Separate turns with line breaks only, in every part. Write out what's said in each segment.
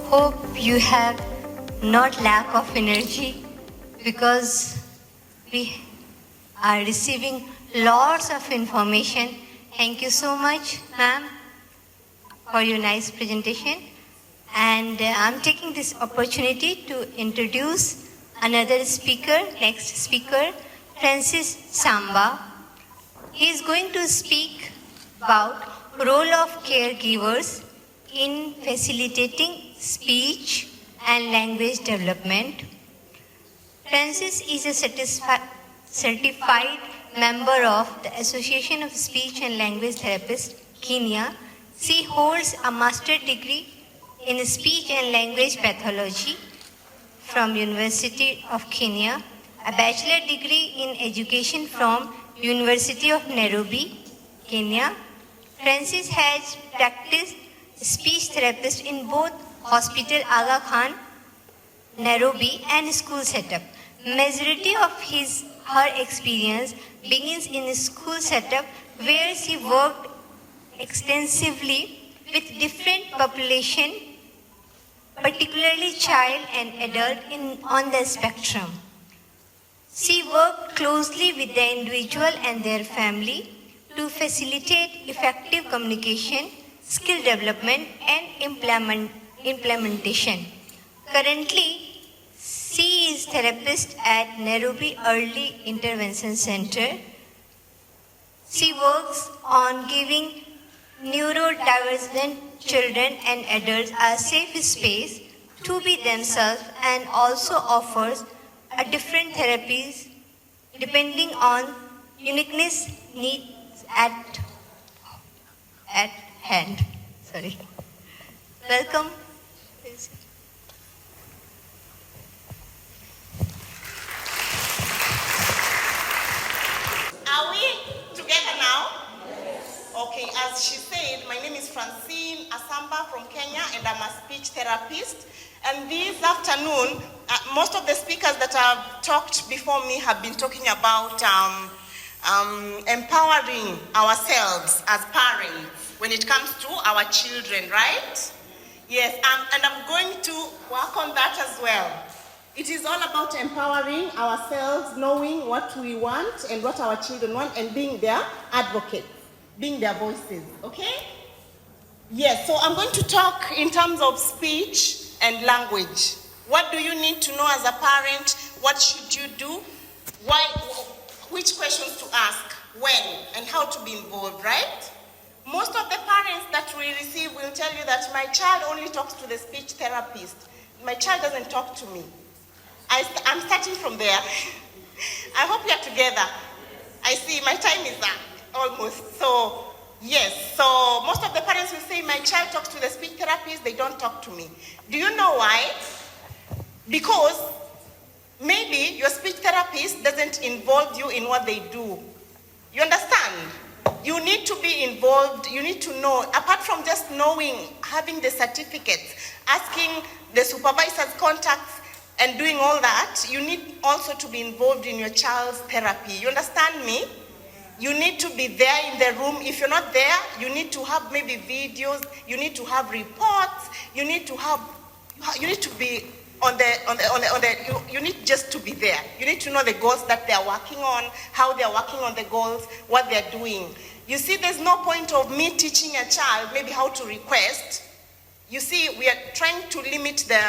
Hope you have not lack of energy because we are receiving lots of information. Thank you so much, ma'am, for your nice presentation. And I'm taking this opportunity to introduce another speaker, next speaker, Francis Samba. He is going to speak about role of caregivers in facilitating speech and language development. Francis is a certified member of the Association of Speech and Language Therapists, Kenya. She holds a master's degree in Speech and Language Pathology from University of Kenya, a bachelor degree in education from University of Nairobi, Kenya. Francis has practiced speech therapist in both Hospital Agakhan, Nairobi and school setup. Majority of her experience begins in a school setup where she worked extensively with different population, particularly child and adult on the spectrum. She worked closely with the individual and their family to facilitate effective communication, skill development and implementation. Currently, she is therapist at Nairobi Early Intervention Centre. She works on giving neurodivergent children and adults a safe space to be themselves and also offers a different therapies depending on uniqueness needs at hand. Sorry. Welcome.
Are we together now? Okay, as she said, my name is Francine Asamba from Kenya and I'm a speech therapist. And this afternoon, most of the speakers that have talked before me have been talking about empowering ourselves as parents when it comes to our children, right? Yes, and I'm going to work on that as well. It is all about empowering ourselves, knowing what we want and what our children want and being their advocates, being their voices, okay? Yes, so I'm going to talk in terms of speech and language. What do you need to know as a parent? What should you do? Why? Which questions to ask? When? And how to be involved, right? Most of the parents that we receive will tell you that my child only talks to the speech therapist. My child doesn't talk to me. I'm starting from there. I hope we are together. I see my time is almost. So, yes. So, most of the parents will say, my child talks to the speech therapist, they don't talk to me. Do you know why? Because maybe your speech therapist doesn't involve you in what they do. You understand? You need to be involved. You need to know, apart from just knowing, having the certificates, asking the supervisor's contacts, and doing all that, you need also to be involved in your child's therapy. You understand me? You need to be there in the room. If you're not there, you need to have maybe videos, you need to have reports, you need to be you need just to be there. You need to know the goals that they're working on, how they're working on the goals, what they're doing. You see, there's no point of me teaching a child maybe how to request. You see, we are trying to limit the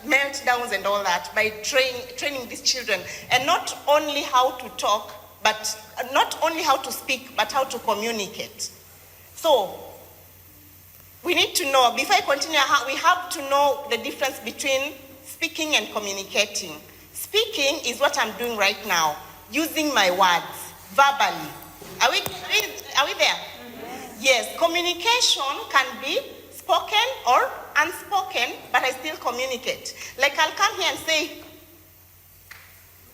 meltdowns and all that by training these children, and not only how to talk, but not only how to speak, but how to communicate. So we need to know, before I continue, we have to know the difference between speaking and communicating. Speaking is what I'm doing right now, using my words verbally. Are we there? Mm-hmm. Yes, communication can be spoken or unspoken, but I still communicate. Like I'll come here and say,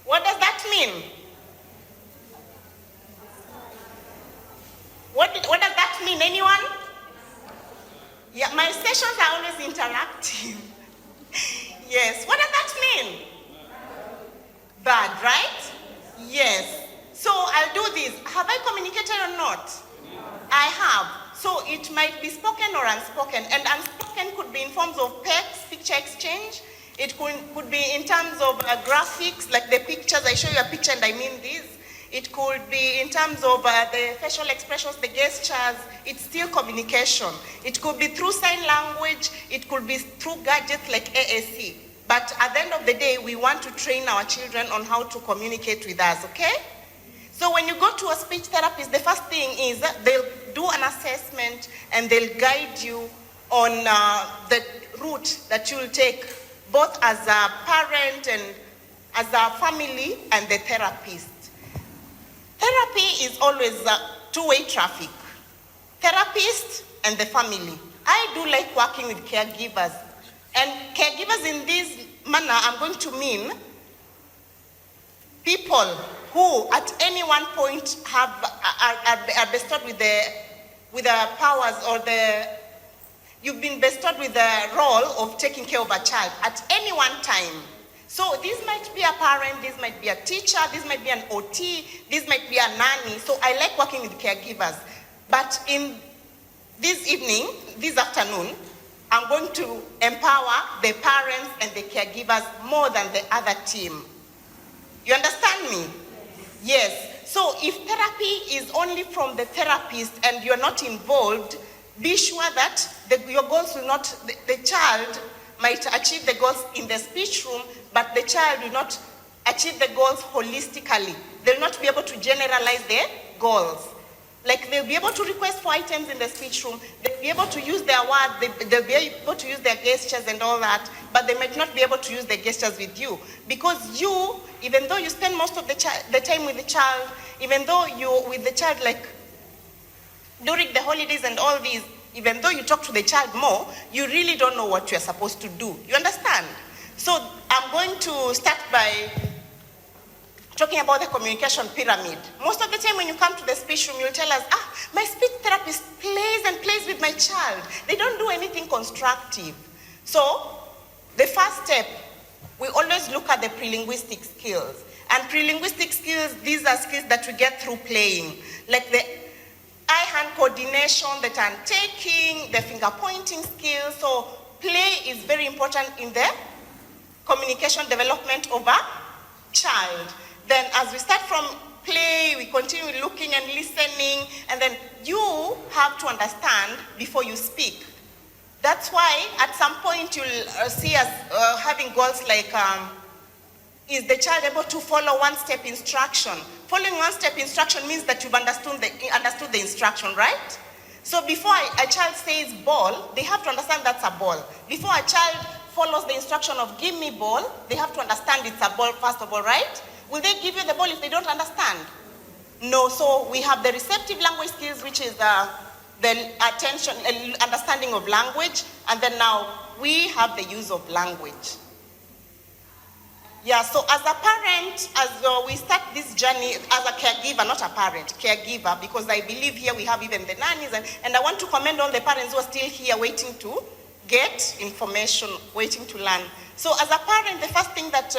what does that mean? What does that mean? Anyone? Yeah, my sessions are always interactive. Yes, what does that mean? Bad, right? Yes. So I'll do this. Have I communicated or not? I have. So it might be spoken or unspoken. And unspoken could be in forms of PECs, picture exchange. It could be in terms of graphics, like the pictures. I show you a picture and I mean this. It could be in terms of the facial expressions, the gestures. It's still communication. It could be through sign language. It could be through gadgets like AAC. But at the end of the day, we want to train our children on how to communicate with us, okay? So when you go to a speech therapist, the first thing is that they'll do an assessment and they'll guide you on the route that you'll take, both as a parent and as a family and the therapist. Therapy is always a two-way traffic. Therapist and the family. I do like working with caregivers. And caregivers in this manner, I'm going to mean people who at any one point are bestowed with the powers or you've been bestowed with the role of taking care of a child at any one time. So this might be a parent, this might be a teacher, this might be an OT, this might be a nanny. So I like working with caregivers. But in this evening, this afternoon, I'm going to empower the parents and the caregivers more than the other team. You understand me? Yes. So if therapy is only from the therapist and you're not involved, be sure that your goals will not, the child might achieve the goals in the speech room, but the child will not achieve the goals holistically. They'll not be able to generalize their goals. Like they'll be able to request for items in the speech room, they'll be able to use their words, they'll be able to use their gestures and all that, but they might not be able to use their gestures with you. Because you, even though you spend most of the time with the child, even though you're with the child like during the holidays and all these, even though you talk to the child more, you really don't know what you're supposed to do. You understand? So I'm going to start by talking about the communication pyramid. Most of the time when you come to the speech room, you'll tell us, my speech therapist plays with my child. They don't do anything constructive. So the first step, we always look at the pre-linguistic skills. And pre-linguistic skills, these are skills that we get through playing. Like the eye-hand coordination, the turn-taking, the finger-pointing skills. So play is very important in the communication development of a child. Then as we start from play, we continue looking and listening, and then you have to understand before you speak. That's why at some point you'll see us having goals like, is the child able to follow one-step instruction? Following one-step instruction means that you've understood the instruction, right? So before a child says ball, they have to understand that's a ball. Before a child follows the instruction of give me ball, they have to understand it's a ball first of all, right? Will they give you the ball if they don't understand? No, so we have the receptive language skills, which is the attention and understanding of language, and then now we have the use of language. Yeah, so as a parent, as we start this journey, as a caregiver, not a parent, caregiver, because I believe here we have even the nannies, and I want to commend all the parents who are still here waiting to get information, waiting to learn. So as a parent, the first thing that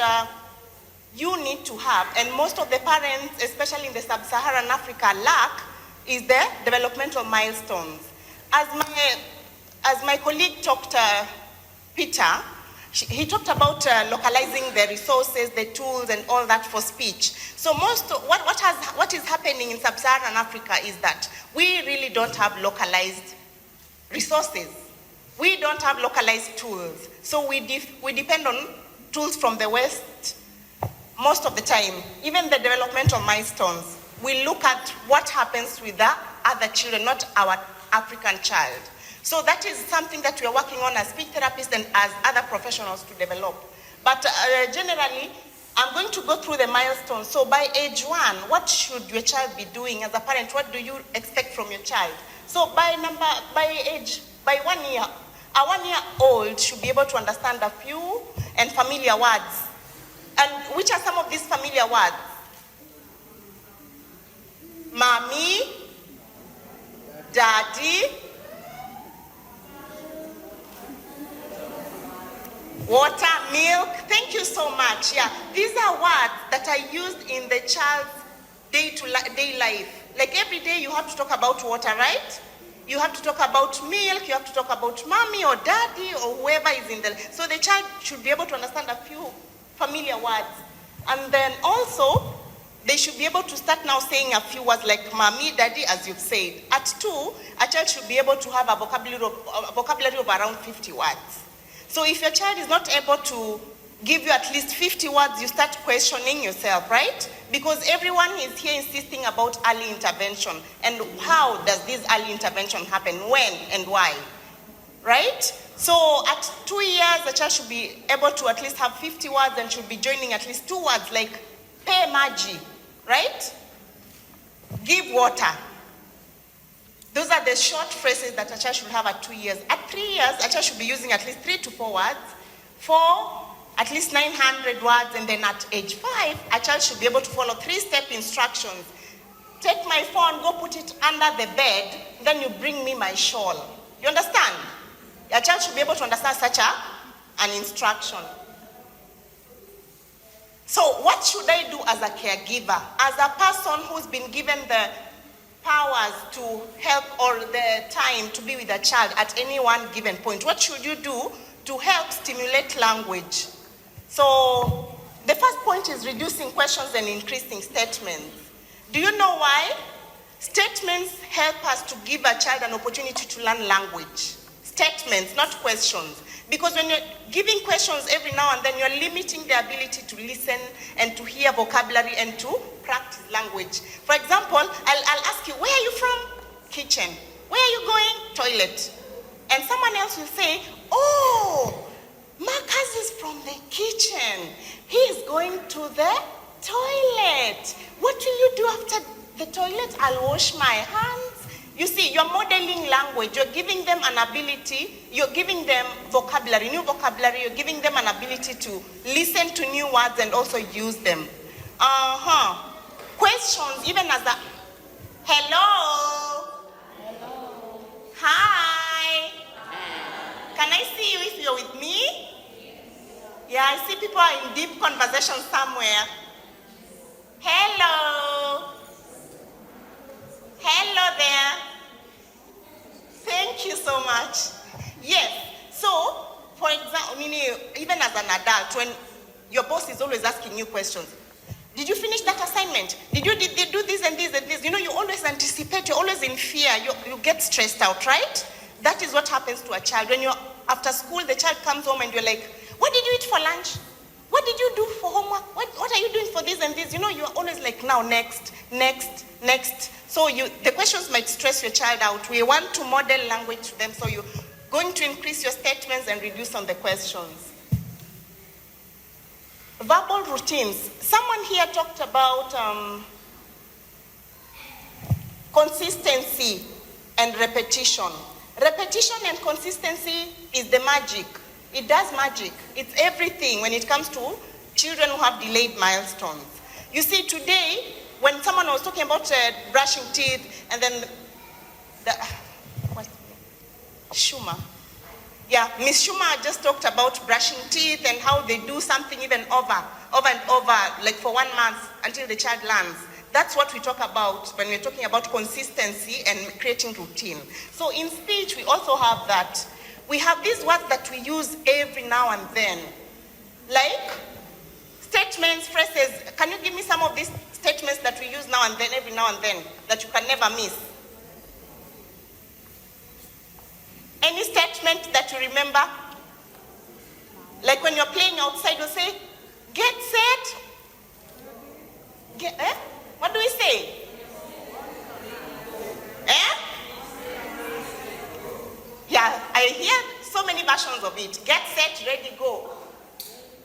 you need to have, and most of the parents, especially in the sub-Saharan Africa, lack, is the developmental milestones. As my colleague Dr. Peter, he talked about localizing the resources, the tools, and all that for speech. So what is happening in sub-Saharan Africa is that we really don't have localized resources. We don't have localized tools. So we depend on tools from the West most of the time. Even the developmental milestones, we look at what happens with the other children, not our African child. So that is something that we are working on as speech therapists and as other professionals to develop. But generally, I'm going to go through the milestones. So by age 1, what should your child be doing as a parent? What do you expect from your child? So by 1 year, a 1-year-old should be able to understand a few and familiar words. And which are some of these familiar words? Mommy, daddy, water, milk. Thank you so much. Yeah, these are words that are used in the child's day-to-day life. Like every day you have to talk about water, right? You have to talk about milk, you have to talk about mommy or daddy or whoever is in the... So the child should be able to understand a few familiar words. And then also, they should be able to start now saying a few words like mommy, daddy, as you've said. At 2, a child should be able to have a vocabulary of around 50 words. So if your child is not able to give you at least 50 words, you start questioning yourself, right? Because everyone is here insisting about early intervention. And how does this early intervention happen? When and why? Right? So at 2 years, the child should be able to at least have 50 words and should be joining at least 2 words like pe maji, right? Give water. Those are the short phrases that a child should have at 2 years. At 3 years, a child should be using at least 3 to 4 words. 4, at least 900 words, and then at age 5, a child should be able to follow 3-step instructions. Take my phone, go put it under the bed, then you bring me my shawl. You understand? A child should be able to understand such an instruction. So what should I do as a caregiver? As a person who's been given the powers to help or the time to be with a child at any one given point, what should you do to help stimulate language? So the first point is reducing questions and increasing statements. Do you know why? Statements help us to give a child an opportunity to learn language. Statements, not questions. Because when you're giving questions every now and then, you're limiting the ability to listen and to hear vocabulary and to practice language. For example, I'll ask you, where are you from? Kitchen. Where are you going? Toilet. And someone else will say, oh, Marcus is from the kitchen. He is going to the toilet. What will you do after the toilet? I'll wash my hands. You see, you're modeling language. You're giving them an ability. You're giving them vocabulary, new vocabulary. You're giving them an ability to listen to new words and also use them. Questions, even as a hello. Hello. Hi. Can I see you if you're with me? Yeah, I see people are in deep conversation somewhere. Hello. Hello there. Thank you so much. Yes, so, for example, even as an adult, when your boss is always asking you questions, did you finish that assignment? Did you do this and this and this? You always anticipate, you're always in fear, you get stressed out, right? That is what happens to a child. When you're after school, the child comes home and you're like, what did you eat for lunch? What did you do for homework? What are you doing for this and this? You're always like, now, next. So the questions might stress your child out. We want to model language to them, so you're going to increase your statements and reduce on the questions. Verbal routines. Someone here talked about consistency and repetition. Repetition and consistency is the magic. It does magic. It's everything when it comes to children who have delayed milestones. You see, today, when someone was talking about brushing teeth, and then Schumer. Yeah, Miss Schumer just talked about brushing teeth and how they do something even over and over, like for 1 month until the child learns. That's what we talk about when we're talking about consistency and creating routine. So in speech, we also have that. We have these words that we use every now and then, like statements, phrases. Can you give me some of these statements that we use now and then, every now and then, that you can never miss? Any statement that you remember? Like when you're playing outside, you'll say, get set. What do we say? Yeah, I hear so many versions of it. Get set, ready, go.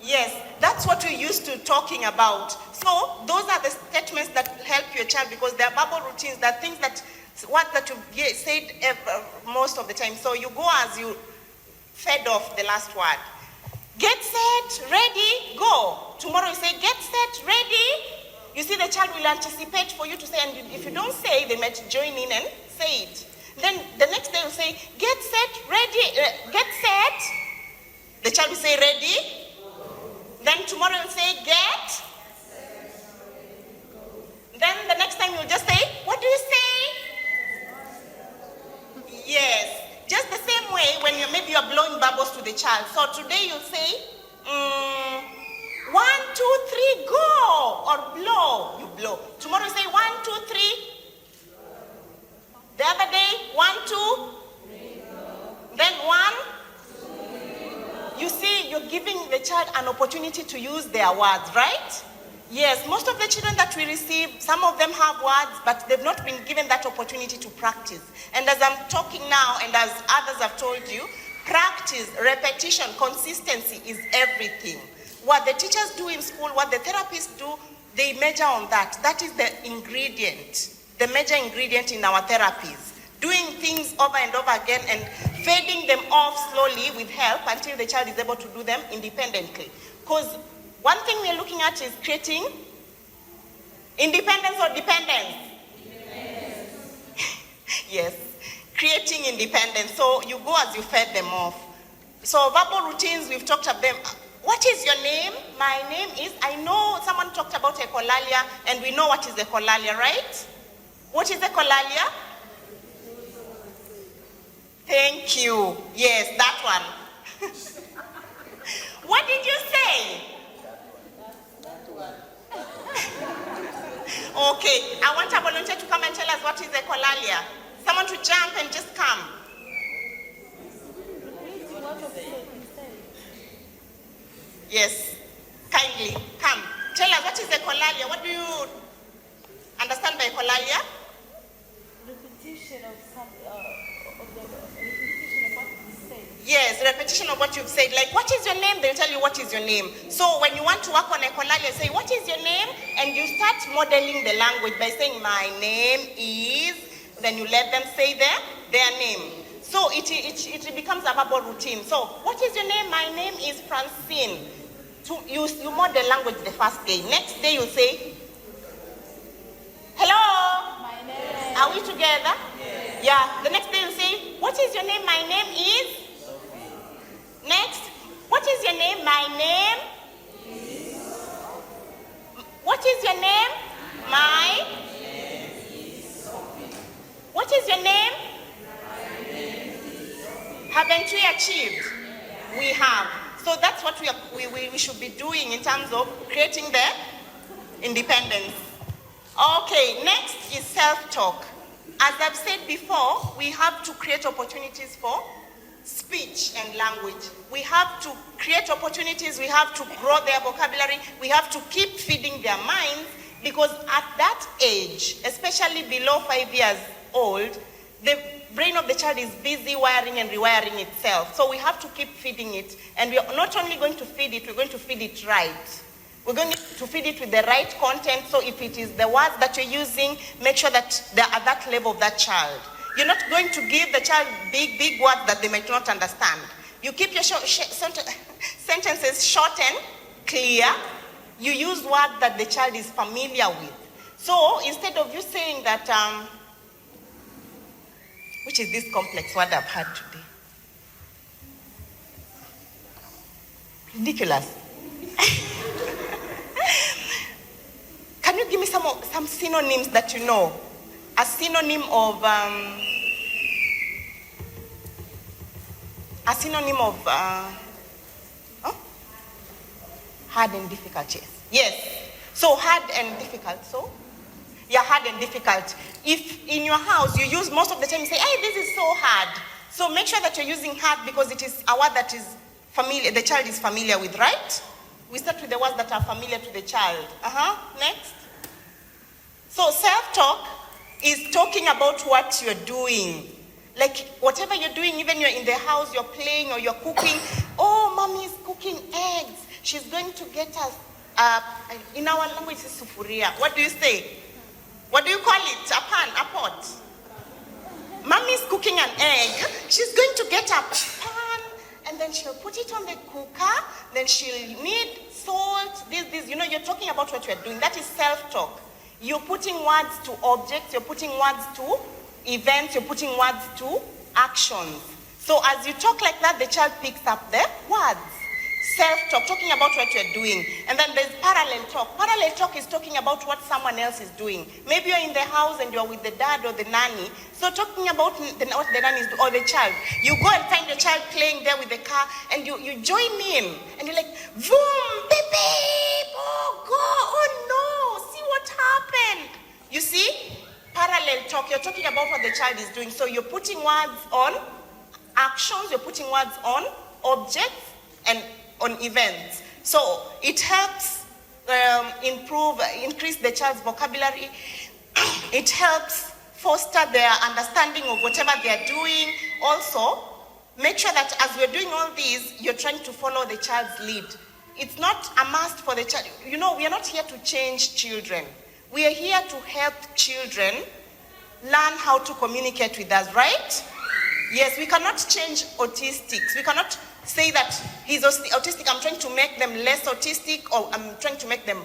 Yes, that's what we used to talking about. So those are the statements that help your child because they're verbal routines. They're things that, what that you said most of the time. So you go as you fed off the last word. Get set, ready, go. Tomorrow you say, get set, ready. You see, the child will anticipate for you to say, and if you don't say, they might join in and say it. Then the next day you say, get set, ready, get set. The child will say, ready. Then tomorrow you'll say, get. Then the next time you'll just say, what do you say? the child. So today you say, 1, 2, 3, go, or blow. You blow. Tomorrow you say 1, 2, 3. The other day, 1, 2. Then 1. You see, you're giving the child an opportunity to use their words, right? Yes, most of the children that we receive, some of them have words, but they've not been given that opportunity to practice. And as I'm talking now, and as others have told you, practice, repetition, consistency is everything. What the teachers do in school, what the therapists do, they measure on that. That is the ingredient, the major ingredient in our therapies. Doing things over and over again and fading them off slowly with help until the child is able to do them independently. Because one thing we're looking at is creating independence or dependence? Independence. Yes, creating independence. So you go as you fed them off. So verbal routines, we've talked about them. What is your name? My name is, I know someone talked about echolalia, and we know what is echolalia, right? What is echolalia? Thank you. Yes, that one. What did you say? Okay, I want a volunteer to come and tell us what is echolalia. Someone to jump and just come. Yes, kindly come. Tell us what is echolalia. What do you understand by echolalia?
Repetition of some repetition of what you said.
Yes, repetition of what you've said. Like, what is your name? They'll tell you what is your name. So when you want to work on echolalia, say, what is your name? And you start modeling the language by saying, my name is, then you let them say their name. So it becomes a verbal routine. So, what is your name? My name is Francine. You model language the first day. Next day you say, hello.
My name.
Are we together? Yes. Yeah. The next day you say, what is your name? My name is Sophie. Next, what is your name? My name is. What is your name? My name is Sophie. What is your name? My name is Sophie. Haven't we achieved? We have. So that's what we should be doing in terms of creating the independence. Okay, next is self-talk. As I've said before, we have to create opportunities for speech and language. We have to create opportunities, we have to grow their vocabulary, we have to keep feeding their minds, because at that age, especially below 5 years old, the brain of the child is busy wiring and rewiring itself. So we have to keep feeding it. And we're not only going to feed it, we're going to feed it right. We're going to feed it with the right content. So if it is the words that you're using, make sure that they're at that level of that child. You're not going to give the child big words that they might not understand. You keep your sentences short and clear. You use words that the child is familiar with. So instead of you saying that, which is this complex word I've had today? Ridiculous. Can you give me some synonyms that you know? A synonym of hard and difficult, yes. So hard and difficult, so? Yeah, hard and difficult. If in your house you use most of the time, you say, hey, this is so hard. So make sure that you're using hard because it is a word that is familiar, the child is familiar with, right? We start with the words that are familiar to the child. Next. So self-talk is talking about what you're doing. Like whatever you're doing, even you're in the house, you're playing or you're cooking. Oh, mommy is cooking eggs. She's going to get us, in our language, it's sufuria. What do you say? What do you call it? A pan, a pot. Mommy's cooking an egg. She's going to get a pan and then she'll put it on the cooker. Then she'll need salt, this. You know, you're talking about what you're doing. That is self-talk. You're putting words to objects. You're putting words to events. You're putting words to actions. So as you talk like that, the child picks up the words. self-talk, talking about what you're doing. And then there's parallel talk. Parallel talk is talking about what someone else is doing. Maybe you're in the house and you're with the dad or the nanny. So talking about what the nanny is doing, or the child. You go and find your child playing there with the car and you join in. And you're like, boom, beep, beep, oh, go, oh no, see what happened. You see? Parallel talk, you're talking about what the child is doing. So you're putting words on actions, you're putting words on objects and on events. So it helps increase the child's vocabulary. It helps foster their understanding of whatever they're doing. Also, make sure that as we're doing all these, you're trying to follow the child's lead. It's not a must for the child. You know, we are not here to change children. We are here to help children learn how to communicate with us, right? Yes, we cannot change autistics. We cannot say that he's autistic, I'm trying to make them less autistic, or I'm trying to make them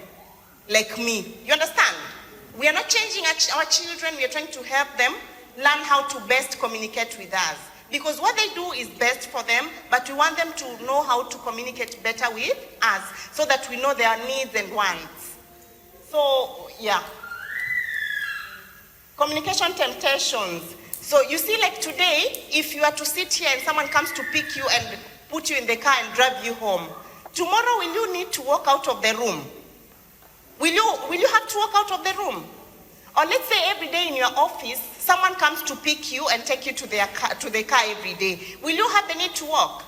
like me. You understand? We are not changing our children, we are trying to help them learn how to best communicate with us. Because what they do is best for them, but we want them to know how to communicate better with us, so that we know their needs and wants. So, yeah. Communication temptations. So you see, like today, if you are to sit here and someone comes to pick you and put you in the car and drive you home, tomorrow will you need to walk out of the room? Will you have to walk out of the room? Or let's say every day in your office, someone comes to pick you and take you to the car every day. Will you have the need to walk?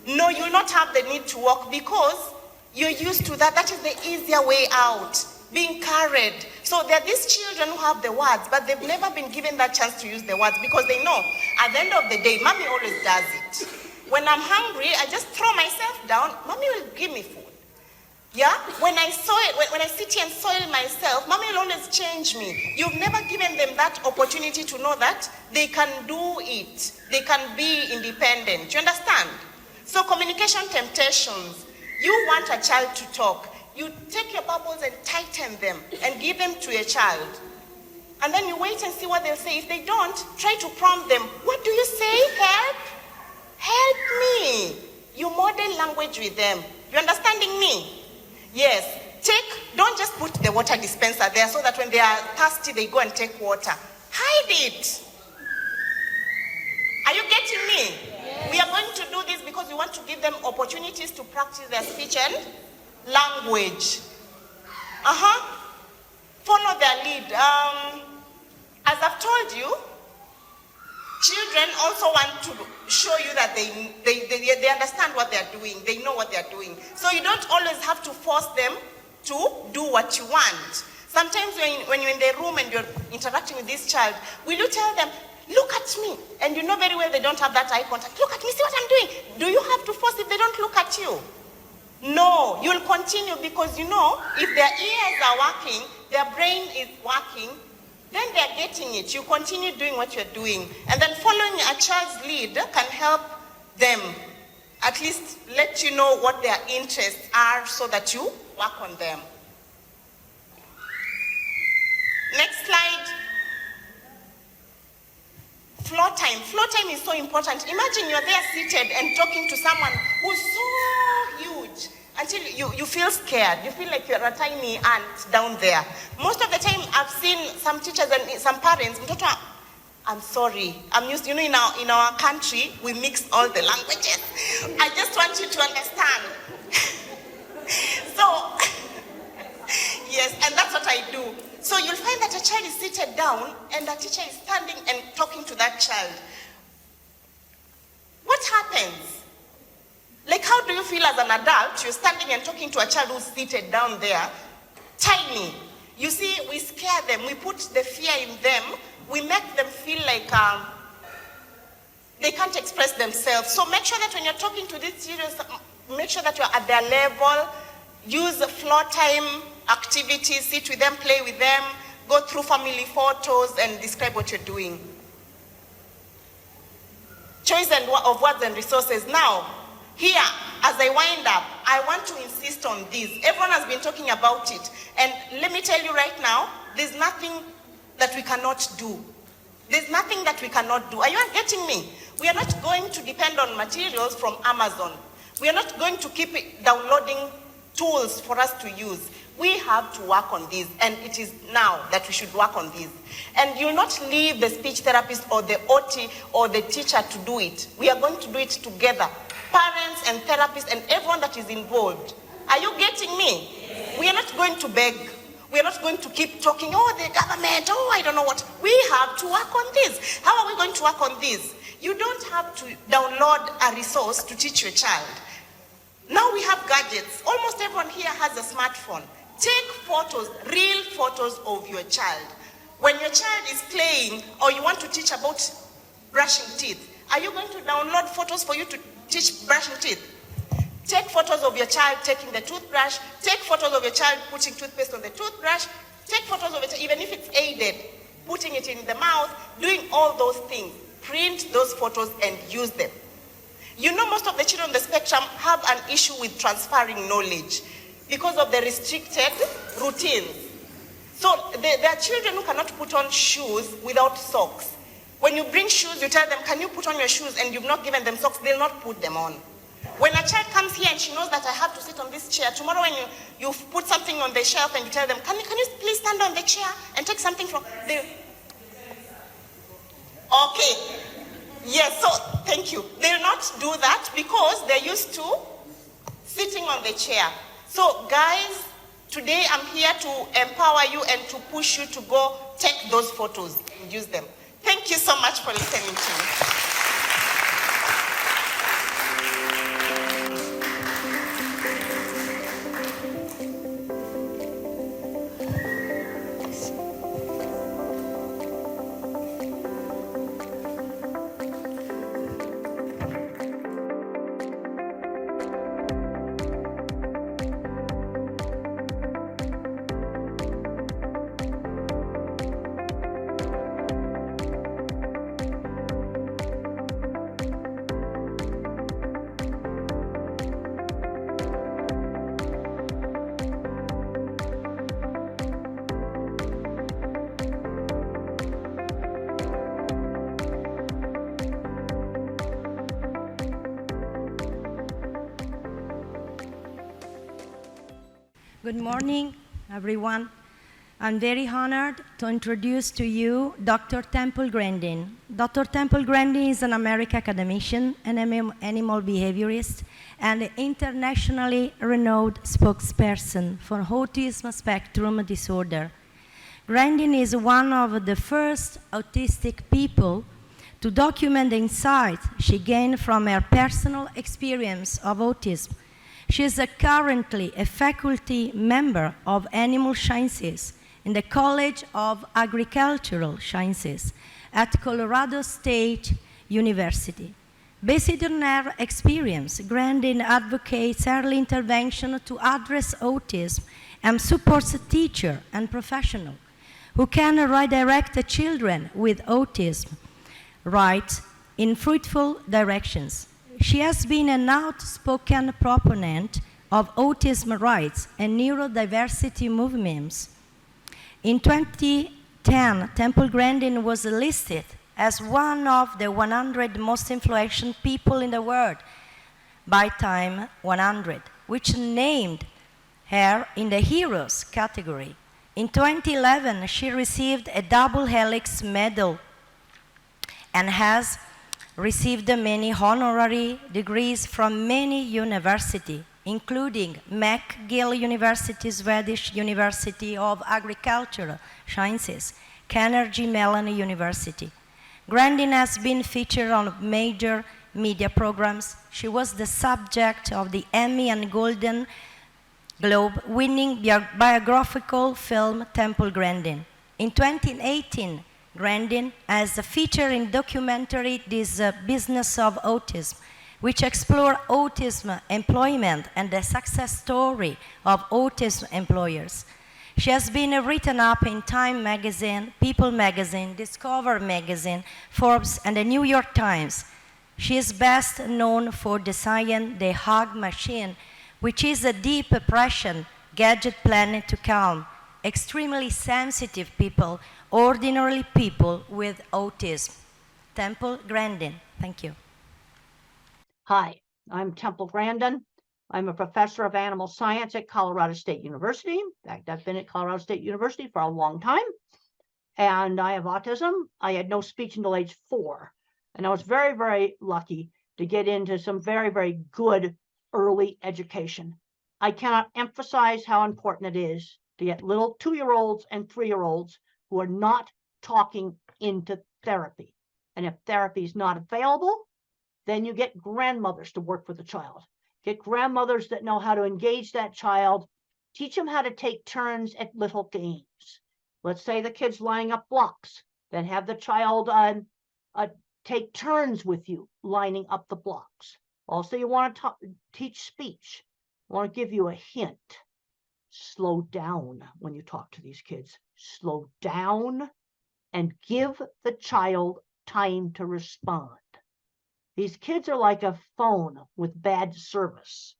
No, you will not have the need to walk because you're used to that. That is the easier way out. Being carried. So there are these children who have the words, but they've never been given that chance to use the words because they know at the end of the day, mommy always does it. When I'm hungry, I just throw myself down, mommy will give me food. Yeah? When I sit here and soil myself, mommy will always change me. You've never given them that opportunity to know that they can do it. They can be independent. You understand? So communication temptations. You want a child to talk. You take your bubbles and tighten them and give them to a child. And then you wait and see what they'll say. If they don't, try to prompt them. What do you say? Help? Help me. You model language with them. You understanding me? Yes. Don't just put the water dispenser there so that when they are thirsty, they go and take water. Hide it. Are you getting me? Yes. We are going to do this because we want to give them opportunities to practice their speech and language. Follow their lead. As I've told you, children also want to show you that they understand what they're doing. They know what they're doing. So you don't always have to force them to do what you want. Sometimes when you're in the room and you're interacting with this child, will you tell them, look at me? And you know very well they don't have that eye contact. Look at me, see what I'm doing. Do you have to force if they don't look at you? No, you'll continue because you know if their ears are working, their brain is working, then they're getting it. You continue doing what you're doing. And then following a child's lead can help them at least let you know what their interests are so that you work on them. Next slide. Floor time. Floor time is so important. Imagine you're there seated and talking to someone who's so huge until you feel scared. You feel like you're a tiny ant down there. Most of the time I've seen some teachers and some parents, I'm sorry, I'm used, in our country, we mix all the languages. I just want you to understand. So, yes, and that's what I do. So you'll find that a child is seated down and the teacher is standing and talking to that child. What happens? Like, how do you feel as an adult? You're standing and talking to a child who's seated down there, tiny. You see, we scare them. We put the fear in them. We make them feel like they can't express themselves. So make sure that when you're talking to these children, make sure that you're at their level. Use the floor time activities, sit with them, play with them, go through family photos and describe what you're doing. Choice of words and resources. Now, here, as I wind up, I want to insist on this. Everyone has been talking about it. And let me tell you right now, there's nothing that we cannot do. There's nothing that we cannot do. Are you getting me? We are not going to depend on materials from Amazon. We are not going to keep downloading tools for us to use. We have to work on these, and it is now that we should work on these. And you'll not leave the speech therapist or the OT or the teacher to do it. We are going to do it together. Parents and therapists and everyone that is involved. Are you getting me? Yes. We are not going to beg. We are not going to keep talking, oh, the government, oh, I don't know what. We have to work on this. How are we going to work on this? You don't have to download a resource to teach your child. Now we have gadgets. Almost everyone here has a smartphone. Take photos, real photos of your child. When your child is playing or you want to teach about brushing teeth, are you going to download photos for you to teach brushing teeth? Take photos of your child taking the toothbrush. Take photos of your child putting toothpaste on the toothbrush. Take photos of it, even if it's aided, putting it in the mouth, doing all those things. Print those photos and use them. You know, most of the children on the spectrum have an issue with transferring knowledge because of the restricted routines. So there are children who cannot put on shoes without socks. When you bring shoes, you tell them, can you put on your shoes? And you've not given them socks, they'll not put them on. When a child comes here and she knows that I have to sit on this chair, tomorrow when you put something on the shelf and you tell them, can you please stand on the chair and take something from the... Okay. Yes, so thank you. They'll not do that because they're used to sitting on the chair. So guys, today I'm here to empower you and to push you to go take those photos and use them. Thank you so much for listening to me.
Good morning, everyone. I'm very honored to introduce to you Dr. Temple Grandin. Dr. Temple Grandin is an American academician, an animal behaviorist, and internationally renowned spokesperson for autism spectrum disorder. Grandin is one of the first autistic people to document the insights she gained from her personal experience of autism. She is currently a faculty member of Animal Sciences in the College of Agricultural Sciences at Colorado State University. Based on her experience, Grandin advocates early intervention to address autism and supports teachers and professionals who can redirect the children with autism right in fruitful directions. She has been an outspoken proponent of autism rights and neurodiversity movements. In 2010, Temple Grandin was listed as one of the 100 most influential people in the world by Time 100, which named her in the Heroes category. In 2011, she received a double helix medal and has received many honorary degrees from many universities, including McGill University, Swedish University of Agricultural Sciences, Carnegie Mellon University. Grandin has been featured on major media programs. She was the subject of the Emmy and Golden Globe winning biographical film Temple Grandin. In 2018, Grandin as a feature in documentary This Business of Autism, which explore autism employment and the success story of autism employers. She has been written up in Time magazine, People magazine, Discover magazine, Forbes, and the New York Times. She is best known for designing the Hug Machine, which is a deep oppression gadget planned to calm extremely sensitive people, ordinary people with autism. Temple Grandin, thank you.
Hi, I'm Temple Grandin. I'm a professor of animal science at Colorado State University. In fact, I've been at Colorado State University for a long time. And I have autism. I had no speech until age 4. And I was very, very lucky to get into some very, very good early education. I cannot emphasize how important it is to get little 2-year-olds and 3-year-olds who are not talking into therapy. And if therapy is not available, then you get grandmothers to work with the child. Get grandmothers that know how to engage that child, teach them how to take turns at little games. Let's say the kid's lining up blocks, then have the child take turns with you lining up the blocks. Also, you want to teach speech. I want to give you a hint. Slow down when you talk to these kids. Slow down and give the child time to respond. These kids are like a phone with bad service.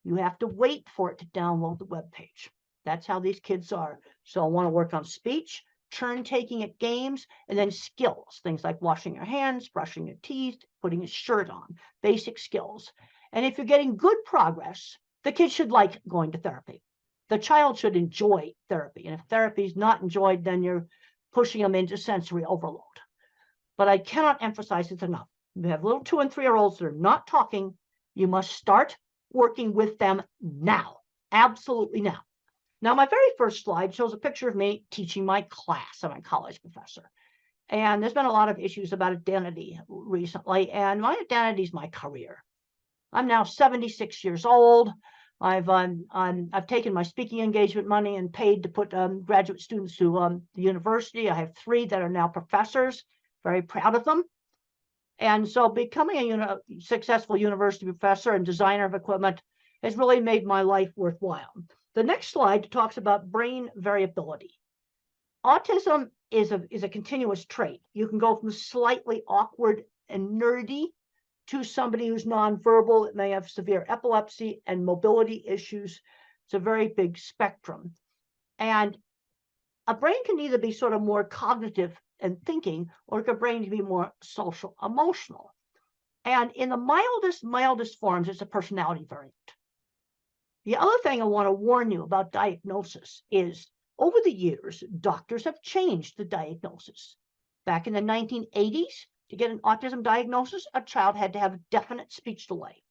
You have to wait for it to download the web page. That's how these kids are. So I want to work on speech, turn taking at games, and then skills, things like washing your hands, brushing your teeth, putting a shirt on, basic skills. And if you're getting good progress, the kid should like going to therapy. The child should enjoy therapy. And if therapy is not enjoyed, then you're pushing them into sensory overload. But I cannot emphasize it enough. You have little 2- and 3-year-olds that are not talking. You must start working with them now. Absolutely now. Now, my very first slide shows a picture of me teaching my class. I'm a college professor. And there's been a lot of issues about identity recently. And my identity is my career. I'm now 76 years old. I've taken my speaking engagement money and paid to put graduate students to the university. I have 3 that are now professors. Very proud of them. And so becoming a successful university professor and designer of equipment has really made my life worthwhile. The next slide talks about brain variability. Autism is a continuous trait. You can go from slightly awkward and nerdy to somebody who's nonverbal that may have severe epilepsy and mobility issues. It's a very big spectrum. And a brain can either be sort of more cognitive and thinking, or a brain can be more social, emotional. And in the mildest forms, it's a personality variant. The other thing I want to warn you about diagnosis is over the years, doctors have changed the diagnosis. Back in the 1980s, to get an autism diagnosis, a child had to have definite speech delay.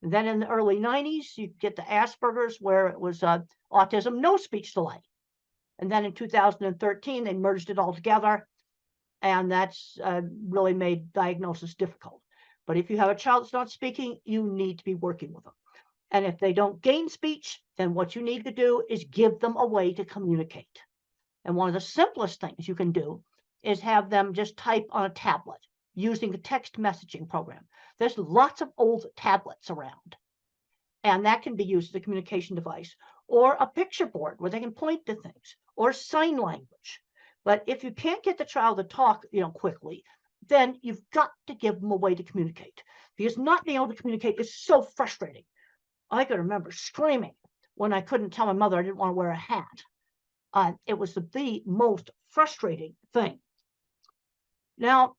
And then in the early 90s, you get the Asperger's, where it was autism, no speech delay. And then in 2013, they merged it all together. And that's really made diagnosis difficult. But if you have a child that's not speaking, you need to be working with them. And if they don't gain speech, then what you need to do is give them a way to communicate. And one of the simplest things you can do is have them just type on a tablet using a text messaging program. There's lots of old tablets around. And that can be used as a communication device, or a picture board where they can point to things, or sign language. But if you can't get the child to talk, quickly, then you've got to give them a way to communicate, because not being able to communicate is so frustrating. I can remember screaming when I couldn't tell my mother I didn't want to wear a hat. It was the most frustrating thing. Now,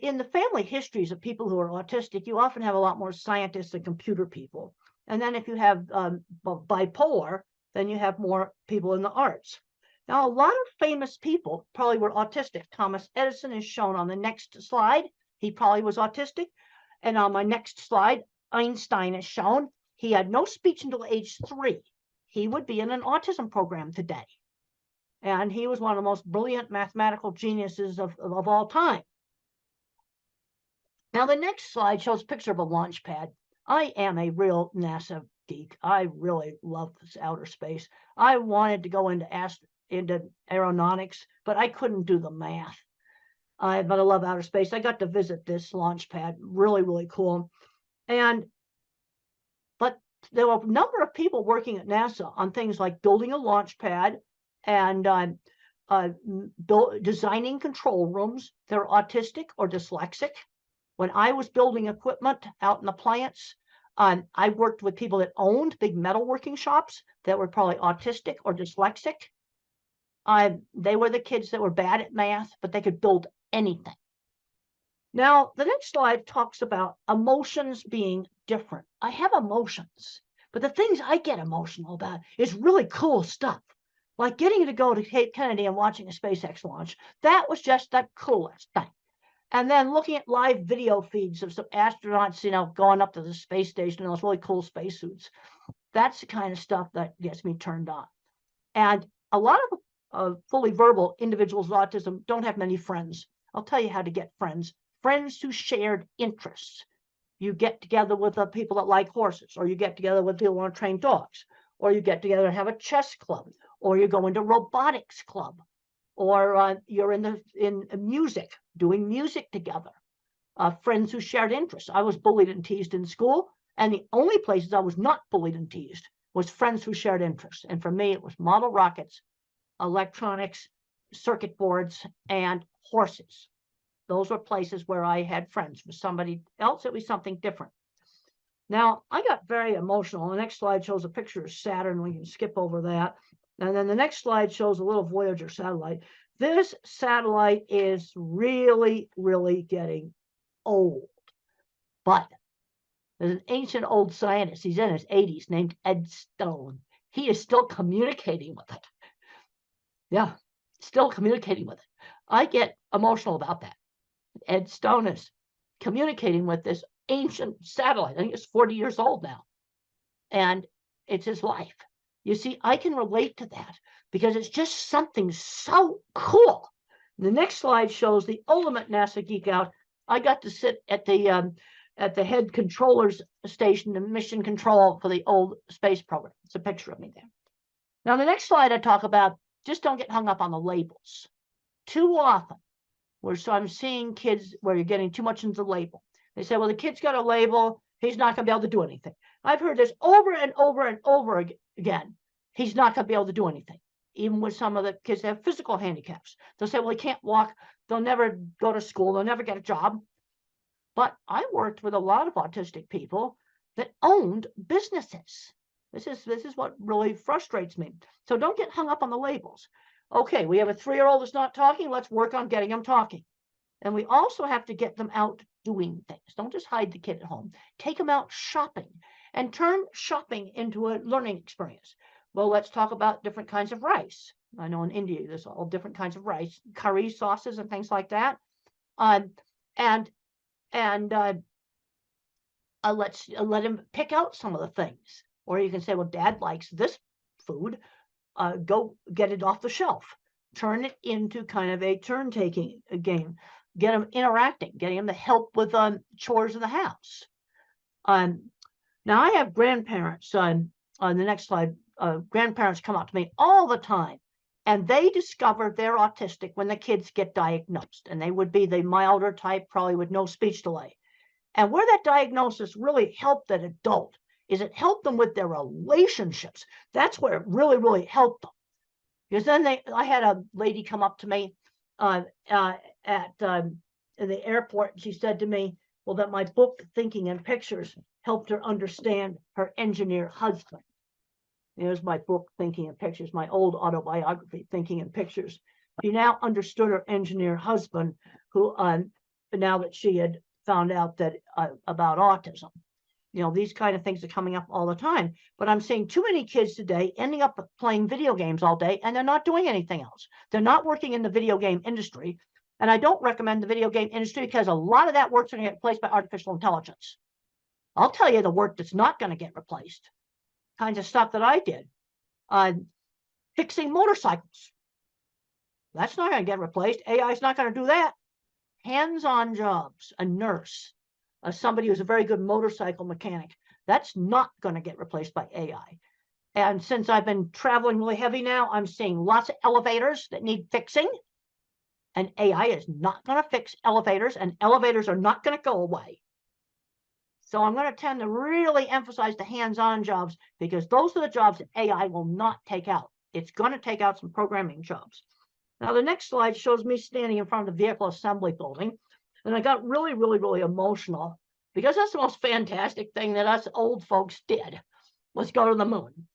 in the family histories of people who are autistic, you often have a lot more scientists and computer people. And then if you have bipolar, then you have more people in the arts. Now, a lot of famous people probably were autistic. Thomas Edison is shown on the next slide. He probably was autistic. And on my next slide, Einstein is shown. He had no speech until age 3. He would be in an autism program today. And he was one of the most brilliant mathematical geniuses of all time. Now, the next slide shows a picture of a launch pad. I am a real NASA geek. I really love this outer space. I wanted to go into aeronautics, but I couldn't do the math. But I love outer space. I got to visit this launch pad. Really, really cool. But there were a number of people working at NASA on things like building a launch pad and designing control rooms. They're autistic or dyslexic. When I was building equipment out in the plants, I worked with people that owned big metalworking shops that were probably autistic or dyslexic. They were the kids that were bad at math, but they could build anything. Now, the next slide talks about emotions being different. I have emotions, but the things I get emotional about is really cool stuff. Like getting to go to Cape Kennedy and watching a SpaceX launch. That was just the coolest thing. And then looking at live video feeds of some astronauts, going up to the space station in those really cool spacesuits. That's the kind of stuff that gets me turned on. And a lot of fully verbal individuals with autism don't have many friends. I'll tell you how to get friends. Friends who shared interests. You get together with the people that like horses, or you get together with people who want to train dogs, or you get together and have a chess club, or you go into robotics club, or you're in music, doing music together. Friends who shared interests. I was bullied and teased in school, and the only places I was not bullied and teased was friends who shared interests. And for me, it was model rockets, electronics, circuit boards, and horses. Those were places where I had friends. For somebody else, it was something different. Now, I got very emotional. The next slide shows a picture of Saturn. We can skip over that. And then the next slide shows a little Voyager satellite. This satellite is really, really getting old. But there's an ancient old scientist, he's in his 80s, named Ed Stone. He is still communicating with it. Yeah, still communicating with it. I get emotional about that. Ed Stone is communicating with this ancient satellite. I think it's 40 years old now. And it's his life. You see, I can relate to that because it's just something so cool. The next slide shows the ultimate NASA geek out. I got to sit at the head controller's station and mission control for the old space program. It's a picture of me there. Now, the next slide I talk about, just don't get hung up on the labels. Too often, I'm seeing kids where you're getting too much into the label. They say, well, the kid's got a label. He's not going to be able to do anything. I've heard this over and over and over again. He's not going to be able to do anything. Even with some of the kids that have physical handicaps. They'll say, well, he can't walk. They'll never go to school. They'll never get a job. But I worked with a lot of autistic people that owned businesses. This is what really frustrates me. So don't get hung up on the labels. Okay, we have a 3-year-old that's not talking. Let's work on getting him talking. And we also have to get them out doing things. Don't just hide the kid at home. Take them out shopping and turn shopping into a learning experience. Well, let's talk about different kinds of rice. I know in India, there's all different kinds of rice, curry sauces and things like that. Let's let him pick out some of the things. Or you can say, well, Dad likes this food. Go get it off the shelf. Turn it into kind of a turn-taking game. Get them interacting, getting them to help with chores in the house. Now, I have grandparents. On the next slide, grandparents come up to me all the time, and they discover they're autistic when the kids get diagnosed, and they would be the milder type, probably with no speech delay. And where that diagnosis really helped that adult is it helped them with their relationships. That's where it really, really helped them. Because then I had a lady come up to me at in the airport, and she said to me, well, that my book, Thinking in Pictures, helped her understand her engineer husband. There's my book, Thinking in Pictures, my old autobiography, Thinking in Pictures. She now understood her engineer husband, who now that she had found out that about autism. These kind of things are coming up all the time. But I'm seeing too many kids today ending up playing video games all day, and they're not doing anything else. They're not working in the video game industry. And I don't recommend the video game industry because a lot of that work's going to get replaced by artificial intelligence. I'll tell you the work that's not going to get replaced. Kinds of stuff that I did. Fixing motorcycles. That's not going to get replaced. AI is not going to do that. Hands-on jobs, a nurse, somebody who's a very good motorcycle mechanic. That's not going to get replaced by AI. And since I've been traveling really heavy now, I'm seeing lots of elevators that need fixing. And AI is not going to fix elevators, and elevators are not going to go away. So I'm going to tend to really emphasize the hands-on jobs because those are the jobs that AI will not take out. It's going to take out some programming jobs. Now, the next slide shows me standing in front of the vehicle assembly building. And I got really, really, really emotional because that's the most fantastic thing that us old folks did was go to the moon.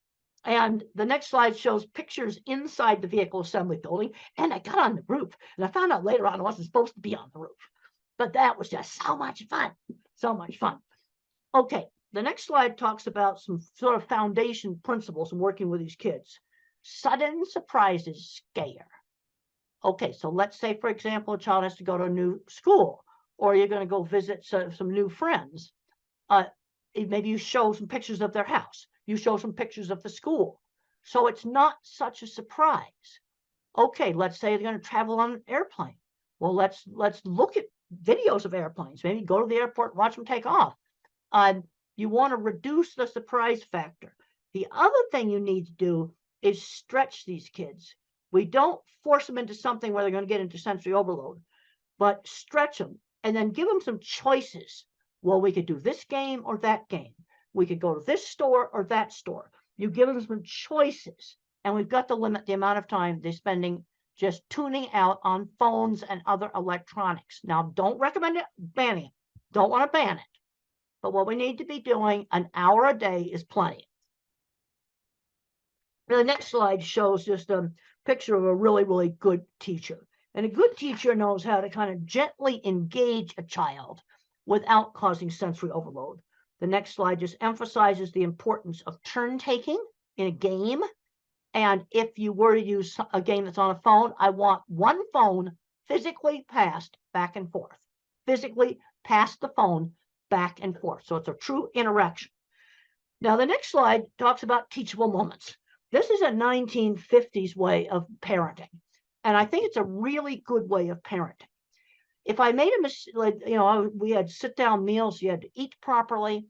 And the next slide shows pictures inside the vehicle assembly building. And I got on the roof. And I found out later on I wasn't supposed to be on the roof. But that was just so much fun. So much fun. Okay, The next slide talks about some sort of foundation principles in working with these kids. Sudden surprises scare. Okay, so let's say, for example, a child has to go to a new school, or you're going to go visit some new friends. Maybe you show some pictures of their house. You show some pictures of the school. So it's not such a surprise. Okay, let's say they're going to travel on an airplane. Well, let's look at videos of airplanes. Maybe go to the airport and watch them take off. You want to reduce the surprise factor. The other thing you need to do is stretch these kids. We don't force them into something where they're going to get into sensory overload, but stretch them and then give them some choices. Well, we could do this game or that game. We could go to this store or that store. You give them some choices, and we've got to limit the amount of time they're spending just tuning out on phones and other electronics. Now, don't recommend it, banning it. Don't want to ban it. But what we need to be doing, an hour a day is plenty. The next slide shows just a picture of a really, really good teacher. And a good teacher knows how to kind of gently engage a child without causing sensory overload. The next slide just emphasizes the importance of turn taking in a game. And if you were to use a game that's on a phone, I want one phone physically passed back and forth. Physically pass the phone back and forth. So it's a true interaction. Now, the next slide talks about teachable moments. This is a 1950s way of parenting. And I think it's a really good way of parenting. If I made a mistake, we had sit-down meals, you had to eat properly.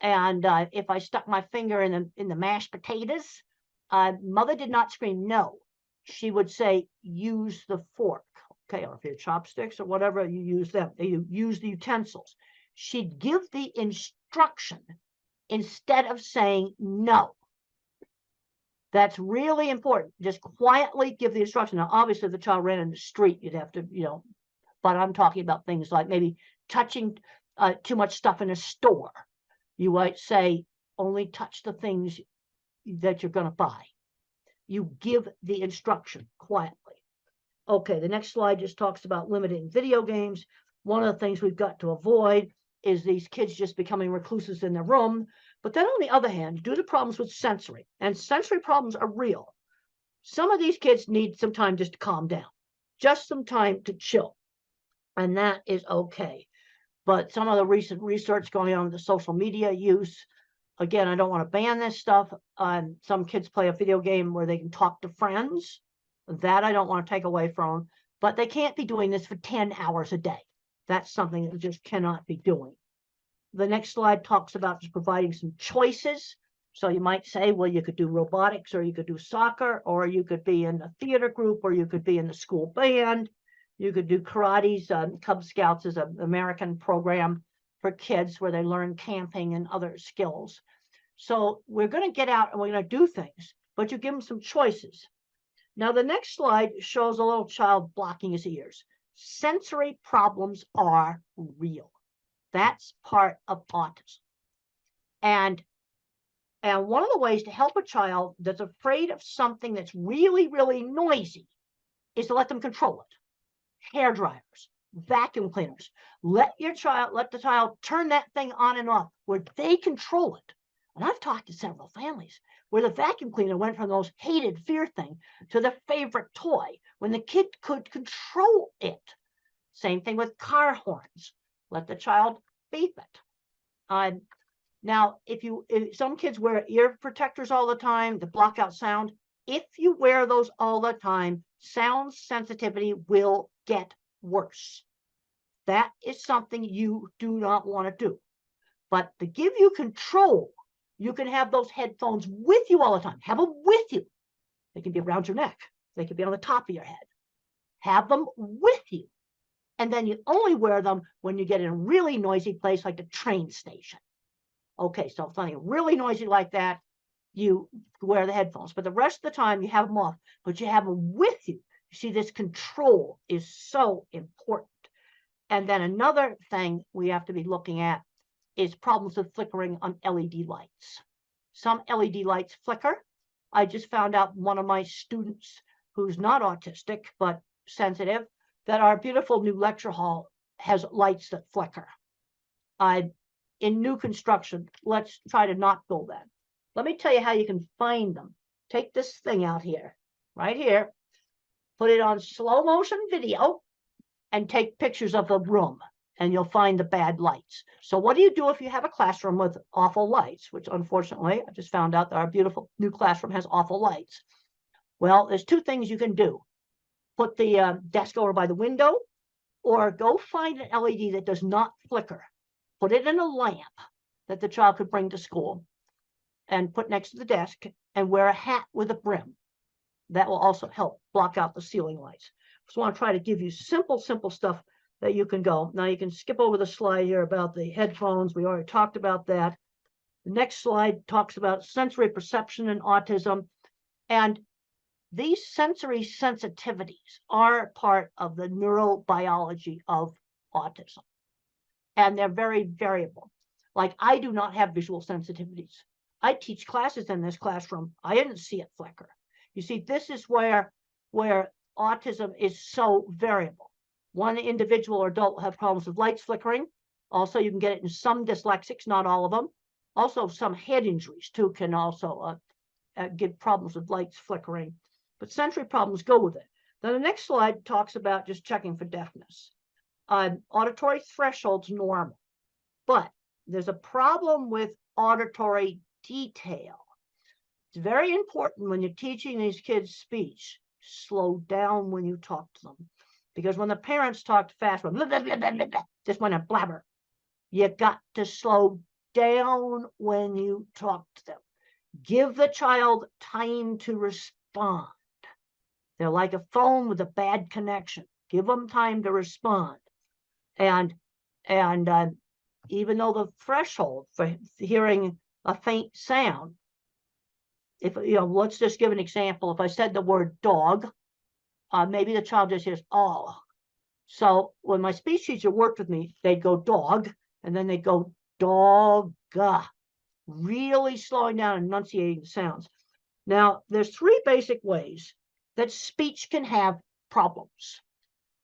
And if I stuck my finger in the mashed potatoes, mother did not scream no. She would say, use the fork. Okay, or if you have chopsticks or whatever, you use them. You use the utensils. She'd give the instruction instead of saying no. That's really important. Just quietly give the instruction. Now, obviously, if the child ran in the street, you'd have to, but I'm talking about things like maybe touching too much stuff in a store. You might say, only touch the things that you're going to buy. You give the instruction quietly. Okay, the next slide just talks about limiting video games. One of the things we've got to avoid is these kids just becoming recluses in their room. But then on the other hand, due to problems with sensory, and sensory problems are real, some of these kids need some time just to calm down, just some time to chill. And that is okay. But some of the recent research going on with the social media use, again, I don't want to ban this stuff. Some kids play a video game where they can talk to friends. That I don't want to take away from them. But they can't be doing this for 10 hours a day. That's something that just cannot be doing. The next slide talks about just providing some choices. So you might say, well, you could do robotics, or you could do soccer, or you could be in a theater group, or you could be in the school band. You could do karate's. Cub Scouts is an American program for kids where they learn camping and other skills. So we're going to get out and we're going to do things, but you give them some choices. Now, the next slide shows a little child blocking his ears. Sensory problems are real. That's part of autism. And one of the ways to help a child that's afraid of something that's really, really noisy is to let them control it. Hair dryers, vacuum cleaners. Let the child turn that thing on and off where they control it. And I've talked to several families where the vacuum cleaner went from those hated fear thing to their favorite toy when the kid could control it. Same thing with car horns. Let the child beep it. Now, if some kids wear ear protectors all the time to block out sound, if you wear those all the time, sound sensitivity will get worse. That is something you do not want to do. But to give you control, you can have those headphones with you all the time. Have them with you. They can be around your neck. They can be on the top of your head. Have them with you. And then you only wear them when you get in a really noisy place like the train station. Okay, so if something really noisy like that, you wear the headphones. But the rest of the time, you have them off. But you have them with you. You see, this control is so important. And then another thing we have to be looking at is problems with flickering on LED lights. Some LED lights flicker. I just found out one of my students who's not autistic, but sensitive, that our beautiful new lecture hall has lights that flicker. in new construction, let's try to not go that. Let me tell you how you can find them. Take this thing out here, right here, put it on slow motion video, and take pictures of the room, and you'll find the bad lights. So what do you do if you have a classroom with awful lights, which unfortunately, I just found out that our beautiful new classroom has awful lights. Well, there's two things you can do. Put the desk over by the window, or go find an LED that does not flicker. Put it in a lamp that the child could bring to school and put next to the desk, and wear a hat with a brim. That will also help block out the ceiling lights. Just want to try to give you simple stuff that you can go. Now you can skip over the slide here about the headphones. We already talked about that. The next slide talks about sensory perception and autism. And these sensory sensitivities are part of the neurobiology of autism. And they're very variable. Like, I do not have visual sensitivities. I teach classes in this classroom. I didn't see it flicker. You see, this is where autism is so variable. One individual or adult will have problems with lights flickering. Also, you can get it in some dyslexics, not all of them. Also, some head injuries too can also give problems with lights flickering. But sensory problems go with it. Then the next slide talks about just checking for deafness. Auditory threshold's normal, but there's a problem with auditory detail. It's very important when you're teaching these kids speech, slow down when you talk to them. Because when the parents talk fast, blah, blah, blah, blah, blah, blah, just want to blabber, you got to slow down when you talk to them. Give the child time to respond. They're like a phone with a bad connection. Give them time to respond. And even though the threshold for hearing a faint sound, if let's just give an example. If I said the word dog, maybe the child just hears oh. So when my speech teacher worked with me, they'd go dog, and then they'd go dog, really slowing down and enunciating the sounds. Now, there's three basic ways that speech can have problems.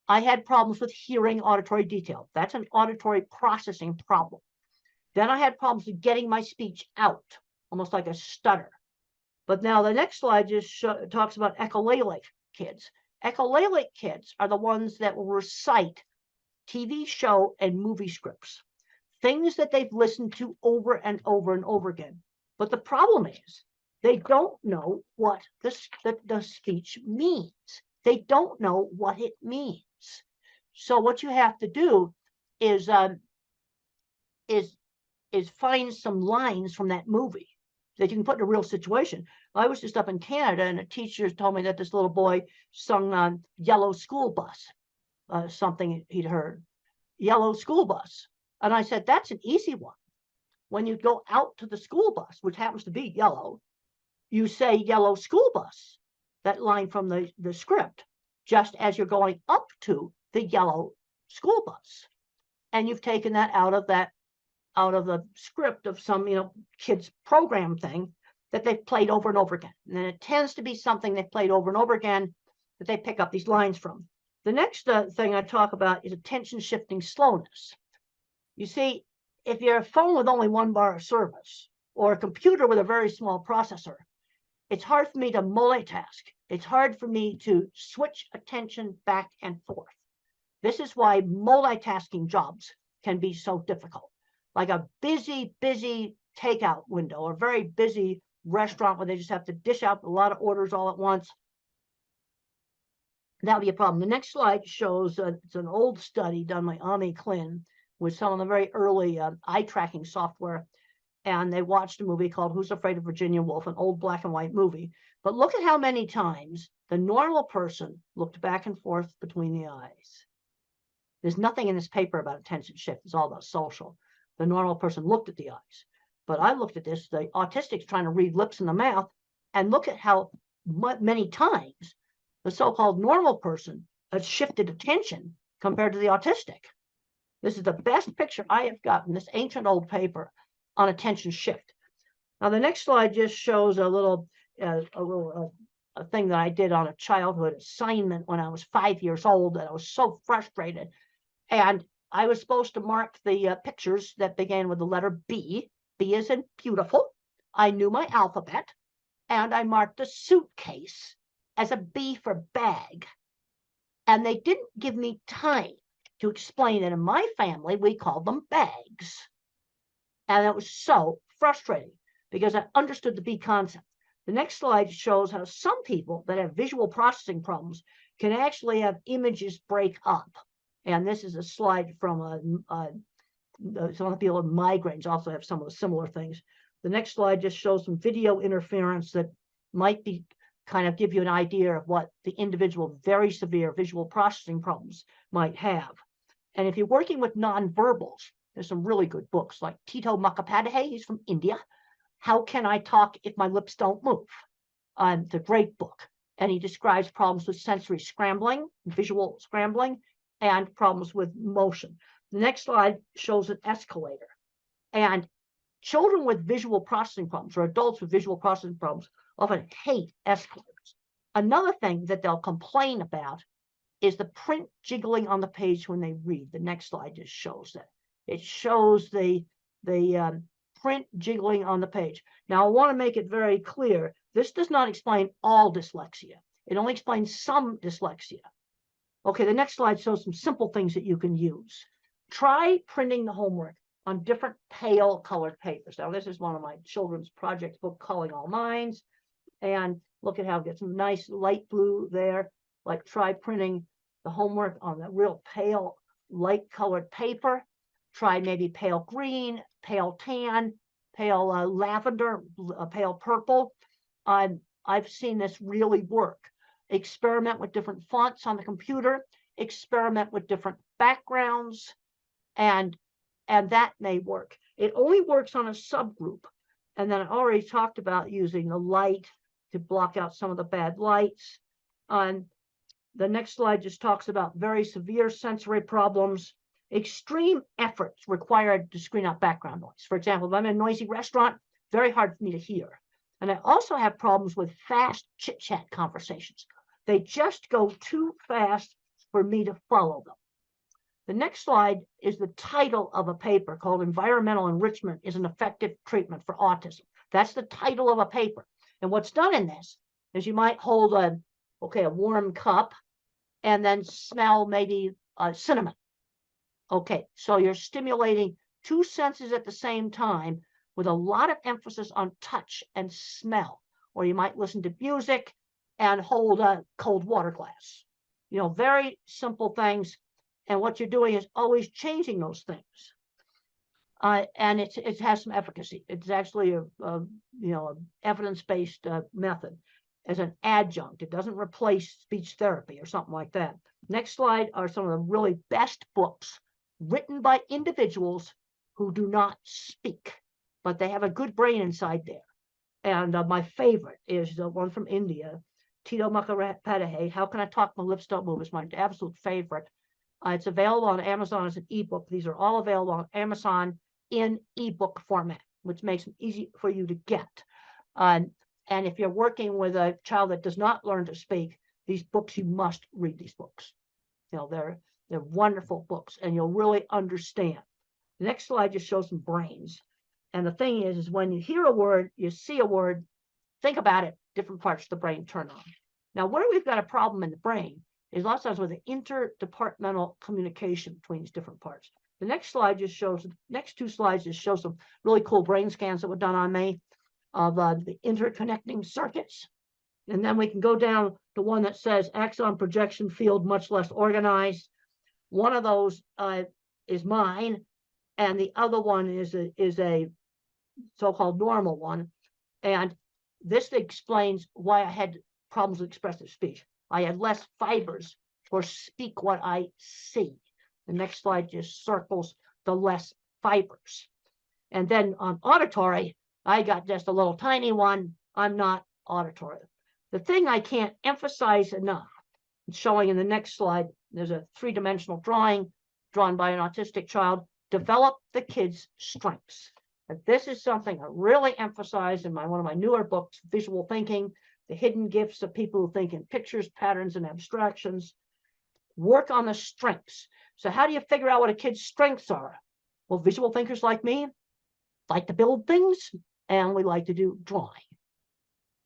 I had problems with hearing auditory detail. That's an auditory processing problem. Then I had problems with getting my speech out, almost like a stutter. But now the next slide just talks about echolalic kids. Echolalic kids are the ones that will recite TV show and movie scripts, things that they've listened to over and over and over again. But the problem is they don't know what the speech means. They don't know what it means. So what you have to do is find some lines from that movie that you can put in a real situation. I was just up in Canada, and a teacher told me that this little boy sung on Yellow School Bus, something he'd heard, Yellow School Bus. And I said, that's an easy one. When you go out to the school bus, which happens to be yellow, you say Yellow School Bus, that line from the script, just as you're going up to the yellow school bus. And you've taken that out of the script of some, kids program thing that they've played over and over again. And then it tends to be something they've played over and over again that they pick up these lines from. The next thing I talk about is attention shifting slowness. You see, if you're a phone with only one bar of service or a computer with a very small processor, it's hard for me to multitask. It's hard for me to switch attention back and forth. This is why multitasking jobs can be so difficult. Like a busy takeout window or a very busy restaurant where they just have to dish out a lot of orders all at once. That would be a problem. The next slide shows it's an old study done by Ami Klin with some of the very early eye tracking software. And they watched a movie called Who's Afraid of Virginia Woolf, an old black and white movie. But look at how many times the normal person looked back and forth between the eyes. There's nothing in this paper about attention shift. It's all about social. The normal person looked at the eyes. But I looked at this, the autistic's trying to read lips and the mouth, and look at how many times the so-called normal person has shifted attention compared to the autistic. This is the best picture I have gotten, this ancient old paper on attention shift. Now the next slide just shows a little thing that I did on a childhood assignment when I was 5 years old, and I was so frustrated. And I was supposed to mark the pictures that began with the letter B. B as in beautiful. I knew my alphabet, and I marked a suitcase as a B for bag. And they didn't give me time to explain that in my family, we called them bags. And it was so frustrating because I understood the B concept. The next slide shows how some people that have visual processing problems can actually have images break up. And this is a slide from some of the people with migraines also have some of the similar things. The next slide just shows some video interference that might be kind of give you an idea of what the individual very severe visual processing problems might have. And if you're working with nonverbals, there's some really good books like Tito Mukhopadhyay, he's from India. How Can I Talk If My Lips Don't Move? It's a great book. And he describes problems with sensory scrambling, visual scrambling, and problems with motion. The next slide shows an escalator. And children with visual processing problems or adults with visual processing problems often hate escalators. Another thing that they'll complain about is the print jiggling on the page when they read. The next slide just shows that. It shows the print jiggling on the page. Now, I want to make it very clear. This does not explain all dyslexia. It only explains some dyslexia. Okay, the next slide shows some simple things that you can use. Try printing the homework on different pale colored papers. Now, this is one of my children's project book, Calling All Minds. And look at how it gets some nice light blue there. Like try printing the homework on the real pale, light colored paper. Try maybe pale green, pale tan, pale lavender, pale purple. I've seen this really work. Experiment with different fonts on the computer. Experiment with different backgrounds. And that may work. It only works on a subgroup. And then I already talked about using the light to block out some of the bad lights. The next slide just talks about very severe sensory problems. Extreme efforts required to screen out background noise. For example, if I'm in a noisy restaurant, very hard for me to hear. And I also have problems with fast chit-chat conversations. They just go too fast for me to follow them. The next slide is the title of a paper called Environmental Enrichment is an Effective Treatment for Autism. That's the title of a paper. And what's done in this is you might hold a warm cup and then smell maybe cinnamon. Okay, so you're stimulating two senses at the same time with a lot of emphasis on touch and smell. Or you might listen to music and hold a cold water glass. You know, very simple things. And what you're doing is always changing those things. And it has some efficacy. It's actually a evidence-based method as an adjunct. It doesn't replace speech therapy or something like that. Next slide are some of the really best books written by individuals who do not speak, but they have a good brain inside there. And my favorite is the one from India, Tito Mukhopadhyay, How Can I Talk My Lips Don't Move? Is my absolute favorite. It's available on Amazon as an ebook. These are all available on Amazon in ebook format, which makes them easy for you to get. And if you're working with a child that does not learn to speak, these books, you must read these books. You know, they're wonderful books, and you'll really understand. The next slide just shows some brains. And the thing is when you hear a word, you see a word, think about it, different parts of the brain turn on. Now, where we've got a problem in the brain is lots of times with the interdepartmental communication between these different parts. The next slide just shows, the next two slides just show some really cool brain scans that were done on me of the interconnecting circuits. And then we can go down to one that says axon projection field much less organized. One of those is mine, and the other one is a so-called normal one. And this explains why I had problems with expressive speech. I had less fibers for speak what I see. The next slide just circles the less fibers. And then on auditory, I got just a little tiny one. I'm not auditory. The thing I can't emphasize enough, showing in the next slide, there's a three-dimensional drawing drawn by an autistic child, develop the kid's strengths. And this is something I really emphasize in one of my newer books, Visual Thinking, The Hidden Gifts of People Who Think in Pictures, Patterns, and Abstractions. work on the strengths. So how do you figure out what a kid's strengths are? Well, visual thinkers like me like to build things, and we like to do drawing.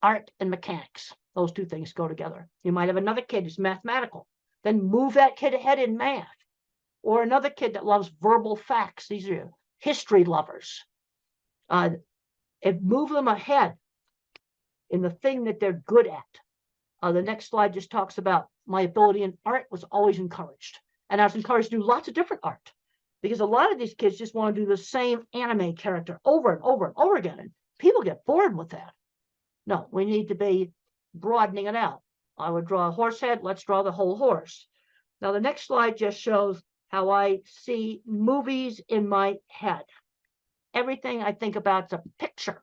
Art and mechanics, those two things go together. You might have another kid who's mathematical, then move that kid ahead in math. Or another kid that loves verbal facts. These are history lovers. And move them ahead in the thing that they're good at. The next slide just talks about my ability in art was always encouraged. And I was encouraged to do lots of different art, because a lot of these kids just want to do the same anime character over and over and over again. And people get bored with that. No, we need to be broadening it out. I would draw a horse head. Let's draw the whole horse. Now, the next slide just shows how I see movies in my head. Everything I think about is a picture.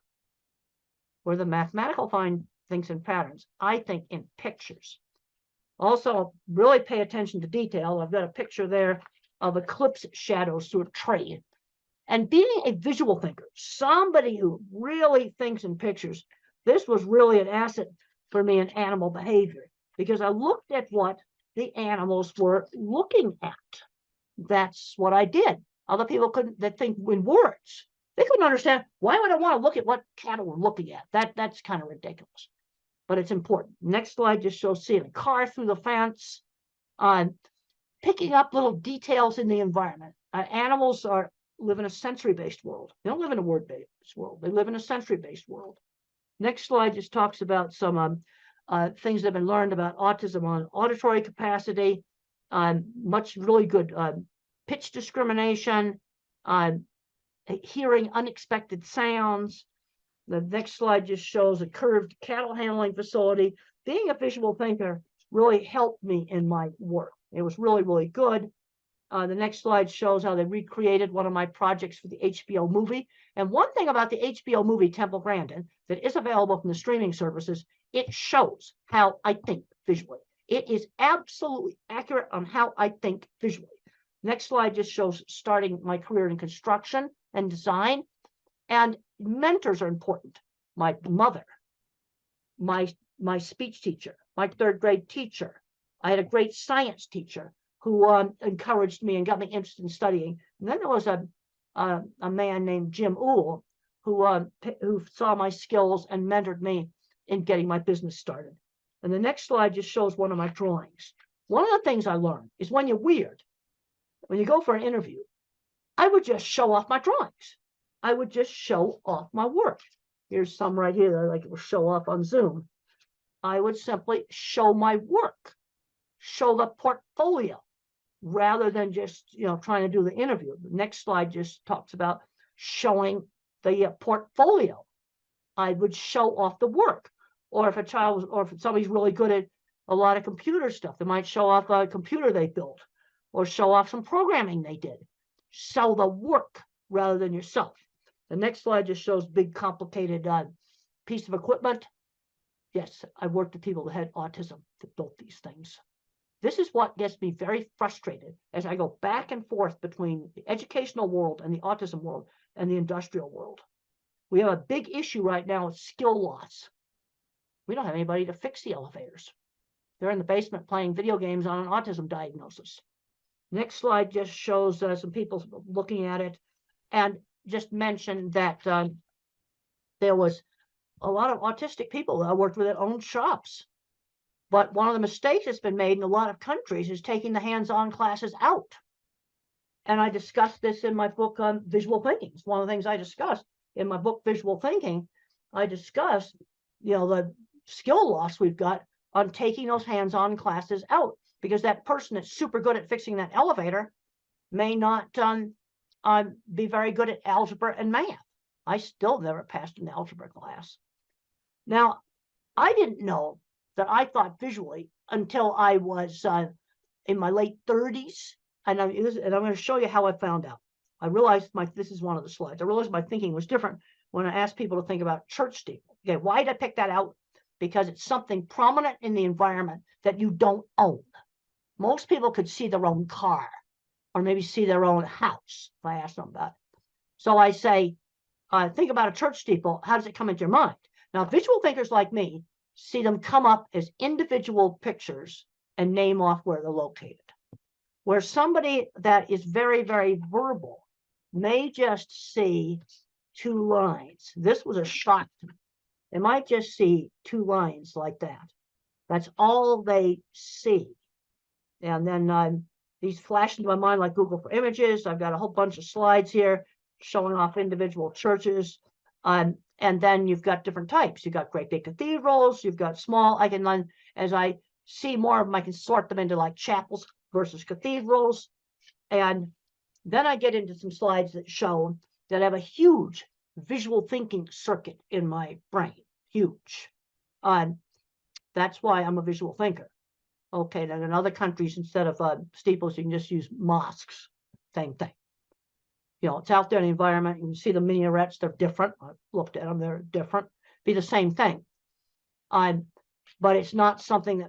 Where the mathematical find things in patterns, I think in pictures. Also, really pay attention to detail. I've got a picture there of eclipse shadows through a tree. And being a visual thinker, somebody who really thinks in pictures, this was really an asset for me in animal behavior, because I looked at what the animals were looking at. That's what I did. Other people couldn't, that think in words. They couldn't understand, why would I want to look at what cattle were looking at? That's kind of ridiculous, but it's important. Next slide just shows seeing a car through the fence, picking up little details in the environment. Animals live in a sensory-based world. They don't live in a word-based world. They live in a sensory-based world. Next slide just talks about some things that have been learned about autism on auditory capacity, much really good pitch discrimination, hearing unexpected sounds. The next slide just shows a curved cattle handling facility. Being a visual thinker really helped me in my work. It was really, really good. The next slide shows how they recreated one of my projects for the HBO movie. And one thing about the HBO movie Temple Grandin that is available from the streaming services, it shows how I think visually. It is absolutely accurate on how I think visually. Next slide just shows starting my career in construction and design. And mentors are important. My mother, my speech teacher, my third grade teacher. I had a great science teacher who encouraged me and got me interested in studying. And then there was a man named Jim Uhl who saw my skills and mentored me in getting my business started. And the next slide just shows one of my drawings. One of the things I learned is when you're weird, when you go for an interview, I would just show off my drawings. I would just show off my work. Here's some right here that I like to show off on Zoom. I would simply show my work, show the portfolio, rather than just trying to do the interview. The next slide just talks about showing the portfolio. I would show off the work. Or if if somebody's really good at a lot of computer stuff, they might show off a computer they built, or show off some programming they did. Sell the work rather than yourself. The next slide just shows big, complicated piece of equipment. Yes, I worked with people that had autism that built these things. This is what gets me very frustrated as I go back and forth between the educational world and the autism world and the industrial world. We have a big issue right now with skill loss. We don't have anybody to fix the elevators. They're in the basement playing video games on an autism diagnosis. Next slide just shows some people looking at it, and just mentioned that there was a lot of autistic people that I worked with that owned shops. But one of the mistakes that's been made in a lot of countries is taking the hands-on classes out. And I discussed this in my book on visual thinking. It's one of the things I discussed in my book, Visual Thinking. I discussed, the skill loss we've got on taking those hands-on classes out, because that person that's super good at fixing that elevator may not be very good at algebra and math. I still never passed an algebra class. Now, I didn't know that I thought visually until I was in my late 30s. And I'm going to show you how I found out. I realized this is one of the slides. I realized my thinking was different when I asked people to think about church steeple. Okay, why did I pick that out? Because it's something prominent in the environment that you don't own. Most people could see their own car or maybe see their own house if I ask them about it. So I say, think about a church steeple. How does it come into your mind? Now, visual thinkers like me see them come up as individual pictures and name off where they're located. where somebody that is very, very verbal may just see 2 lines. This was a shock to me. They might just see 2 lines like that. That's all they see. And then these flash into my mind like Google for Images. I've got a whole bunch of slides here showing off individual churches. And then you've got different types. You've got great big cathedrals. You've got small. I can then, as I see more of them, I can sort them into like chapels versus cathedrals. And then I get into some slides that show that I have a huge visual thinking circuit in my brain. Huge. That's why I'm a visual thinker. Okay, then in other countries, instead of steeples, you can just use mosques. Same thing. You know, it's out there in the environment. You can see the minarets. They're different. I've looked at them. They're different. Be the same thing. But it's not something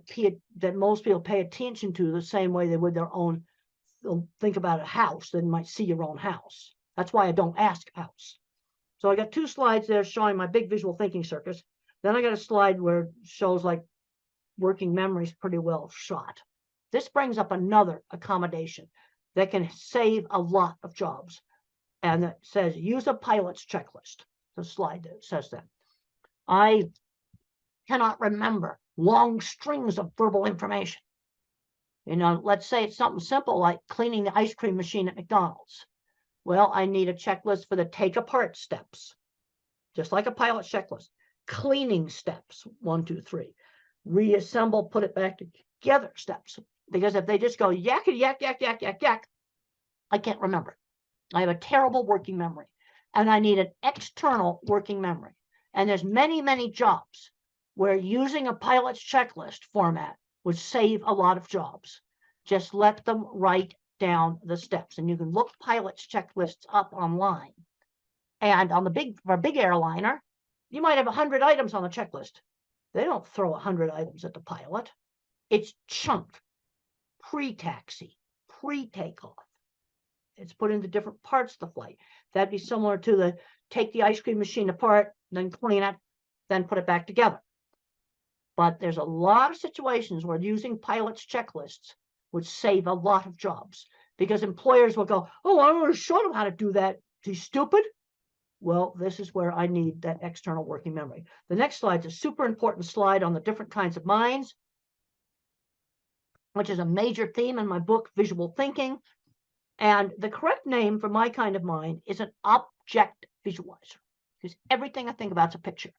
that most people pay attention to the same way they would their own. They'll think about a house. Then you might see your own house. That's why I don't ask house. So I got 2 slides there showing my big visual thinking circuits. Then I got a slide where it shows like working memory is pretty well shot. This brings up another accommodation that can save a lot of jobs. And it says, use a pilot's checklist. The slide that says that. I cannot remember long strings of verbal information. You know, let's say it's something simple like cleaning the ice cream machine at McDonald's. Well, I need a checklist for the take apart steps, just like a pilot's checklist. Cleaning steps, 1, 2, 3. Reassemble, put it back together steps. Because if they just go yak, yak, yak, yak, yak, yak, I can't remember. I have a terrible working memory, and I need an external working memory. And there's many, many jobs where using a pilot's checklist format would save a lot of jobs. Just let them write down the steps, and you can look pilot's checklists up online. And on for a big airliner, you might have 100 items on the checklist. They don't throw 100 items at the pilot. It's chunked, pre-taxi, pre-takeoff. It's put into different parts of the flight. That'd be similar to take the ice cream machine apart, then clean it, then put it back together. But there's a lot of situations where using pilot's checklists would save a lot of jobs, because employers will go, oh, I want to show them how to do that. He's stupid. Well, this is where I need that external working memory. The next slide is a super important slide on the different kinds of minds, which is a major theme in my book, Visual Thinking. And the correct name for my kind of mind is an object visualizer, because everything I think about is a picture.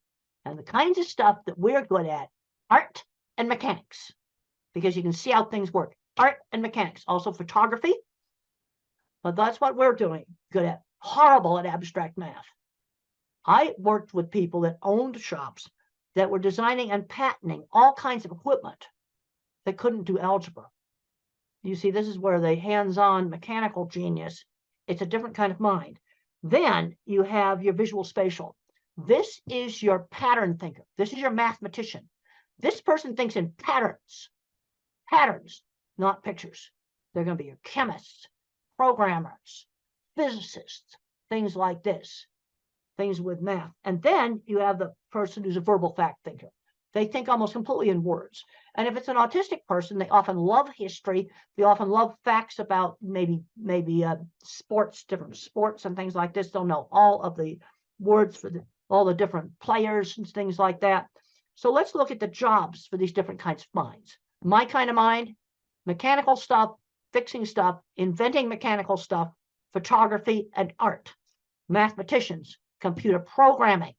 And the kinds of stuff that we're good at, art and mechanics, because you can see how things work. Art and mechanics, also photography. But that's what we're doing good at. Horrible at abstract math. I worked with people that owned shops that were designing and patenting all kinds of equipment that couldn't do algebra. You see, this is where the hands-on mechanical genius, it's a different kind of mind. Then you have your visual spatial. This is your pattern thinker. This is your mathematician. This person thinks in patterns. Patterns, not pictures. They're going to be your chemists, programmers, physicists, things like this, things with math. And then you have the person who's a verbal fact thinker. They think almost completely in words. And if it's an autistic person, they often love history. They often love facts about maybe sports, different sports and things like this. They'll know all of the words for all the different players and things like that. So let's look at the jobs for these different kinds of minds. My kind of mind, mechanical stuff, fixing stuff, inventing mechanical stuff, photography and art. Mathematicians, computer programming,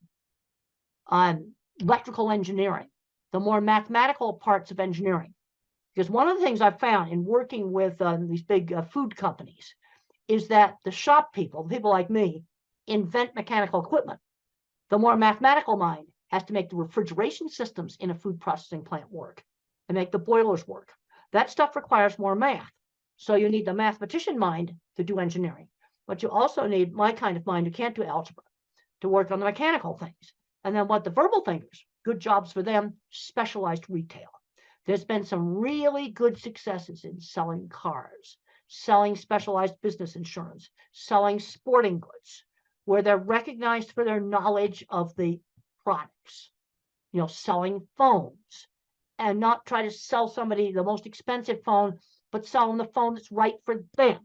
electrical engineering, the more mathematical parts of engineering. Because one of the things I've found in working with these big food companies is that the shop people, people like me, invent mechanical equipment. The more mathematical mind has to make the refrigeration systems in a food processing plant work and make the boilers work. That stuff requires more math. So you need the mathematician mind to do engineering. But you also need my kind of mind who can't do algebra to work on the mechanical things. And then what the verbal thinkers, good jobs for them, specialized retail. There's been some really good successes in selling cars, selling specialized business insurance, selling sporting goods, where they're recognized for their knowledge of the products, selling phones, and not try to sell somebody the most expensive phone but sell them the phone that's right for them.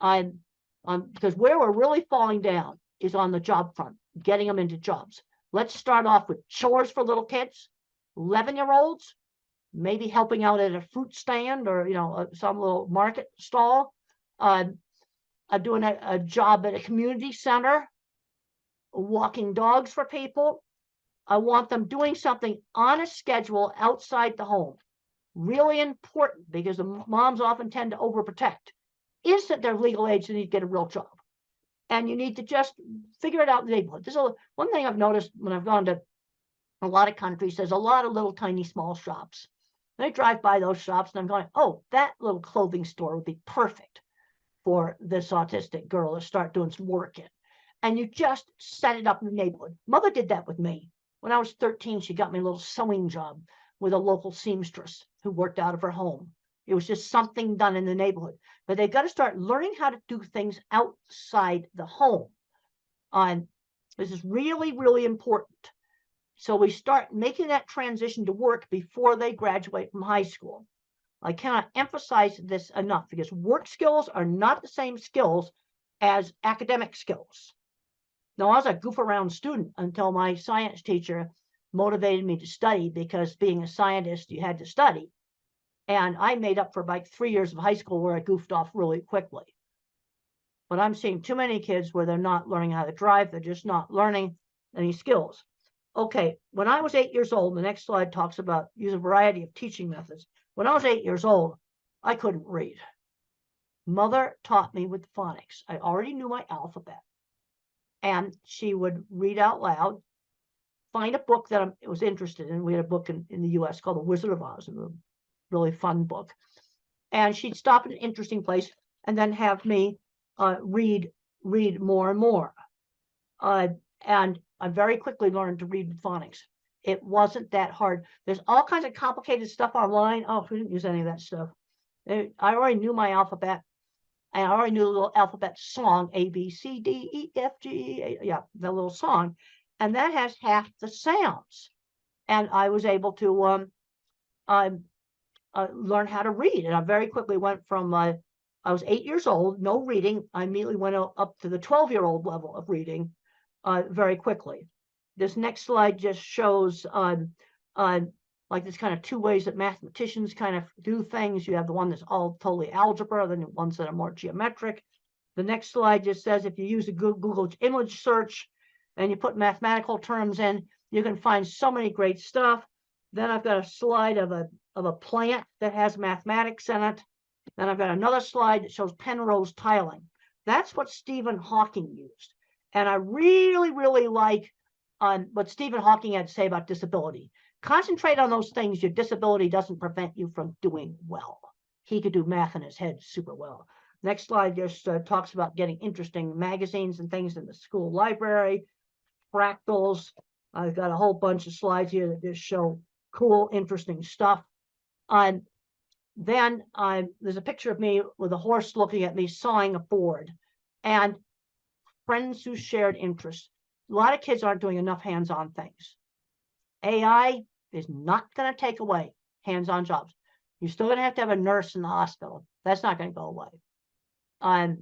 Because where we're really falling down is on the job front, getting them into jobs. Let's start off with chores for little kids, 11-year-olds, maybe helping out at a fruit stand or, some little market stall, doing a job at a community center, walking dogs for people. I want them doing something on a schedule outside the home. Really important, because the moms often tend to overprotect. Is that they're legal age, they need to get a real job. And you need to just figure it out in the neighborhood. This is one thing I've noticed when I've gone to a lot of countries. There's a lot of little tiny small shops. And I drive by those shops and I'm going, oh, that little clothing store would be perfect for this autistic girl to start doing some work in. And you just set it up in the neighborhood. Mother did that with me. When I was 13, she got me a little sewing job with a local seamstress who worked out of her home. It was just something done in the neighborhood. But they've got to start learning how to do things outside the home. This is really, really important. So we start making that transition to work before they graduate from high school. I cannot emphasize this enough, because work skills are not the same skills as academic skills. Now, I was a goof around student until my science teacher motivated me to study, because being a scientist, you had to study. And I made up for like 3 years of high school where I goofed off really quickly. But I'm seeing too many kids where they're not learning how to drive. They're just not learning any skills. Okay, when I was 8 years old, the next slide talks about use a variety of teaching methods. When I was 8 years old, I couldn't read. Mother taught me with phonics. I already knew my alphabet. And she would read out loud, find a book that I was interested in. We had a book in the US called The Wizard of Oz, a really fun book. And she'd stop at an interesting place and then have me read more and more. And I very quickly learned to read with phonics. It wasn't that hard. There's all kinds of complicated stuff online. Oh, we didn't use any of that stuff. I already knew my alphabet. And I already knew the little alphabet song, A, B, C, D, E, F, G, yeah, the little song. And that has half the sounds. And I was able to learn how to read. And I very quickly went from, I was 8 years old, no reading. I immediately went up to the 12-year-old level of reading very quickly. This next slide just shows like there's kind of two ways that mathematicians kind of do things. You have the one that's all totally algebra, then the ones that are more geometric. The next slide just says if you use a Google image search and you put mathematical terms in, you can find so many great stuff. Then I've got a slide of a plant that has mathematics in it. Then I've got another slide that shows Penrose tiling. That's what Stephen Hawking used. And I really, really like what Stephen Hawking had to say about disability. Concentrate on those things. Your disability doesn't prevent you from doing well. He could do math in his head super well. Next slide just talks about getting interesting magazines and things in the school library, fractals. I've got a whole bunch of slides here that just show cool, interesting stuff. Then there's a picture of me with a horse looking at me sawing a board, and friends who shared interests. A lot of kids aren't doing enough hands-on things. AI is not going to take away hands-on jobs. You're still going to have a nurse in the hospital. That's not going to go away.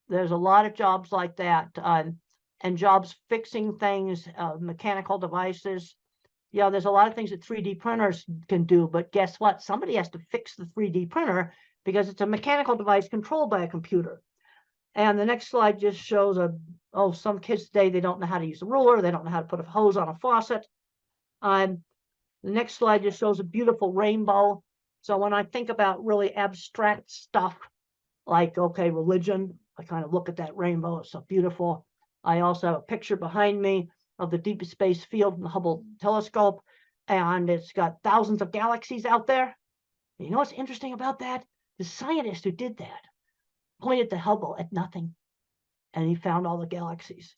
There's a lot of jobs like that, and jobs fixing things, mechanical devices. Yeah, there's a lot of things that 3D printers can do, but guess what? Somebody has to fix the 3D printer because it's a mechanical device controlled by a computer. And the next slide just shows some kids today, they don't know how to use a ruler. They don't know how to put a hose on a faucet. The next slide just shows a beautiful rainbow. So when I think about really abstract stuff like, okay, religion, I kind of look at that rainbow. It's so beautiful. I also have a picture behind me of the deep space field in the Hubble telescope, and it's got thousands of galaxies out there. You know what's interesting about that? The scientist who did that pointed the Hubble at nothing, and he found all the galaxies.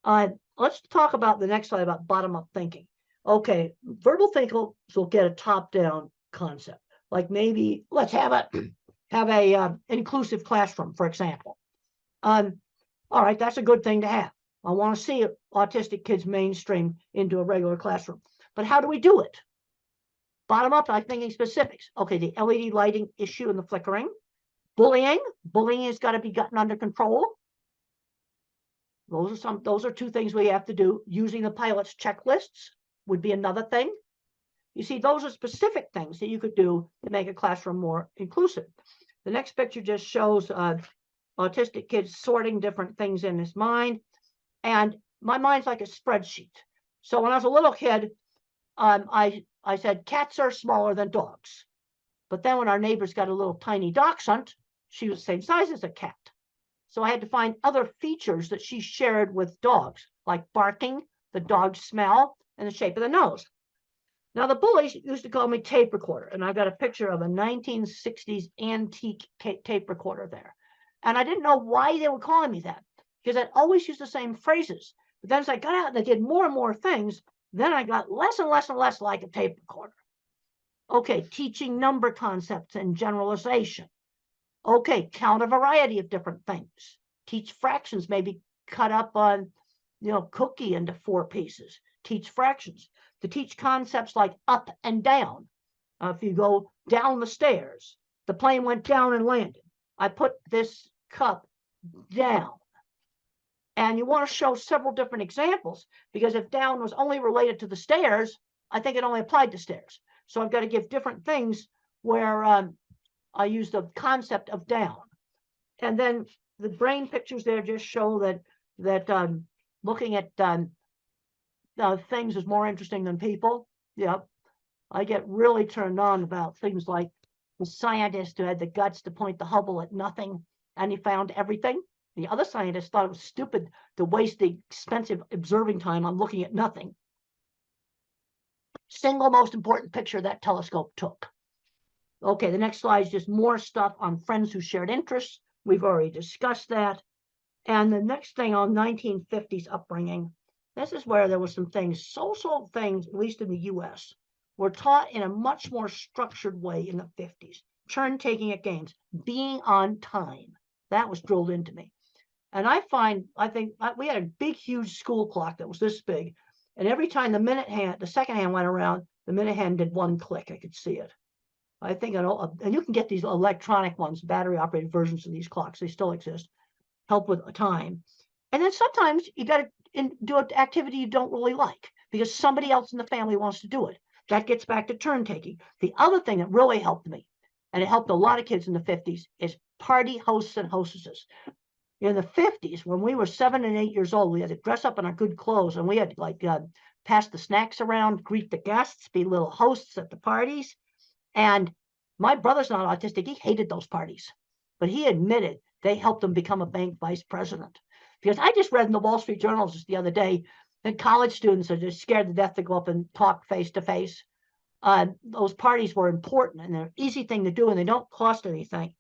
Let's talk about the next slide about bottom-up thinking. Okay, verbal thinkers will get a top-down concept. Like maybe let's have a inclusive classroom, for example. All right, that's a good thing to have. I want to see autistic kids mainstream into a regular classroom. But how do we do it? Bottom up, I'm thinking specifics. Okay, the LED lighting issue and the flickering. Bullying. Bullying has got to be gotten under control. Those are two things we have to do. Using the pilot's checklists would be another thing. You see, those are specific things that you could do to make a classroom more inclusive. The next picture just shows autistic kids sorting different things in his mind. And my mind's like a spreadsheet. So when I was a little kid, I said cats are smaller than dogs. But then when our neighbors got a little tiny dachshund, she was the same size as a cat. So I had to find other features that she shared with dogs, like barking, the dog's smell, and the shape of the nose. Now, the bullies used to call me tape recorder, and I've got a picture of a 1960s antique tape recorder there. And I didn't know why they were calling me that, because I'd always used the same phrases. But then as I got out and I did more and more things, then I got less and less and less like a tape recorder. Okay, teaching number concepts and generalization. Okay, count a variety of different things. Teach fractions, maybe cut up on, cookie into 4 pieces. Teach fractions. To teach concepts like up and down. If you go down the stairs, the plane went down and landed. I put this cup down. And you want to show several different examples, because if down was only related to the stairs, I think it only applied to stairs. So I've got to give different things where I use the concept of down. And then the brain pictures there just show that looking at things is more interesting than people. Yep. I get really turned on about things like the scientist who had the guts to point the Hubble at nothing and he found everything. The other scientists thought it was stupid to waste the expensive observing time on looking at nothing. Single most important picture that telescope took. Okay, the next slide is just more stuff on friends who shared interests. We've already discussed that. And the next thing on 1950s upbringing, this is where there were some things, social things, at least in the US, were taught in a much more structured way in the 50s. Turn taking at games, being on time. That was drilled into me. And I think we had a big, huge school clock that was this big. And every time the second hand went around, the minute hand did 1 click. I could see it. I think, and you can get these electronic ones, battery operated versions of these clocks. They still exist. Help with time. And then sometimes you got to do an activity you don't really like because somebody else in the family wants to do it. That gets back to turn taking. The other thing that really helped me, and it helped a lot of kids in the 50s, is party hosts and hostesses. In the 50s, when we were 7 and 8 years old, we had to dress up in our good clothes and we had to pass the snacks around, greet the guests, be little hosts at the parties. And my brother's not autistic. He hated those parties, but he admitted they helped him become a bank vice president. Because I just read in the Wall Street Journal just the other day that college students are just scared to death to go up and talk face to face. Those parties were important and they're an easy thing to do and they don't cost anything.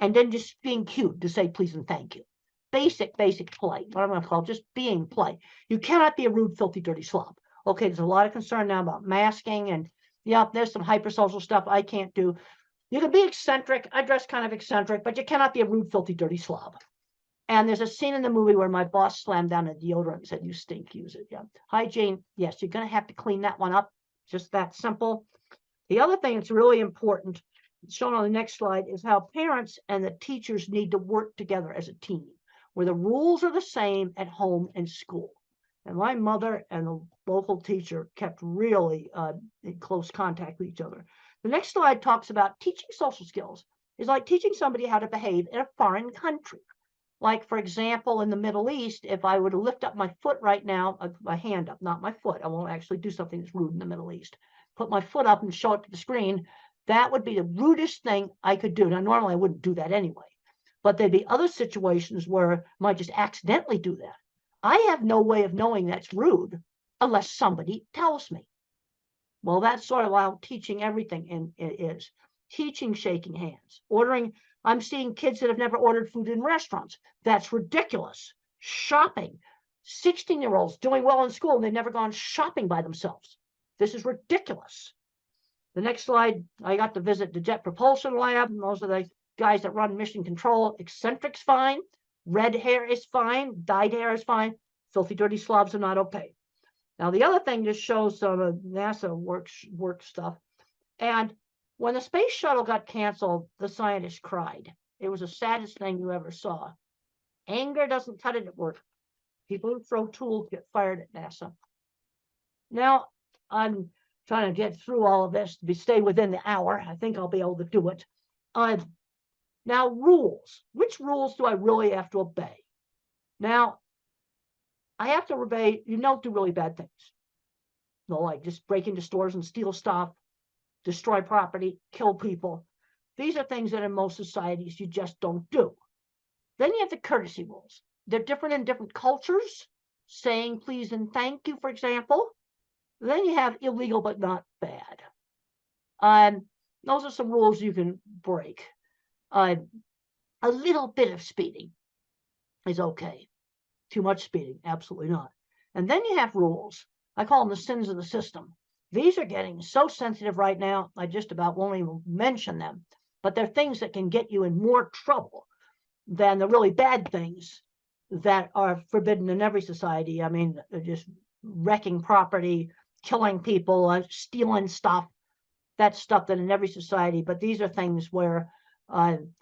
And then just being cute to say please and thank you. Basic play, what I'm going to call just being play. You cannot be a rude, filthy, dirty slob. Okay, there's a lot of concern now about masking and there's some hypersocial stuff I can't do. You can be eccentric. I dress kind of eccentric, but you cannot be a rude, filthy, dirty slob. And there's a scene in the movie where my boss slammed down a deodorant and said, you stink, use it. Yeah. Hygiene, yes, you're going to have to clean that one up. Just that simple. The other thing that's really important, shown on the next slide, is how parents and the teachers need to work together as a team, where the rules are the same at home and school. And my mother and the local teacher kept really in close contact with each other. The next slide talks about teaching social skills. It's like teaching somebody how to behave in a foreign country. Like, for example, in the Middle East, if I were to lift up my foot right now, my hand up, not my foot, I won't actually do something that's rude in the Middle East. Put my foot up and show it to the screen, that would be the rudest thing I could do. Now, normally I wouldn't do that anyway. But there'd be other situations where I might just accidentally do that. I have no way of knowing that's rude unless somebody tells me. Well, that's sort of how teaching everything is. Teaching shaking hands, ordering. I'm seeing kids that have never ordered food in restaurants. That's ridiculous. Shopping. 16-year-olds doing well in school and they've never gone shopping by themselves. This is ridiculous. The next slide, I got to visit the Jet Propulsion Lab. And those are the guys that run mission control. Eccentric's fine. Red hair is fine. Dyed hair is fine. Filthy, dirty slobs are not okay. Now, the other thing just shows some of NASA work stuff. And when the space shuttle got canceled, the scientists cried. It was the saddest thing you ever saw. Anger doesn't cut it at work. People who throw tools get fired at NASA. Now, I'm trying to get through all of this to stay within the hour. I think I'll be able to do it. Now, rules. Which rules do I really have to obey? Now, I have to obey, you don't do really bad things. No, like just break into stores and steal stuff, destroy property, kill people. These are things that in most societies you just don't do. Then you have the courtesy rules. They're different in different cultures. Saying please and thank you, for example. Then you have illegal but not bad. Those are some rules you can break. A little bit of speeding is okay. Too much speeding, absolutely not. And then you have rules. I call them the sins of the system. These are getting so sensitive right now, I just about won't even mention them. But they're things that can get you in more trouble than the really bad things that are forbidden in every society. I mean, just wrecking property, killing people, stealing stuff. That's stuff that in every society. But these are things where I'm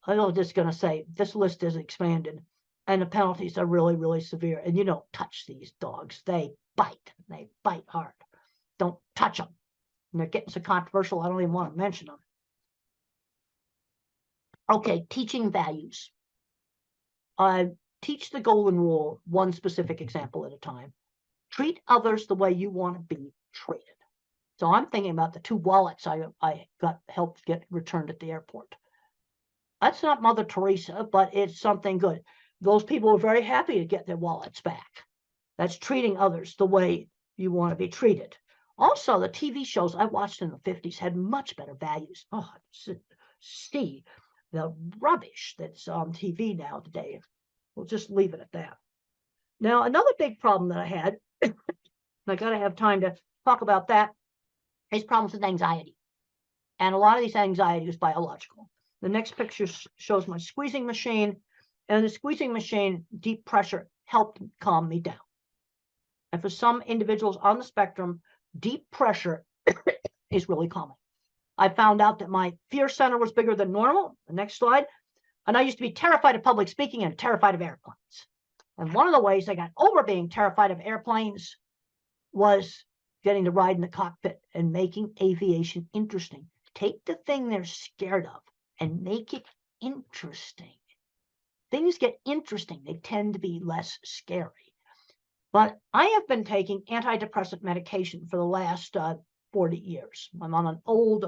just going to say this list is expanded. And the penalties are really, really severe. And you don't touch these dogs. They bite hard. Don't touch them. And they're getting so controversial, I don't even want to mention them. Okay, teaching values. Teach the golden rule, one specific example at a time. Treat others the way you want to be treated. So I'm thinking about the 2 wallets I got helped get returned at the airport. That's not Mother Teresa, but it's something good. Those people are very happy to get their wallets back. That's treating others the way you want to be treated. Also, the TV shows I watched in the 50s had much better values. Oh, see the rubbish that's on TV now today. We'll just leave it at that. Now, another big problem that I had, and I got to have time to talk about that, is problems with anxiety. And a lot of these anxiety is biological. The next picture shows my squeezing machine. And the squeezing machine, deep pressure, helped calm me down. And for some individuals on the spectrum, deep pressure is really calming. I found out that my fear center was bigger than normal. The next slide. And I used to be terrified of public speaking and terrified of airplanes. And one of the ways I got over being terrified of airplanes was getting to ride in the cockpit and making aviation interesting. Take the thing they're scared of and make it interesting. Things get interesting. They tend to be less scary. But I have been taking antidepressant medication for the last 40 years. I'm on an old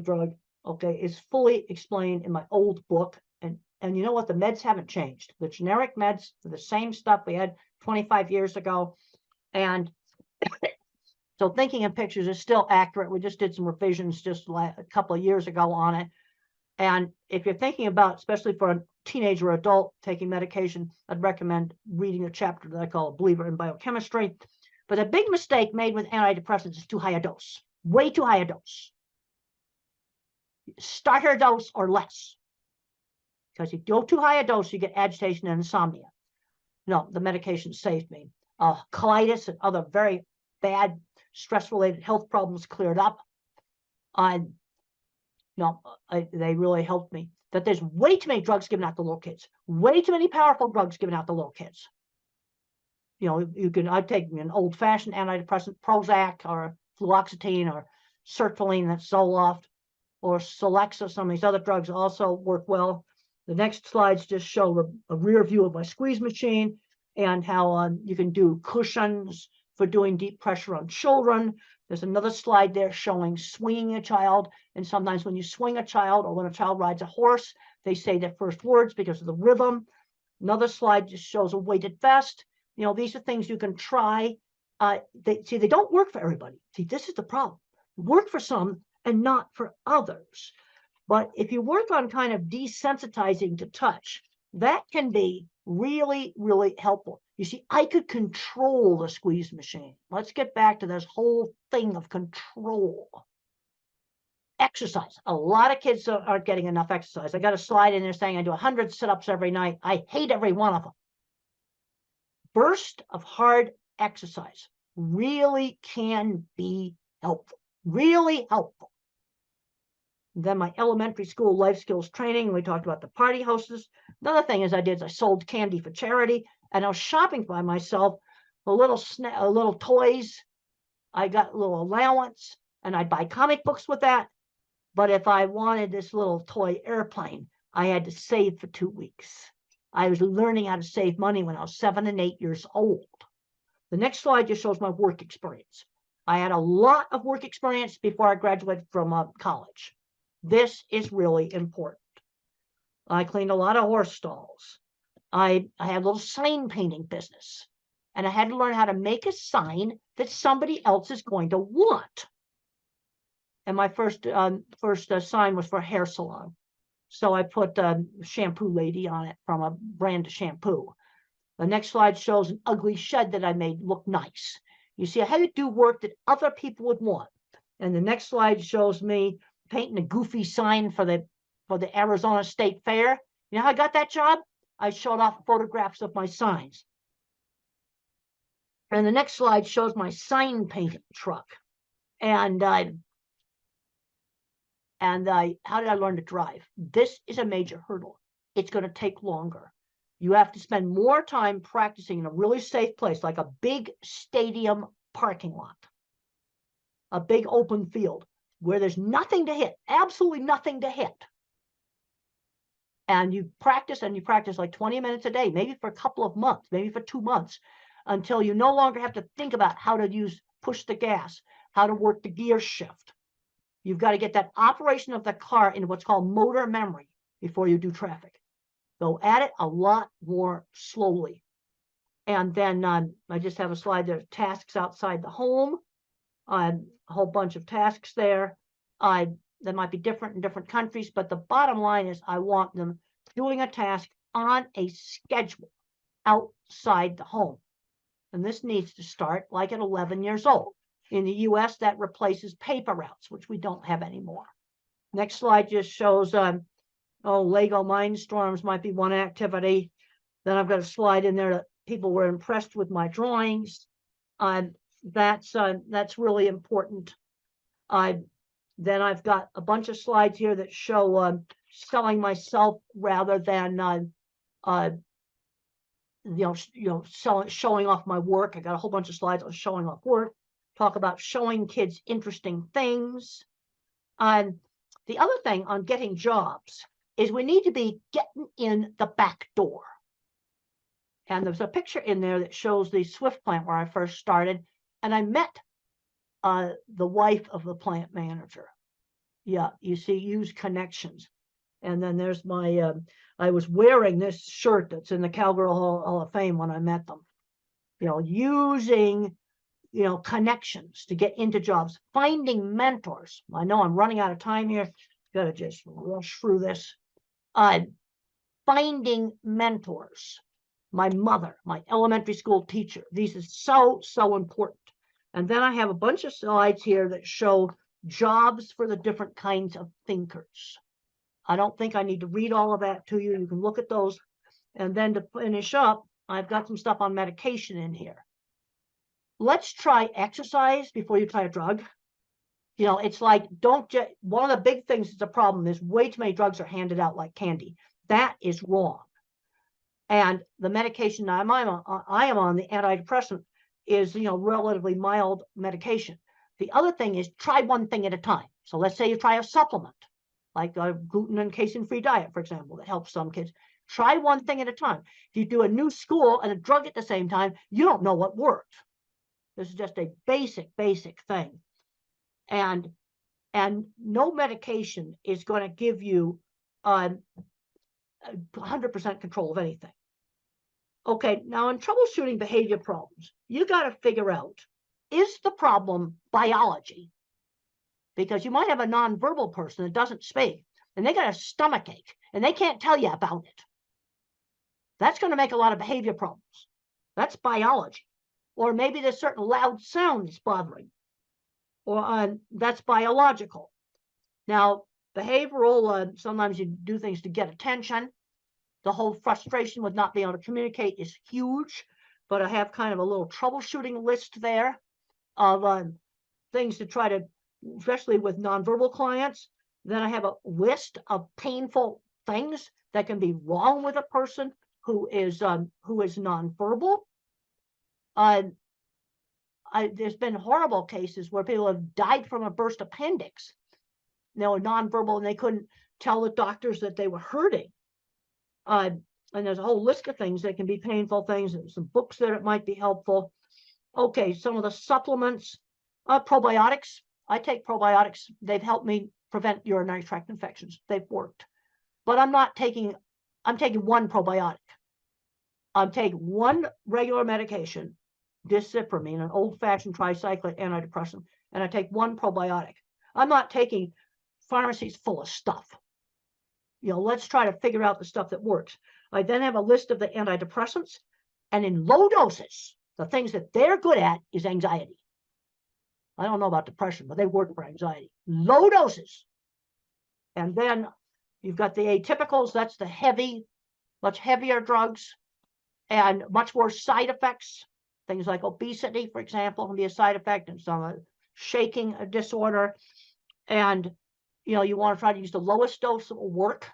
drug. Okay, it's fully explained in my old book. And you know what? The meds haven't changed. The generic meds are the same stuff we had 25 years ago. And so thinking in pictures is still accurate. We just did some revisions just a couple of years ago on it. And if you're thinking about, especially for a teenager or adult taking medication, I'd recommend reading a chapter that I call A Believer in Biochemistry. But a big mistake made with antidepressants is too high a dose, way too high a dose. Starter dose or less. Because if you go too high a dose, you get agitation and insomnia. No, the medication saved me. Colitis and other very bad stress-related health problems cleared up. They really helped me. That there's way too many drugs given out to little kids. Way too many powerful drugs given out to little kids. I've taken an old-fashioned antidepressant, Prozac or fluoxetine or sertraline, that's Zoloft, or Celexa. Some of these other drugs also work well. The next slides just show a rear view of my squeeze machine and how you can do cushions for doing deep pressure on children. There's another slide there showing swinging a child. And sometimes when you swing a child or when a child rides a horse, they say their first words because of the rhythm. Another slide just shows a weighted vest. These are things you can try. They don't work for everybody. See, this is the problem. Work for some and not for others. But if you work on kind of desensitizing to touch, that can be really, really helpful. You see, I could control the squeeze machine. Let's get back to this whole thing of control. Exercise. A lot of kids aren't getting enough exercise. I got a slide in there saying I do 100 sit-ups every night. I hate every one of them. Burst of hard exercise. really can be helpful, really helpful. Then my elementary school life skills training, we talked about the party hostess. Another thing is I sold candy for charity, and I was shopping by myself, a little toys. I got a little allowance, and I'd buy comic books with that. But if I wanted this little toy airplane, I had to save for 2 weeks. I was learning how to save money when I was 7 and 8 years old. The next slide just shows my work experience. I had a lot of work experience before I graduated from college. This is really important. I cleaned a lot of horse stalls. I had a little sign painting business, and I had to learn how to make a sign that somebody else is going to want. And my first sign was for a hair salon. So I put shampoo lady on it from a brand of shampoo. The next slide shows an ugly shed that I made look nice. You see, I had to do work that other people would want. And the next slide shows me painting a goofy sign for the Arizona State Fair. You know how I got that job? I showed off photographs of my signs. And the next slide shows my sign painting truck. And how did I learn to drive? This is a major hurdle. It's going to take longer. You have to spend more time practicing in a really safe place, like a big stadium parking lot, a big open field where there's nothing to hit, absolutely nothing to hit. And you practice like 20 minutes a day, maybe for a couple of months, maybe for 2 months, until you no longer have to think about how to push the gas, how to work the gear shift. You've got to get that operation of the car into what's called motor memory before you do traffic. Go at it a lot more slowly. And then I just have a slide there, tasks outside the home. A whole bunch of tasks there. That might be different in different countries, but the bottom line is I want them doing a task on a schedule outside the home. And this needs to start like at 11 years old. In the US, that replaces paper routes, which we don't have anymore. Next slide just shows, Lego Mindstorms might be one activity. Then I've got a slide in there that people were impressed with my drawings. That's really important. Then I've got a bunch of slides here that show selling myself rather than showing off my work. I got a whole bunch of slides on showing off work. Talk about showing kids interesting things. The other thing on getting jobs is we need to be getting in the back door. And there's a picture in there that shows the Swift plant where I first started. And I met the wife of the plant manager. Yeah, you see, use connections. And then there's my, I was wearing this shirt that's in the Cowgirl Hall of Fame when I met them. Using, connections to get into jobs, finding mentors. I know I'm running out of time here. Got to just rush through this. Finding mentors. My mother, my elementary school teacher. These are so important. And then I have a bunch of slides here that show jobs for the different kinds of thinkers. I don't think I need to read all of that to you. You can look at those. And then to finish up, I've got some stuff on medication in here. Let's try exercise before you try a drug. It's like, one of the big things that's a problem is way too many drugs are handed out like candy. That is wrong. And the medication I am on, the antidepressant, is relatively mild medication. The other thing is try one thing at a time. So let's say you try a supplement, like a gluten and casein-free diet, for example, that helps some kids. Try one thing at a time. If you do a new school and a drug at the same time, you don't know what worked. This is just a basic thing. And no medication is going to give you 100% control of anything. Okay, now in troubleshooting behavior problems, you got to figure out, is the problem biology? Because you might have a nonverbal person that doesn't speak, and they got a stomach ache, and they can't tell you about it. That's going to make a lot of behavior problems. That's biology. Or maybe there's certain loud sound that's bothering, or that's biological. Now, behavioral, sometimes you do things to get attention. The whole frustration with not being able to communicate is huge. but I have kind of a little troubleshooting list there of things to try to, especially with nonverbal clients. Then I have a list of painful things that can be wrong with a person who is nonverbal. There's been horrible cases where people have died from a burst appendix. They were nonverbal and they couldn't tell the doctors that they were hurting. And there's a whole list of things that can be painful things, and some books that it might be helpful. Okay, some of the supplements, probiotics. I take probiotics. They've helped me prevent urinary tract infections. They've worked. But I'm taking one probiotic. I'm taking one regular medication, discipramine, an old-fashioned tricyclic antidepressant, and I take one probiotic. I'm not taking pharmacies full of stuff. Let's try to figure out the stuff that works. I then have a list of the antidepressants, and in low doses, the things that they're good at is anxiety. I don't know about depression, but they work for anxiety. Low doses. And then you've got the atypicals, that's the heavy, much heavier drugs, and much more side effects. Things like obesity, for example, can be a side effect, and some shaking disorder. And you want to try to use the lowest dose that will work.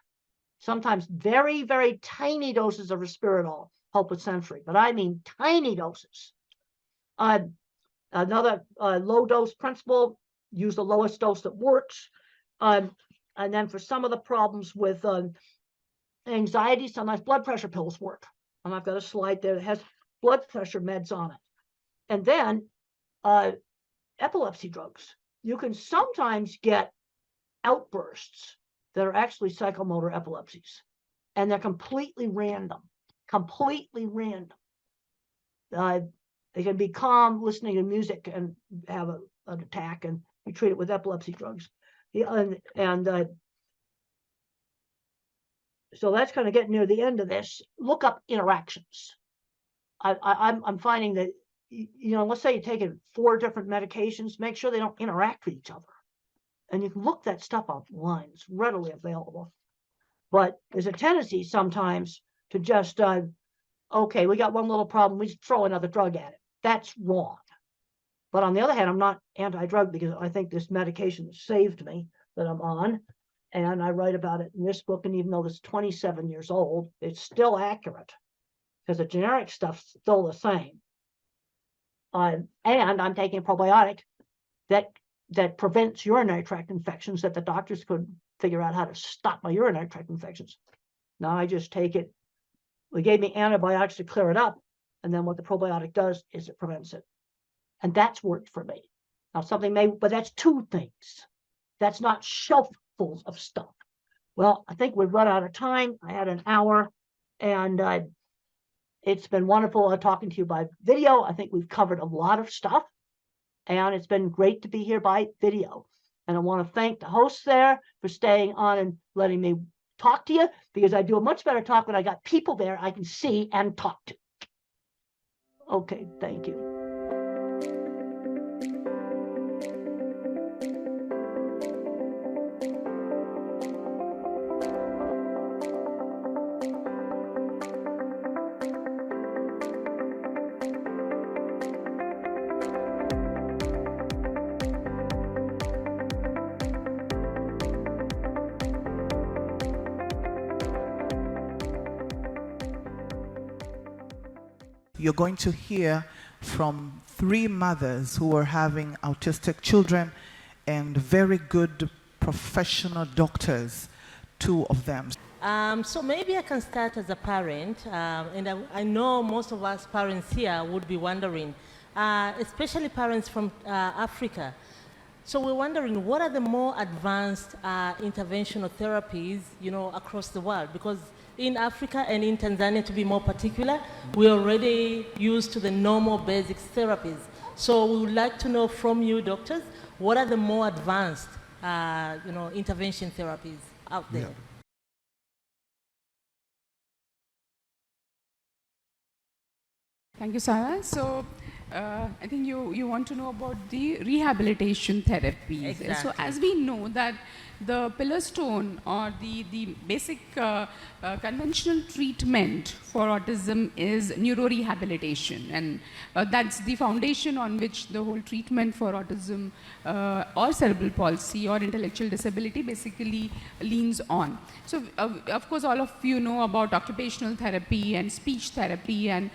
Sometimes very, very tiny doses of risperidol help with sensory, but I mean tiny doses. Another low dose principle, use the lowest dose that works. And then for some of the problems with anxiety, sometimes blood pressure pills work. And I've got a slide there that has blood pressure meds on it. And then epilepsy drugs. You can sometimes get outbursts that are actually psychomotor epilepsies, and they're completely random. They can be calm listening to music and have an attack, and you treat it with epilepsy drugs. So that's kind of getting near the end of this. Look up interactions. I'm finding that, let's say you're taking 4 different medications, make sure they don't interact with each other. And you can look that stuff online. It's readily available. But there's a tendency sometimes to just, okay, we got one little problem, we just throw another drug at it. That's wrong. But on the other hand, I'm not anti-drug because I think this medication saved me that I'm on. And I write about it in this book. And even though it's 27 years old, it's still accurate because the generic stuff's still the same. And I'm taking a probiotic that prevents urinary tract infections, that the doctors could figure out how to stop my urinary tract infections. Now I just take it. They gave me antibiotics to clear it up. And then what the probiotic does is it prevents it. And that's worked for me. Now but that's 2 things. That's not shelffuls of stuff. Well, I think we've run out of time. I had an hour, and it's been wonderful talking to you by video. I think we've covered a lot of stuff. And it's been great to be here by video. And I want to thank the hosts there for staying on and letting me talk to you, because I do a much better talk when I got people there I can see and talk to. Okay, thank you.
You're going to hear from 3 mothers who are having autistic children and very good professional doctors, 2 of them.
So maybe I can start as a parent, and I know most of us parents here would be wondering, especially parents from Africa. So we're wondering, what are the more advanced interventional therapies, across the world? Because in Africa and in Tanzania, to be more particular, we're already used to the normal basic therapies. So we would like to know from you, doctors, what are the more advanced, intervention therapies out there?
Yeah.
Thank you, Sarah. So I think you want to know about the rehabilitation therapies.
Exactly.
So as we know that the pillar stone or the basic conventional treatment for autism is neurorehabilitation, and that's the foundation on which the whole treatment for autism or cerebral palsy or intellectual disability basically leans on. So of course all of you know about occupational therapy and speech therapy, and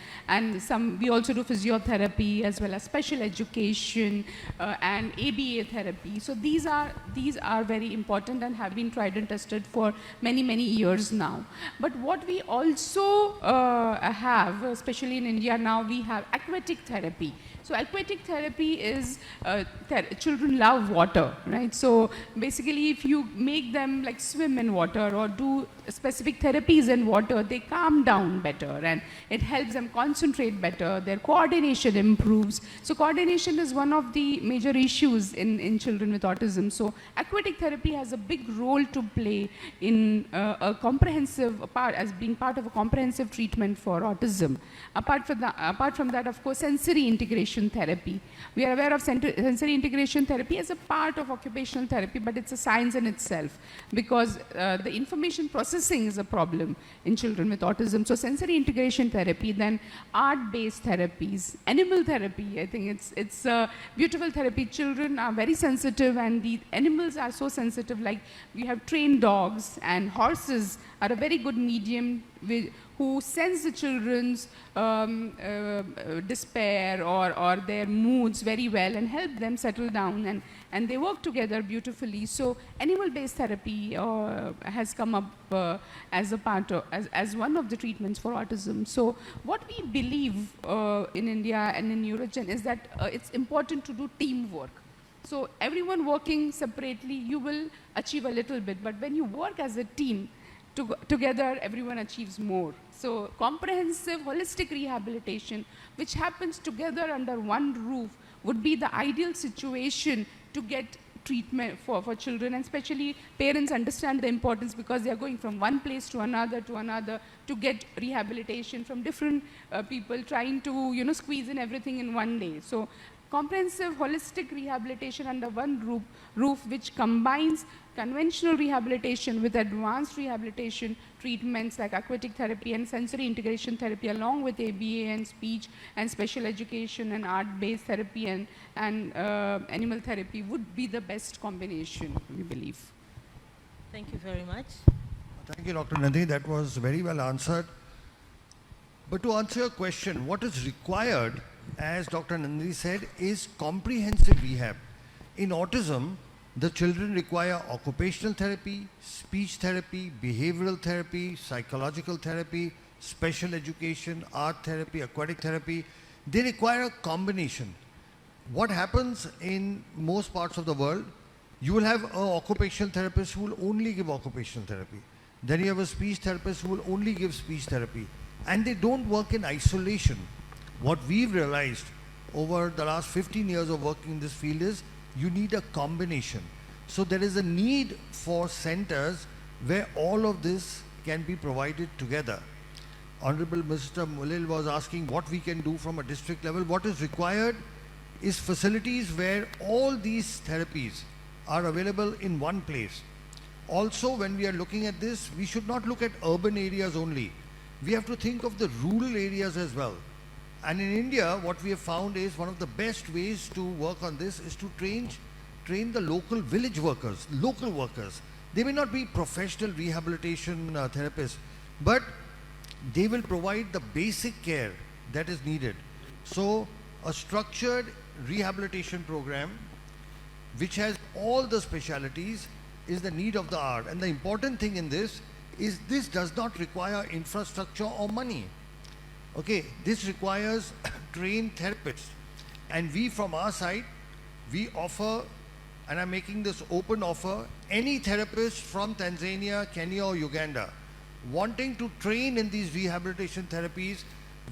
we also do physiotherapy as well as special education and ABA therapy. So these are very important and have been tried and tested for many years now. But what we also have, especially in India now, we have aquatic therapy. So aquatic therapy is, children love water, right? So basically if you make them like swim in water or do specific therapies in water, they calm down better and it helps them concentrate better, their coordination improves. So coordination is one of the major issues in children with autism. So aquatic therapy has a big role to play in a comprehensive part, as being part of a comprehensive treatment for autism. Apart from that, of course, sensory integration therapy. We are aware of sensory integration therapy as a part of occupational therapy, but it's a science in itself because the information processing is a problem in children with autism. So sensory integration therapy, then art-based therapies, animal therapy. I think it's a beautiful therapy. Children are very sensitive and the animals are so sensitive, like we have trained dogs, and horses are a very good medium who sense the children's despair or their moods very well and help them settle down, and they work together beautifully. So animal-based therapy has come up as a part of, as one of the treatments for autism. So what we believe in India and in Neurodivergent is that it's important to do teamwork. So everyone working separately, you will achieve a little bit, but when you work as a team, together everyone achieves more. So comprehensive holistic rehabilitation, which happens together under one roof, would be the ideal situation to get treatment for children, and especially parents understand the importance because they are going from one place to another to get rehabilitation from different people, trying to squeeze in everything in one day. So comprehensive holistic rehabilitation under one roof which combines conventional rehabilitation with advanced rehabilitation treatments like aquatic therapy and sensory integration therapy, along with ABA and speech and special education and art-based therapy and animal therapy would be the best combination, we believe.
Thank you very much.
Thank you, Dr. Nandhi. That was very well answered. But to answer your question, what is required, as Dr. Nandhi said, is comprehensive rehab. In autism, the children require occupational therapy, speech therapy, behavioral therapy, psychological therapy, special education, art therapy, aquatic therapy. They require a combination. What happens in most parts of the world, you will have an occupational therapist who will only give occupational therapy. Then you have a speech therapist who will only give speech therapy. And they don't work in isolation. What we've realized over the last 15 years of working in this field is you need a combination. So there is a need for centers where all of this can be provided together. Honorable Mr. Mulil was asking what we can do from a district level. What is required is facilities where all these therapies are available in one place. Also, when we are looking at this, we should not look at urban areas only. We have to think of the rural areas as well. And in India, what we have found is one of the best ways to work on this is to train the local village workers, local workers. They may not be professional rehabilitation therapists, but they will provide the basic care that is needed. So a structured rehabilitation program which has all the specialities is the need of the hour. And the important thing in this is this does not require infrastructure or money. Okay, this requires trained therapists. And we from our side, we offer, and I'm making this open offer, any therapist from Tanzania, Kenya or Uganda wanting to train in these rehabilitation therapies,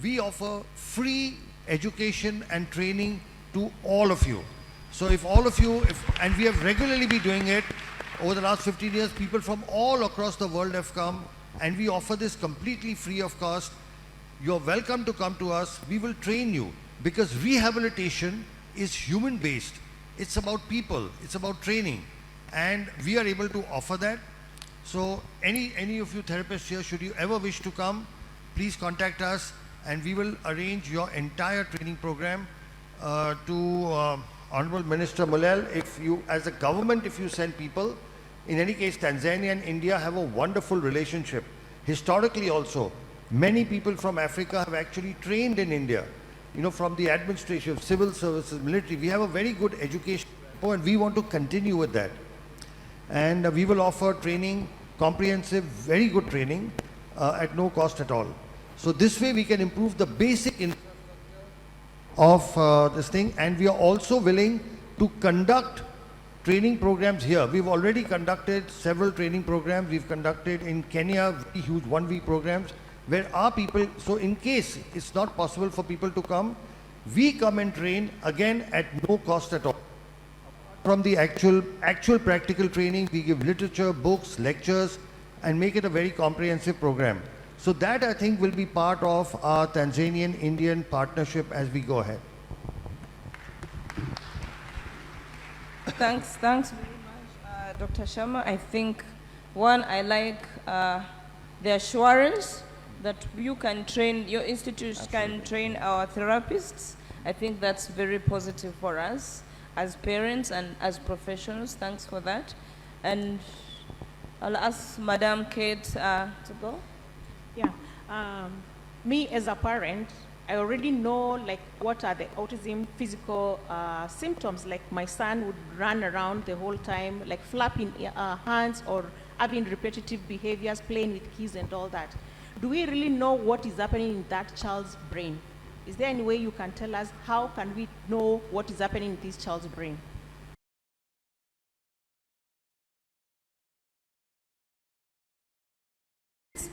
we offer free education and training to all of you. So if all of you, and we have regularly been doing it over the last 15 years, people from all across the world have come, and we offer this completely free of cost. You're welcome to come to us. We will train you. because rehabilitation is human based. It's about people, it's about training, and we are able to offer that. So any of you therapists here, should you ever wish to come, please contact us and we will arrange your entire training program to Honorable Minister Mulel. If you, as a government, if you send people, in any case, Tanzania and India have a wonderful relationship. Historically also, many people from Africa have actually trained in India, you know, from the administration, civil services, military. We have a very good education and we want to continue with that. And we will offer training, comprehensive, very good training at no cost at all. So this way we can improve the basic of this thing, and we are also willing to conduct training programs here. We've already conducted several training programs. We've conducted in Kenya very huge 1-week programs where our people, so in case it's not possible for people to come, we come and train again at no cost at all. From the actual practical training, we give literature, books, lectures, and make it a very comprehensive program. So that, I think, will be part of our Tanzanian-Indian partnership as we go ahead.
Thanks very much, Dr. Sharma. I think, one, I like the assurance that you can train, your institute can train our therapists. I think that's very positive for us as parents and as professionals. Thanks for that. And I'll ask Madam Kate to go.
Yeah, me as a parent, I already know like what are the autism physical symptoms. Like my son would run around the whole time, like flapping hands or having repetitive behaviors, playing with keys and all that. Do we really know what is happening in that child's brain? Is there any way you can tell us how can we know what is happening in this child's brain?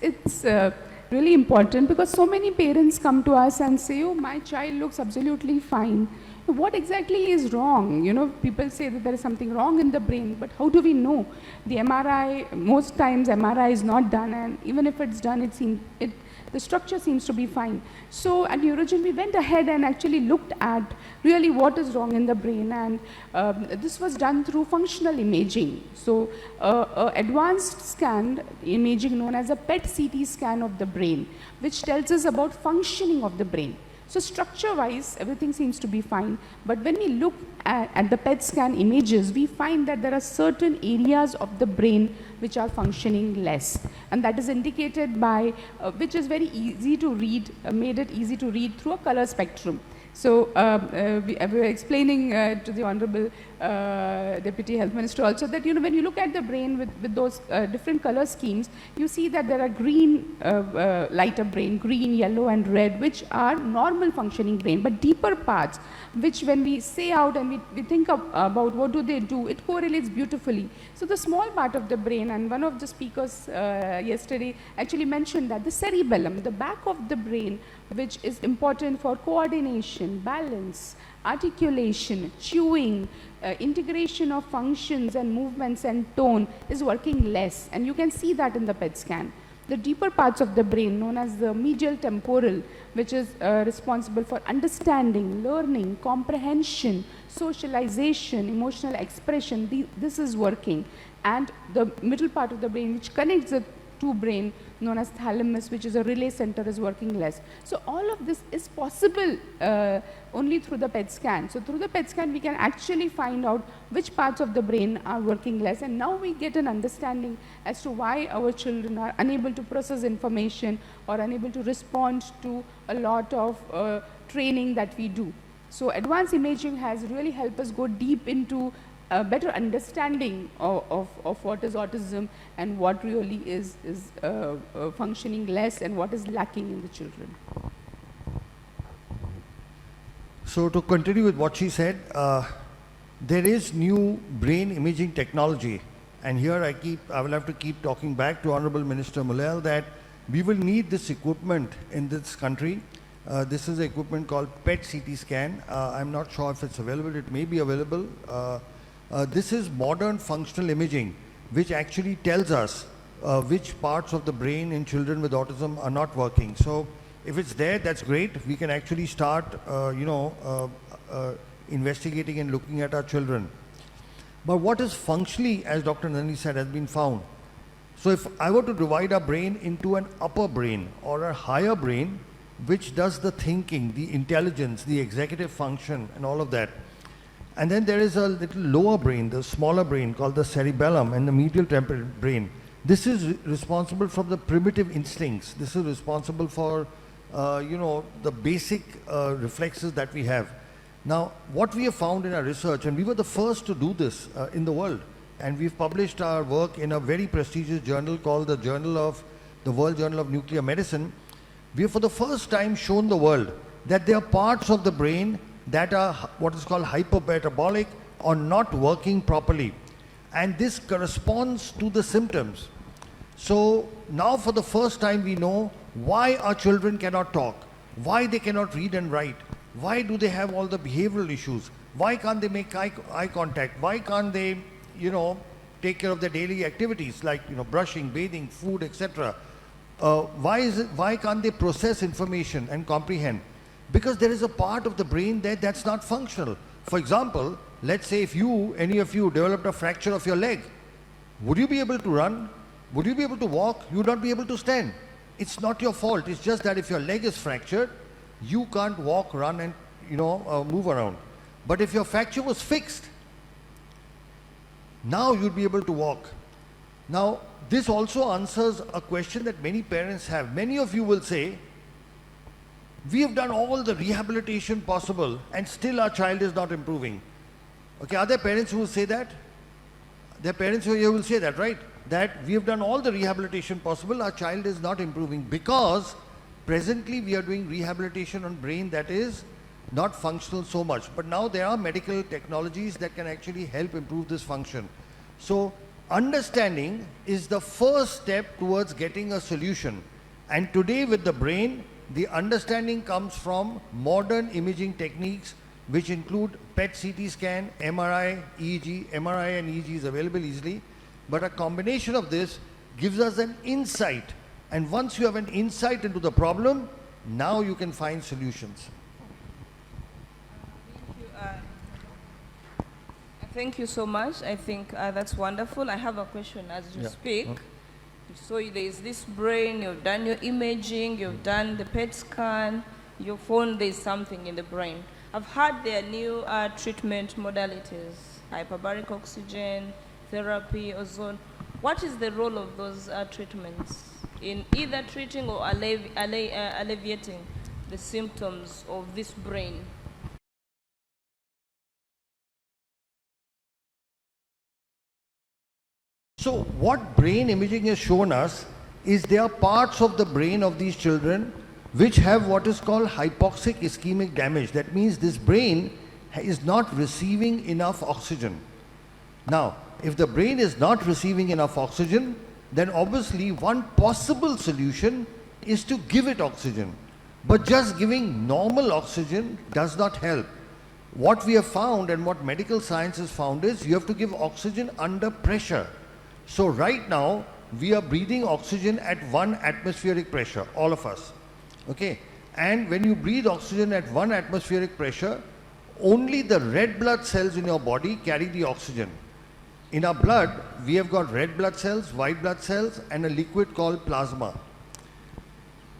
It's really important because so many parents come to us and say, oh, my child looks absolutely fine. What exactly is wrong? You know, people say that there is something wrong in the brain, but how do we know? The MRI, most times MRI is not done, and even if it's done, the structure seems to be fine. So at Neurodivergent, we went ahead and actually looked at really what is wrong in the brain, and this was done through functional imaging. So advanced scan imaging known as a PET-CT scan of the brain, which tells us about functioning of the brain. So structure-wise, everything seems to be fine, but when we look at the PET scan images, we find that there are certain areas of the brain which are functioning less, and that is indicated by, which is very easy to read, made it easy to read through a color spectrum. So we were explaining to the Honorable Deputy Health Minister also that, you know, when you look at the brain with those different color schemes, you see that there are green, lighter brain, green, yellow and red, which are normal functioning brain, but deeper parts, which when we say out and we think about what do they do, it correlates beautifully. So the small part of the brain, and one of the speakers yesterday actually mentioned that the cerebellum, the back of the brain, which is important for coordination, balance, articulation, chewing, integration of functions and movements and tone, is working less, and you can see that in the PET scan. The deeper parts of the brain, known as the medial temporal, which is responsible for understanding, learning, comprehension, socialization, emotional expression, this is working. And the middle part of the brain, which connects the two brain, known as thalamus, which is a relay center, is working less. So all of this is possible only through the PET scan. So through the PET scan, we can actually find out which parts of the brain are working less, and now we get an understanding as to why our children are unable to process information or unable to respond to a lot of training that we do. So advanced imaging has really helped us go deep into a better understanding of what is autism and what really is functioning less and what is lacking in the children.
So to continue with what she said, there is new brain imaging technology, and here I will have to keep talking back to Honorable Minister Mulel that we will need this equipment in this country. This is an equipment called PET-CT scan. I'm not sure if it's available. It may be available. This is modern functional imaging, which actually tells us which parts of the brain in children with autism are not working. So if it's there, that's great. We can actually start, investigating and looking at our children. But what is functionally, as Dr. Nandi said, has been found. So if I were to divide our brain into an upper brain or a higher brain, which does the thinking, the intelligence, the executive function, and all of that. And then there is a little lower brain, the smaller brain called the cerebellum, and the medial temporal brain. This is responsible for the primitive instincts. This is responsible for, the basic reflexes that we have. Now, what we have found in our research, and we were the first to do this in the world, and we've published our work in a very prestigious journal called the World Journal of Nuclear Medicine. We have for the first time shown the world that there are parts of the brain that are what is called hypermetabolic or not working properly. And this corresponds to the symptoms. So now for the first time we know why our children cannot talk, why they cannot read and write, why do they have all the behavioral issues, why can't they make eye contact, why can't they, take care of their daily activities like, brushing, bathing, food, etc. Why can't they process information and comprehend? Because there is a part of the brain that's not functional. For example, let's say if any of you developed a fracture of your leg, would you be able to run? Would you be able to walk? You would not be able to stand. It's not your fault. It's just that if your leg is fractured, you can't walk, run, and move around. But if your fracture was fixed, now you'd be able to walk. Now, this also answers a question that many parents have. Many of you will say, we have done all the rehabilitation possible and still our child is not improving. Okay, are there parents who will say that? There are parents who will say that, right? That we have done all the rehabilitation possible, our child is not improving because presently we are doing rehabilitation on brain that is not functional so much. But now there are medical technologies that can actually help improve this function. So understanding is the first step towards getting a solution. And today with the brain, the understanding comes from modern imaging techniques which include PET CT scan, MRI, EEG. MRI and EEG is available easily. But a combination of this gives us an insight. And once you have an insight into the problem, now you can find solutions.
Thank you so much. I think that's wonderful. I have a question as you speak. So there is this brain, you've done your imaging, you've done the PET scan, you found there's something in the brain. I've heard there are new treatment modalities, hyperbaric oxygen, therapy, ozone. What is the role of those treatments in either treating or alleviating the symptoms of this brain?
So what brain imaging has shown us is there are parts of the brain of these children which have what is called hypoxic ischemic damage. That means this brain is not receiving enough oxygen. Now, if the brain is not receiving enough oxygen, then obviously one possible solution is to give it oxygen. But just giving normal oxygen does not help. What we have found and what medical science has found is you have to give oxygen under pressure. So right now, we are breathing oxygen at 1 atmospheric pressure, all of us. Okay? And when you breathe oxygen at 1 atmospheric pressure, only the red blood cells in your body carry the oxygen. In our blood, we have got red blood cells, white blood cells, and a liquid called plasma.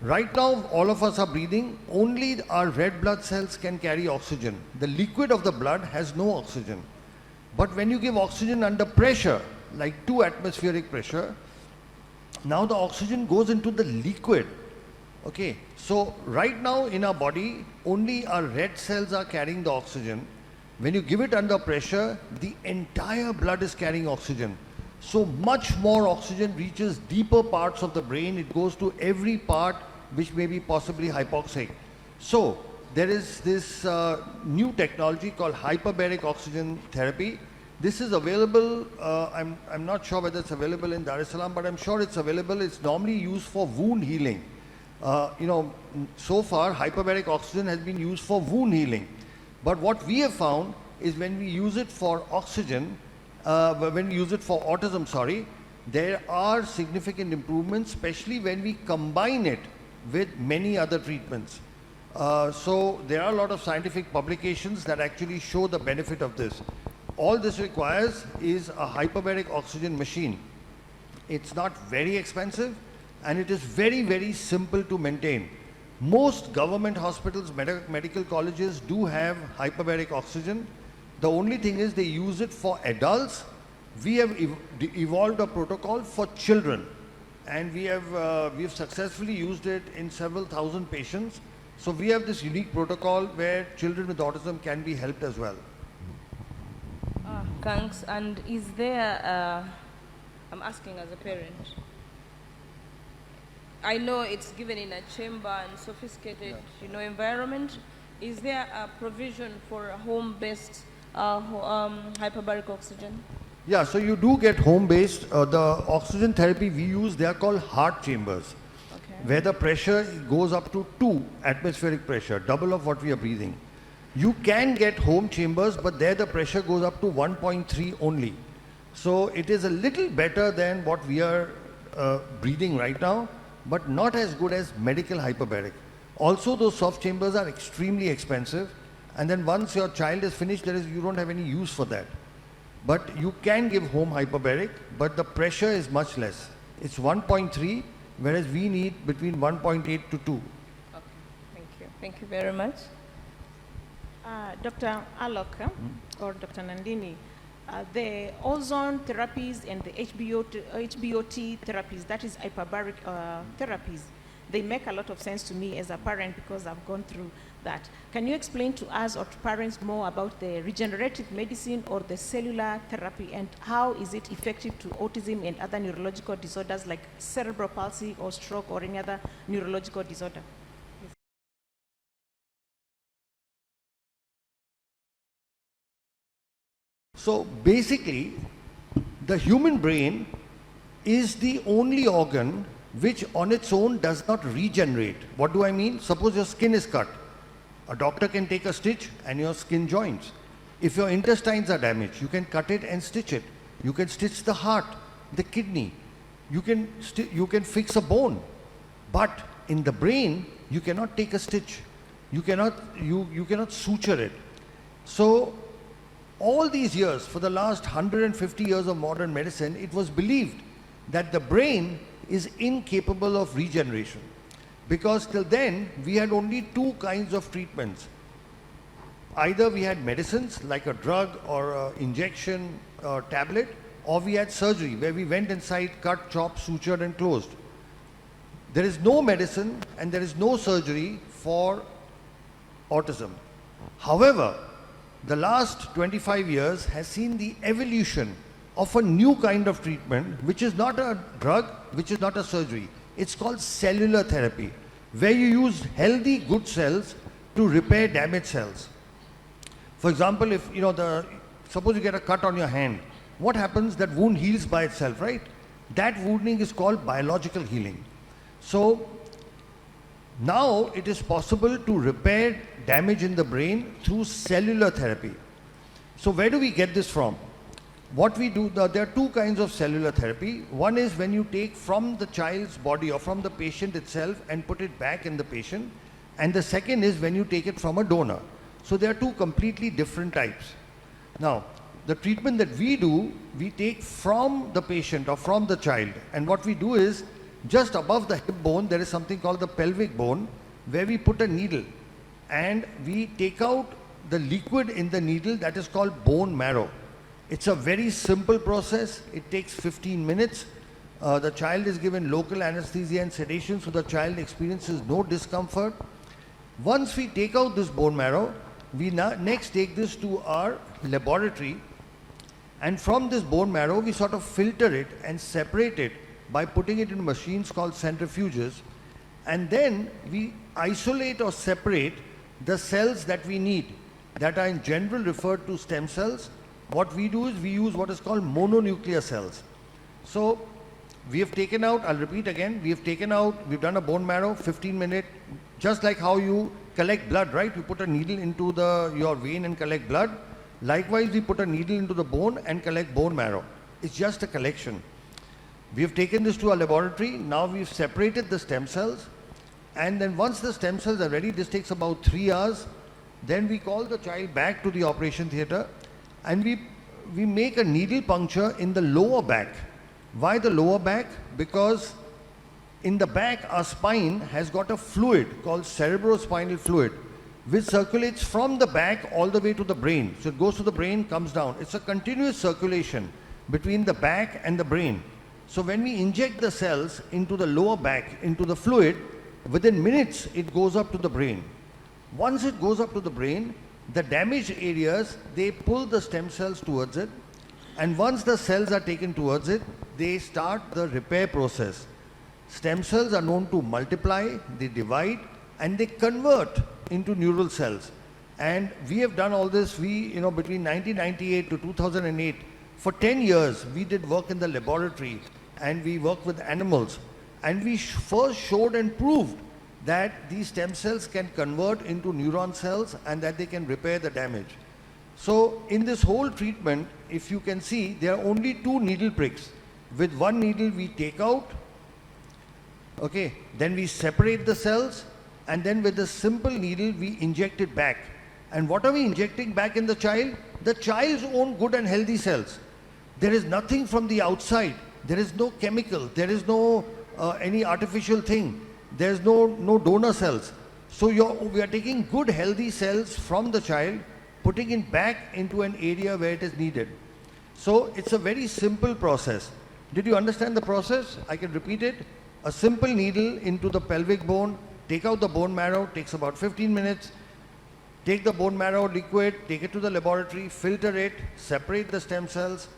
Right now, all of us are breathing, only our red blood cells can carry oxygen. The liquid of the blood has no oxygen. But when you give oxygen under pressure, like 2 atmospheric pressure, now the oxygen goes into the liquid. Okay, so right now in our body, only our red cells are carrying the oxygen. When you give it under pressure, the entire blood is carrying oxygen. So much more oxygen reaches deeper parts of the brain. It goes to every part which may be possibly hypoxic. So there is this new technology called hyperbaric oxygen therapy. This is available, I'm not sure whether it's available in Dar es Salaam, but I'm sure it's available. It's normally used for wound healing. So far, hyperbaric oxygen has been used for wound healing. But what we have found is when we use it for oxygen, when we use it for autism, there are significant improvements, especially when we combine it with many other treatments. So there are a lot of scientific publications that actually show the benefit of this. All this requires is a hyperbaric oxygen machine. It's not very expensive and it is very, very simple to maintain. Most government hospitals, medical colleges do have hyperbaric oxygen. The only thing is they use it for adults. We have evolved a protocol for children, and we have successfully used it in several thousand patients. So we have this unique protocol where children with autism can be helped as well.
Thanks. And is there, I'm asking as a parent, I know it's given in a chamber and sophisticated, environment. Is there a provision for a home-based hyperbaric oxygen?
Yeah, so you do get home-based. The oxygen therapy we use, they are called heart chambers, where the pressure goes up to 2 atmospheric pressure, double of what we are breathing. You can get home chambers, but there the pressure goes up to 1.3 only. So it is a little better than what we are breathing right now, but not as good as medical hyperbaric. Also, those soft chambers are extremely expensive, and then once your child is finished, you don't have any use for that. But you can give home hyperbaric, but the pressure is much less. It's 1.3, whereas we need between 1.8 to 2.
Okay, thank you. Thank you very much.
Dr. Alok or Dr. Nandini, the ozone therapies and the HBOT therapies, that is hyperbaric therapies, they make a lot of sense to me as a parent because I've gone through that. Can you explain to us or to parents more about the regenerative medicine or the cellular therapy, and how is it effective to autism and other neurological disorders like cerebral palsy or stroke or any other neurological disorder?
So basically, the human brain is the only organ which on its own does not regenerate. What do I mean? Suppose your skin is cut. A doctor can take a stitch and your skin joins. If your intestines are damaged, you can cut it and stitch it. You can stitch the heart, the kidney. You can fix a bone. But in the brain, you cannot take a stitch. You cannot suture it. So all these years, for the last 150 years of modern medicine, it was believed that the brain is incapable of regeneration. Because till then, we had only 2 kinds of treatments. Either we had medicines like a drug or an injection or tablet, or we had surgery where we went inside, cut, chopped, sutured and closed. There is no medicine and there is no surgery for autism. However, the last 25 years has seen the evolution of a new kind of treatment, which is not a drug, which is not a surgery. It's called cellular therapy, where you use healthy, good cells to repair damaged cells. For example, if suppose you get a cut on your hand, what happens? That wound heals by itself, right? That wounding is called biological healing. So now it is possible to repair damage in the brain through cellular therapy. So where do we get this from? What we do, there are 2 kinds of cellular therapy. One is when you take from the child's body or from the patient itself and put it back in the patient. And the second is when you take it from a donor. So there are 2 completely different types. Now, the treatment that we do, we take from the patient or from the child. And what we do is, just above the hip bone, there is something called the pelvic bone, where we put a needle and we take out the liquid in the needle that is called bone marrow. It's a very simple process. It takes 15 minutes. The child is given local anesthesia and sedation, so the child experiences no discomfort. Once we take out this bone marrow, we next take this to our laboratory, and from this bone marrow, we sort of filter it and separate it by putting it in machines called centrifuges, and then we isolate or separate the cells that we need, that are in general referred to stem cells. What we do is we use what is called mononuclear cells. So we have taken out, I'll repeat again, we've done a bone marrow, 15-minute, just like how you collect blood, right? You put a needle into your vein and collect blood. Likewise, we put a needle into the bone and collect bone marrow. It's just a collection. We have taken this to our laboratory. Now we've separated the stem cells, and then once the stem cells are ready, this takes about 3 hours. Then we call the child back to the operation theatre, and we make a needle puncture in the lower back. Why the lower back? Because in the back, our spine has got a fluid called cerebrospinal fluid, which circulates from the back all the way to the brain. So it goes to the brain, comes down. It's a continuous circulation between the back and the brain. So when we inject the cells into the lower back, into the fluid, within minutes it goes up to the brain. Once it goes up to the brain, the damaged areas, they pull the stem cells towards it, and once the cells are taken towards it, they start the repair process. Stem cells are known to multiply, they divide, and they convert into neural cells. And we have done all this, between 1998 to 2008, for 10 years, we did work in the laboratory, and we worked with animals. And we first showed and proved that these stem cells can convert into neuron cells and that they can repair the damage. So in this whole treatment, if you can see, there are only 2 needle pricks. With one needle we take out, okay, then we separate the cells, and then with a simple needle we inject it back. And what are we injecting back in the child? The child's own good and healthy cells. There is nothing from the outside. There is no chemical. There is no any artificial thing. There is no donor cells. So we are taking good healthy cells from the child, putting it back into an area where it is needed. So it's a very simple process. Did you understand the process? I can repeat it. A simple needle into the pelvic bone, take out the bone marrow, takes about 15 minutes. Take the bone marrow liquid, take it to the laboratory, filter it, separate the stem cells,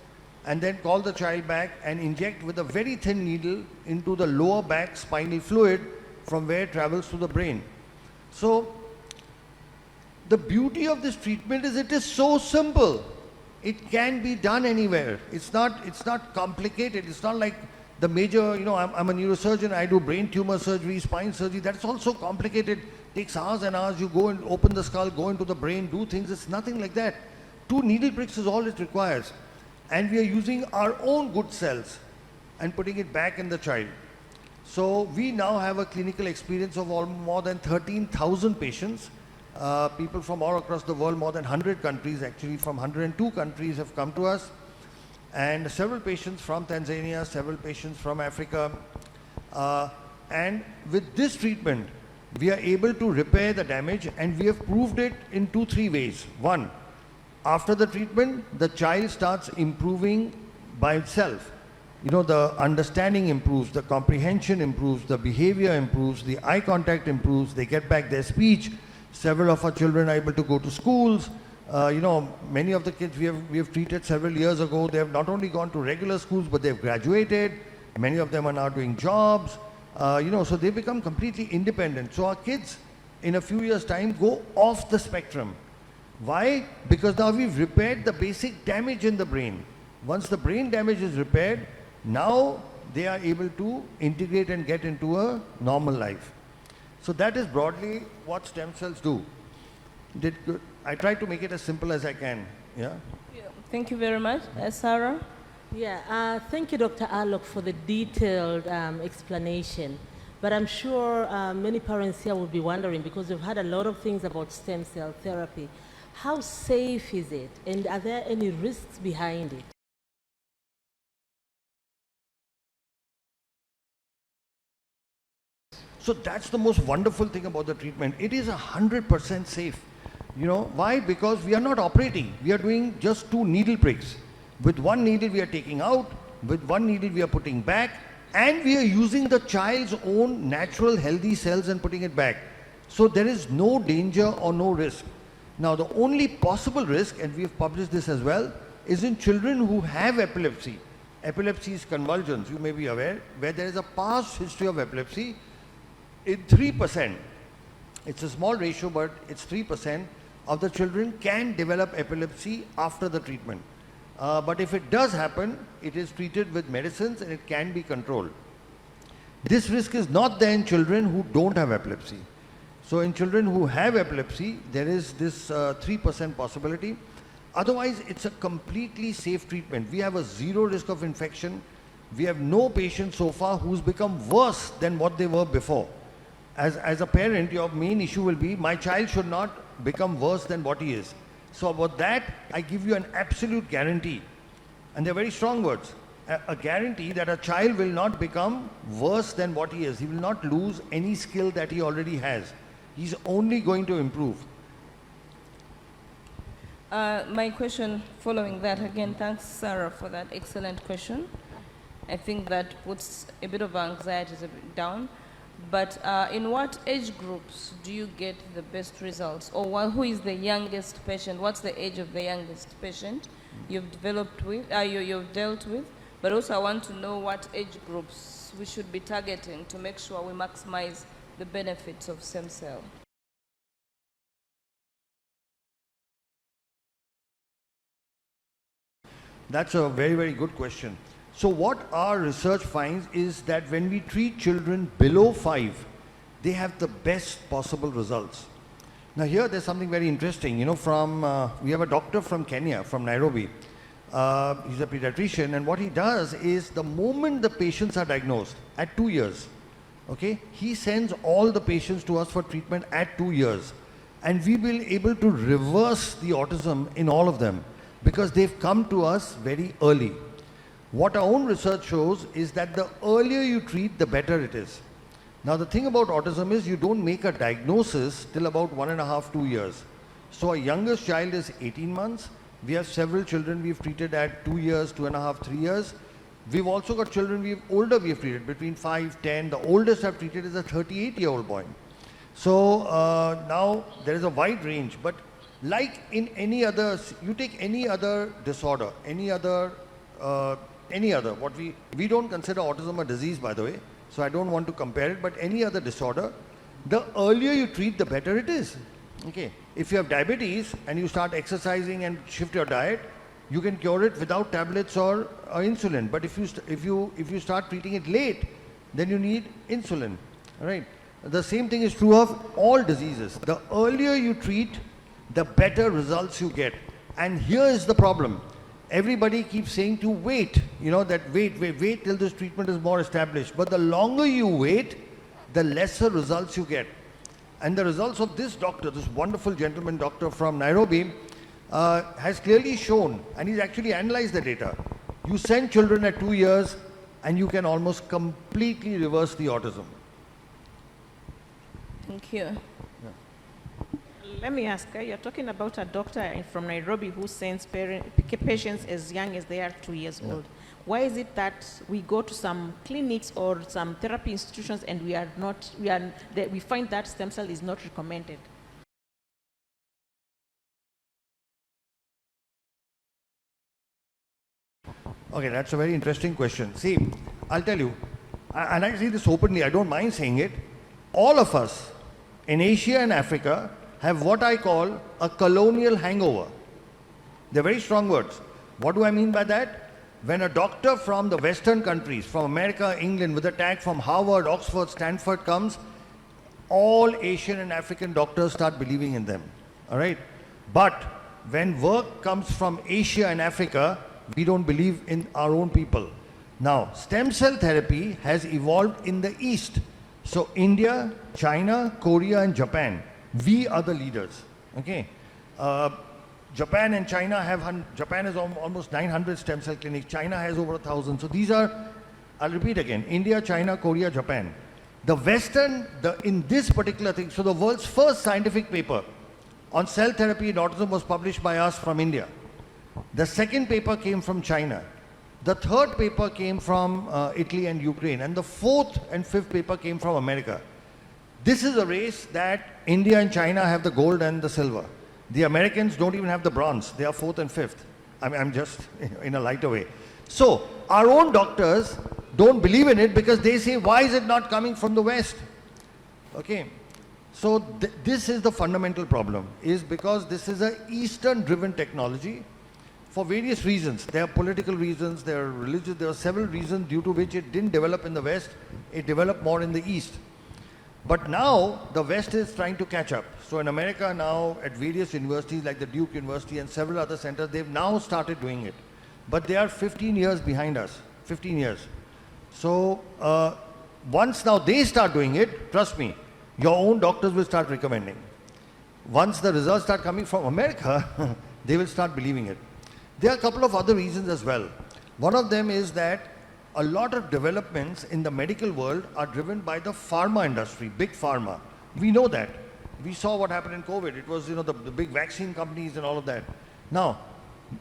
and then call the child back and inject with a very thin needle into the lower back spinal fluid from where it travels to the brain. So the beauty of this treatment is it is so simple. It can be done anywhere. It's not complicated. It's not like the major, I'm a neurosurgeon, I do brain tumor surgery, spine surgery. That's also complicated. Takes hours and hours. You go and open the skull, go into the brain, do things. It's nothing like that. 2 needle pricks is all it requires. And we are using our own good cells and putting it back in the child. So we now have a clinical experience of more than 13,000 patients. People from all across the world, more than 100 countries, actually from 102 countries have come to us. And several patients from Tanzania, several patients from Africa. And with this treatment, we are able to repair the damage, and we have proved it in 2-3 ways. One, after the treatment, the child starts improving by itself. The understanding improves, the comprehension improves, the behavior improves, the eye contact improves, they get back their speech. Several of our children are able to go to schools. Many of the kids we have treated several years ago, they have not only gone to regular schools, but they've graduated. Many of them are now doing jobs. So they become completely independent. So our kids, in a few years' time, go off the spectrum. Why? Because now we've repaired the basic damage in the brain. Once the brain damage is repaired, now they are able to integrate and get into a normal life. So that is broadly what stem cells do. Did good. I tried to make it as simple as I can. Yeah.
Thank you very much. Sarah?
Yeah, thank you, Dr. Alok, for the detailed explanation. But I'm sure many parents here will be wondering, because we've heard a lot of things about stem cell therapy. How safe is it, and are there any risks behind it?
So that's the most wonderful thing about the treatment. It is 100% safe. Why? Because we are not operating. We are doing just 2 needle pricks. With one needle we are taking out, with one needle we are putting back, and we are using the child's own natural healthy cells and putting it back. So there is no danger or no risk. Now the only possible risk, and we have published this as well, is in children who have epilepsy. Epilepsy is convulsions, you may be aware, where there is a past history of epilepsy. In 3%, it's a small ratio, but it's 3% of the children can develop epilepsy after the treatment. But if it does happen, it is treated with medicines and it can be controlled. This risk is not there in children who don't have epilepsy. So in children who have epilepsy, there is this 3% possibility. Otherwise, it's a completely safe treatment. We have a 0 risk of infection. We have no patient so far who's become worse than what they were before. As a parent, your main issue will be, my child should not become worse than what he is. So about that, I give you an absolute guarantee. And they're very strong words. A guarantee that a child will not become worse than what he is. He will not lose any skill that he already has. He's only going to improve.
My question following that, again, thanks Sarah for that excellent question. I think that puts a bit of anxiety down. But in what age groups do you get the best results? Or who is the youngest patient? What's the age of the youngest patient you've developed with, you've dealt with? But also I want to know what age groups we should be targeting to make sure we maximize the benefits of stem cell.
That's a very, very good question. So what our research finds is that when we treat children below 5, they have the best possible results. Now here there's something very interesting, you know, we have a doctor from Kenya, from Nairobi. He's a pediatrician, and what he does is the moment the patients are diagnosed at 2 years, okay, he sends all the patients to us for treatment at 2 years. And we will be able to reverse the autism in all of them because they've come to us very early. What our own research shows is that the earlier you treat, the better it is. Now the thing about autism is you don't make a diagnosis till about 1.5 to 2 years. So our youngest child is 18 months. We have several children we've treated at 2 years, 2.5, 3 years. We've also got children older we've treated, between 5, 10. The oldest I've treated is a 38-year-old boy. So now there is a wide range, but like in any other, you take any other disorder, any other, what we don't consider autism a disease, by the way, so I don't want to compare it, but any other disorder, the earlier you treat, the better it is. Okay, if you have diabetes and you start exercising and shift your diet, you can cure it without tablets or insulin. But if you start treating it late, then you need insulin. All right. The same thing is true of all diseases. The earlier you treat, the better results you get. And here is the problem. Everybody keeps saying to wait, you know, that wait till this treatment is more established. But the longer you wait, the lesser results you get. And the results of this doctor, this wonderful gentleman doctor from Nairobi, has clearly shown, and he's actually analyzed the data. You send children at 2 years and you can almost completely reverse the autism.
Thank you.
Let me ask, you're talking about a doctor from Nairobi who sends patients as young as they are 2 years old. Why is it that we go to some clinics or some therapy institutions and we find that stem cell is not recommended?
Okay, that's a very interesting question. See, I'll tell you, and I say this openly, I don't mind saying it, all of us in Asia and Africa have what I call a colonial hangover. They're very strong words. What do I mean by that? When a doctor from the Western countries, from America, England, with a tag from Harvard, Oxford, Stanford comes, all Asian and African doctors start believing in them. All right? But when work comes from Asia and Africa, we don't believe in our own people. Now, stem cell therapy has evolved in the East. So India, China, Korea, and Japan, we are the leaders. Okay? Japan and China Japan has almost 900 stem cell clinics. China has over 1,000. So these are, I'll repeat again, India, China, Korea, Japan. The Western, in this particular thing, so the world's first scientific paper on cell therapy in autism was published by us from India. The second paper came from China. The third paper came from Italy and Ukraine. And the fourth and fifth paper came from America. This is a race that India and China have the gold and the silver. The Americans don't even have the bronze. They are fourth and fifth. I'm just in a lighter way. So our own doctors don't believe in it because they say, why is it not coming from the West? Okay. So this is the fundamental problem, is because this is an Eastern-driven technology for various reasons. There are political reasons, there are religious, there are several reasons due to which it didn't develop in the West. It developed more in the East. But now the West is trying to catch up. So in America now, at various universities like the Duke University and several other centers, they've now started doing it. But they are 15 years behind us, 15 years. So once now they start doing it, trust me, Your own doctors will start recommending. Once the results start coming from America, they will start believing it. There are a couple of other reasons as well. One of them is that a lot of developments in the medical world are driven by the pharma industry, big pharma. We know that. We saw what happened in COVID. It was, the big vaccine companies and all of that. Now,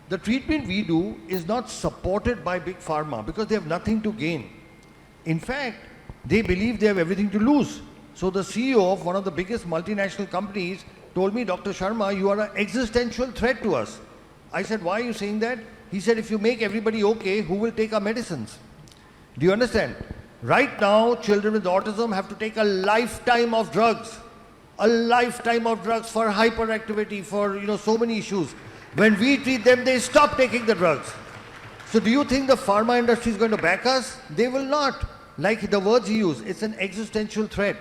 the treatment we do is not supported by big pharma because they have nothing to gain. In fact, they believe they have everything to lose. So the CEO of one of the biggest multinational companies told me, Dr. Sharma, you are an existential threat to us. I said, why are you saying that? He said, if you make everybody okay, who will take our medicines? Do you understand? Right now, children with autism have to take a lifetime of drugs. A lifetime of drugs for hyperactivity, for so many issues. When we treat them, they stop taking the drugs. So do you think the pharma industry is going to back us? They will not. Like the words he used, it's an existential threat.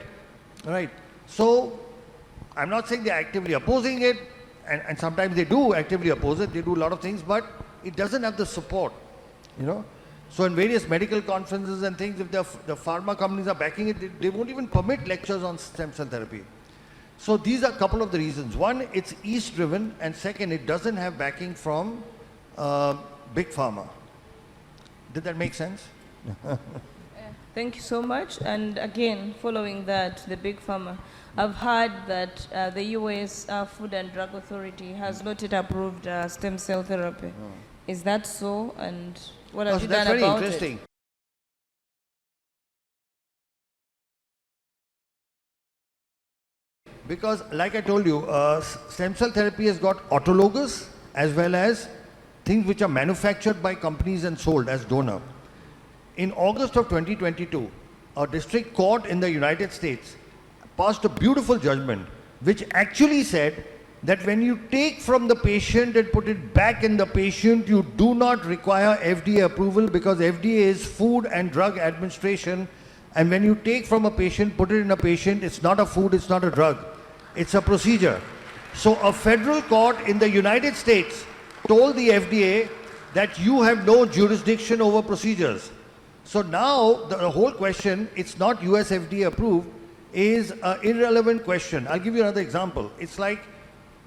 Right? So I'm not saying they're actively opposing it, and sometimes they do actively oppose it, they do a lot of things, but it doesn't have the support, So in various medical conferences and things, if the pharma companies are backing it, they won't even permit lectures on stem cell therapy. So these are a couple of the reasons. One, it's East driven, and second, it doesn't have backing from big pharma. Did that make sense?
Thank you so much. And again, following that, the big pharma, I've heard that the US Food and Drug Authority has not yet approved stem cell therapy.
Oh.
Is that so? And what have you done
That's very
about
interesting.
it?
Because, like I told you, stem cell therapy has got autologous as well as things which are manufactured by companies and sold as donor. In August of 2022, a district court in the United States passed a beautiful judgment which actually said that when you take from the patient and put it back in the patient, you do not require FDA approval because FDA is Food and Drug Administration, and when you take from a patient, put it in a patient, it's not a food, it's not a drug, it's a procedure. So a federal court in the United States told the FDA that you have no jurisdiction over procedures. So now the whole question, it's not US FDA approved, is an irrelevant question. I'll give you another example. It's like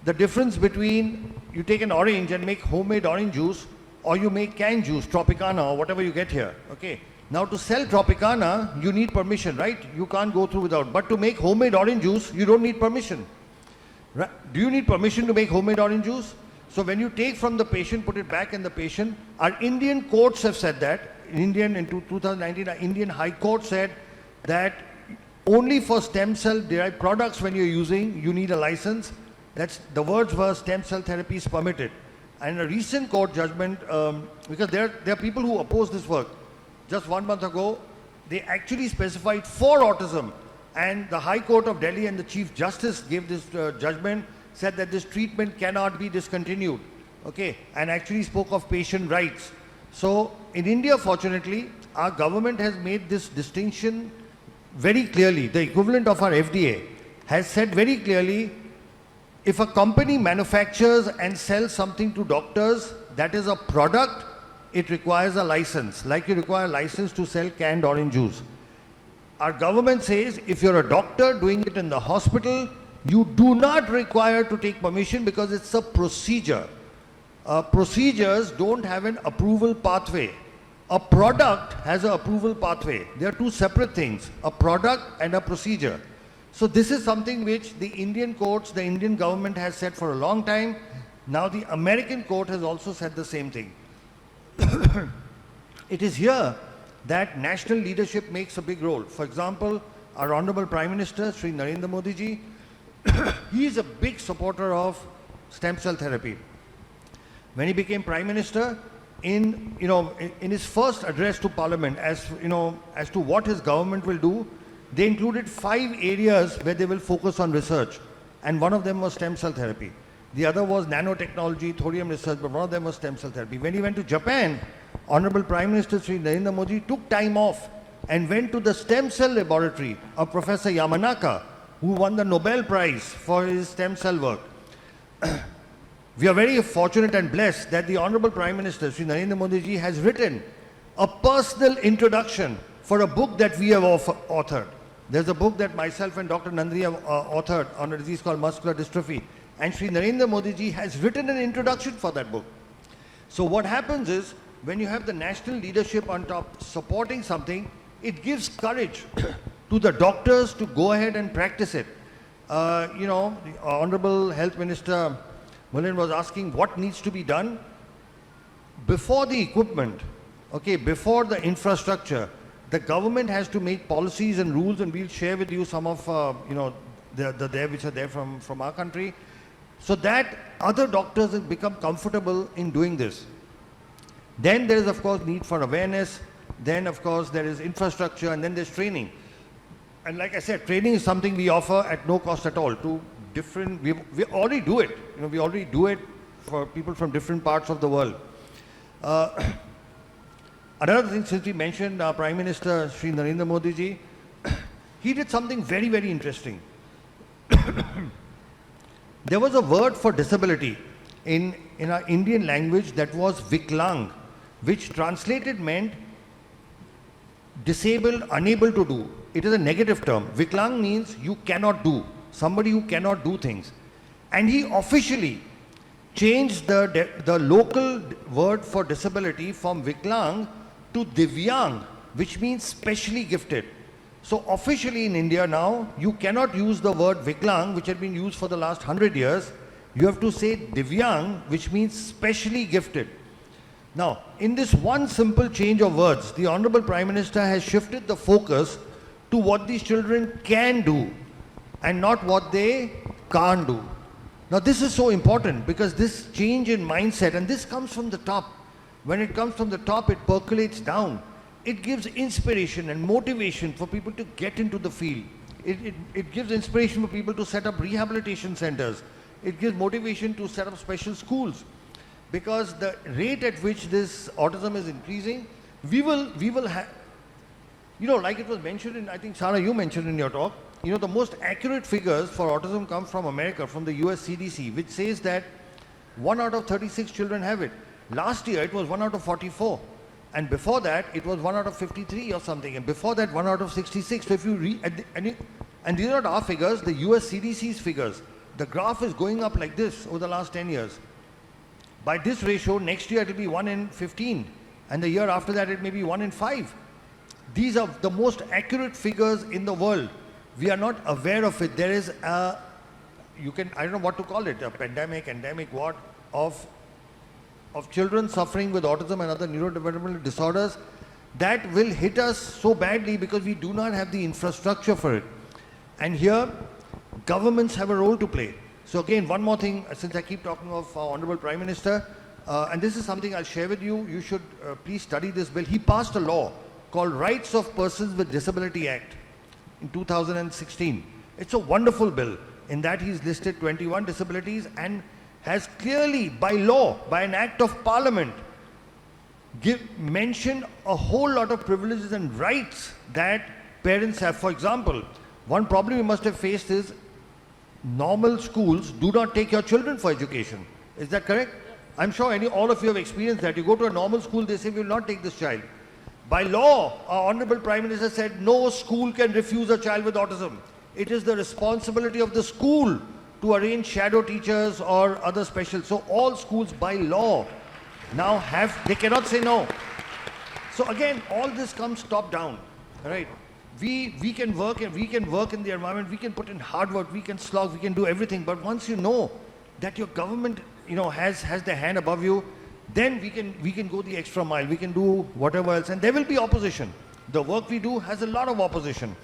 the difference between you take an orange and make homemade orange juice, or you make canned juice, Tropicana or whatever you get here. Okay. Now to sell Tropicana, you need permission, right? You can't go through without. But to make homemade orange juice, you don't need permission. Right? Do you need permission to make homemade orange juice? So when you take from the patient, put it back in the patient, our Indian courts have said that. In 2019, our Indian High Court said that only for stem cell derived products when you're using, you need a license. The words were stem cell therapy is permitted. And a recent court judgment, because there are people who oppose this work. Just 1 month ago, they actually specified for autism. And the High Court of Delhi and the Chief Justice gave this judgment, said that this treatment cannot be discontinued. Okay, and actually spoke of patient rights. So in India, fortunately, our government has made this distinction very clearly. The equivalent of our FDA has said very clearly, if a company manufactures and sells something to doctors that is a product, it requires a license, like you require a license to sell canned orange juice. Our government says if you're a doctor doing it in the hospital, you do not require to take permission because it's a procedure. Procedures don't have an approval pathway. A product has an approval pathway. They are two separate things, a product and a procedure. So this is something which the Indian courts, the Indian government has said for a long time. Now the American court has also said the same thing. It is here that national leadership makes a big role. For example, our Honorable Prime Minister, Sri Narendra Modi ji, he is a big supporter of stem cell therapy. When he became Prime Minister, in his first address to Parliament, as to what his government will do, they included 5 areas where they will focus on research, and one of them was stem cell therapy. The other was nanotechnology, thorium research, but one of them was stem cell therapy. When he went to Japan, Honorable Prime Minister Sri Narendra Modi took time off and went to the stem cell laboratory of Professor Yamanaka, who won the Nobel Prize for his stem cell work. We are very fortunate and blessed that the Honorable Prime Minister Sri Narendra Modi ji has written a personal introduction for a book that we have authored. There's a book that myself and Dr. Nandri have authored on a disease called muscular dystrophy. And Sri Narendra Modi ji has written an introduction for that book. So what happens is, when you have the national leadership on top supporting something, it gives courage to the doctors to go ahead and practice it. You know, the Honorable Health Minister Mullen was asking what needs to be done before the equipment, okay, before the infrastructure. The government has to make policies and rules, and we'll share with you some of, you know, the which are there from our country, so that other doctors have become comfortable in doing this. Then there is, of course, need for awareness. Then, of course, there is infrastructure, and then there's training. And like I said, training is something we offer at no cost at all to different, we already do it. You know, we already do it for people from different parts of the world. Another thing, since we mentioned Prime Minister Sri Narendra Modi ji, he did something very, very interesting. There was a word for disability in our Indian language that was Viklang, which translated meant disabled, unable to do. It is a negative term. Viklang means you cannot do, somebody who cannot do things. And he officially changed the local word for disability from Viklang to Divyang, which means specially gifted. So officially in India now, you cannot use the word Viklang, which had been used for the last 100 years. You have to say Divyang, which means specially gifted. Now, in this one simple change of words, the Honorable Prime Minister has shifted the focus to what these children can do and not what they can't do. Now, this is so important because this change in mindset, and this comes from the top. When it comes from the top, it percolates down. It gives inspiration and motivation for people to get into the field. It gives inspiration for people to set up rehabilitation centers. It gives motivation to set up special schools. Because the rate at which this autism is increasing, we will have, you know, like it was mentioned in, I think Sarah, you mentioned in your talk, you know, the most accurate figures for autism come from America, from the US CDC, which says that 1 out of 36 children have it. Last year it was 1 out of 44. And before that, it was 1 out of 53 or something. And before that, 1 out of 66. So if you read, and these are not our figures, the US CDC's figures. The graph is going up like this over the last 10 years. By this ratio, next year it will be 1 in 15. And the year after that, it may be 1 in 5. These are the most accurate figures in the world. We are not aware of it. There is a, I don't know what to call it, a pandemic, endemic, what, of children suffering with autism and other neurodevelopmental disorders that will hit us so badly because we do not have the infrastructure for it. And here, governments have a role to play. So again, one more thing, since I keep talking of our Honorable Prime Minister, and this is something I'll share with you, you should please study this bill. He passed a law called Rights of Persons with Disability Act in 2016. It's a wonderful bill in that he's listed 21 disabilities and has clearly, by law, by an act of parliament, mentioned a whole lot of privileges and rights that parents have. For example, one problem you must have faced is normal schools do not take your children for education. Is that correct? I'm sure all of you have experienced that. You go to a normal school, they say, we will not take this child. By law, our Honorable Prime Minister said, no school can refuse a child with autism. It is the responsibility of the school to arrange shadow teachers or other special. So all schools by law now they cannot say no. So again, all this comes top down, right? We can work in the environment, we can put in hard work, we can slog, we can do everything. But once you know that your government, has their hand above you, then we can go the extra mile, we can do whatever else, and there will be opposition. The work we do has a lot of opposition,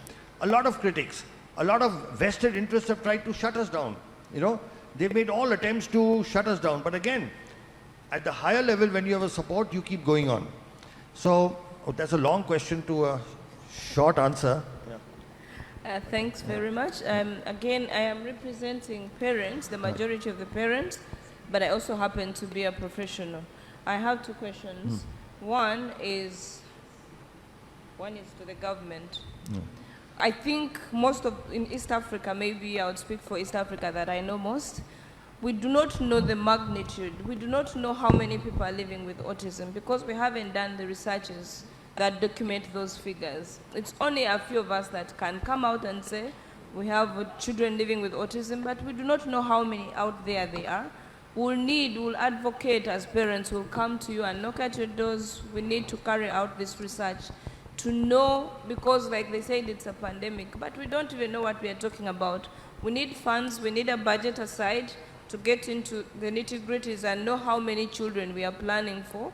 a lot of critics, a lot of vested interests have tried to shut us down. They've made all attempts to shut us down. But again, at the higher level, when you have a support, you keep going on. So that's a long question to a short answer. Yeah.
Thanks very much. Again, I am representing parents, the majority of the parents, but I also happen to be a professional. I have two questions. One is to the government. I think in East Africa, maybe I would speak for East Africa that I know most, we do not know the magnitude. We do not know how many people are living with autism because we haven't done the researches that document those figures. It's only a few of us that can come out and say, we have children living with autism, but we do not know how many out there they are. We'll advocate as parents, we'll come to you and knock at your doors. We need to carry out this research to know, because like they said, it's a pandemic, but we don't even know what we are talking about. We need funds, we need a budget aside to get into the nitty-gritties and know how many children we are planning for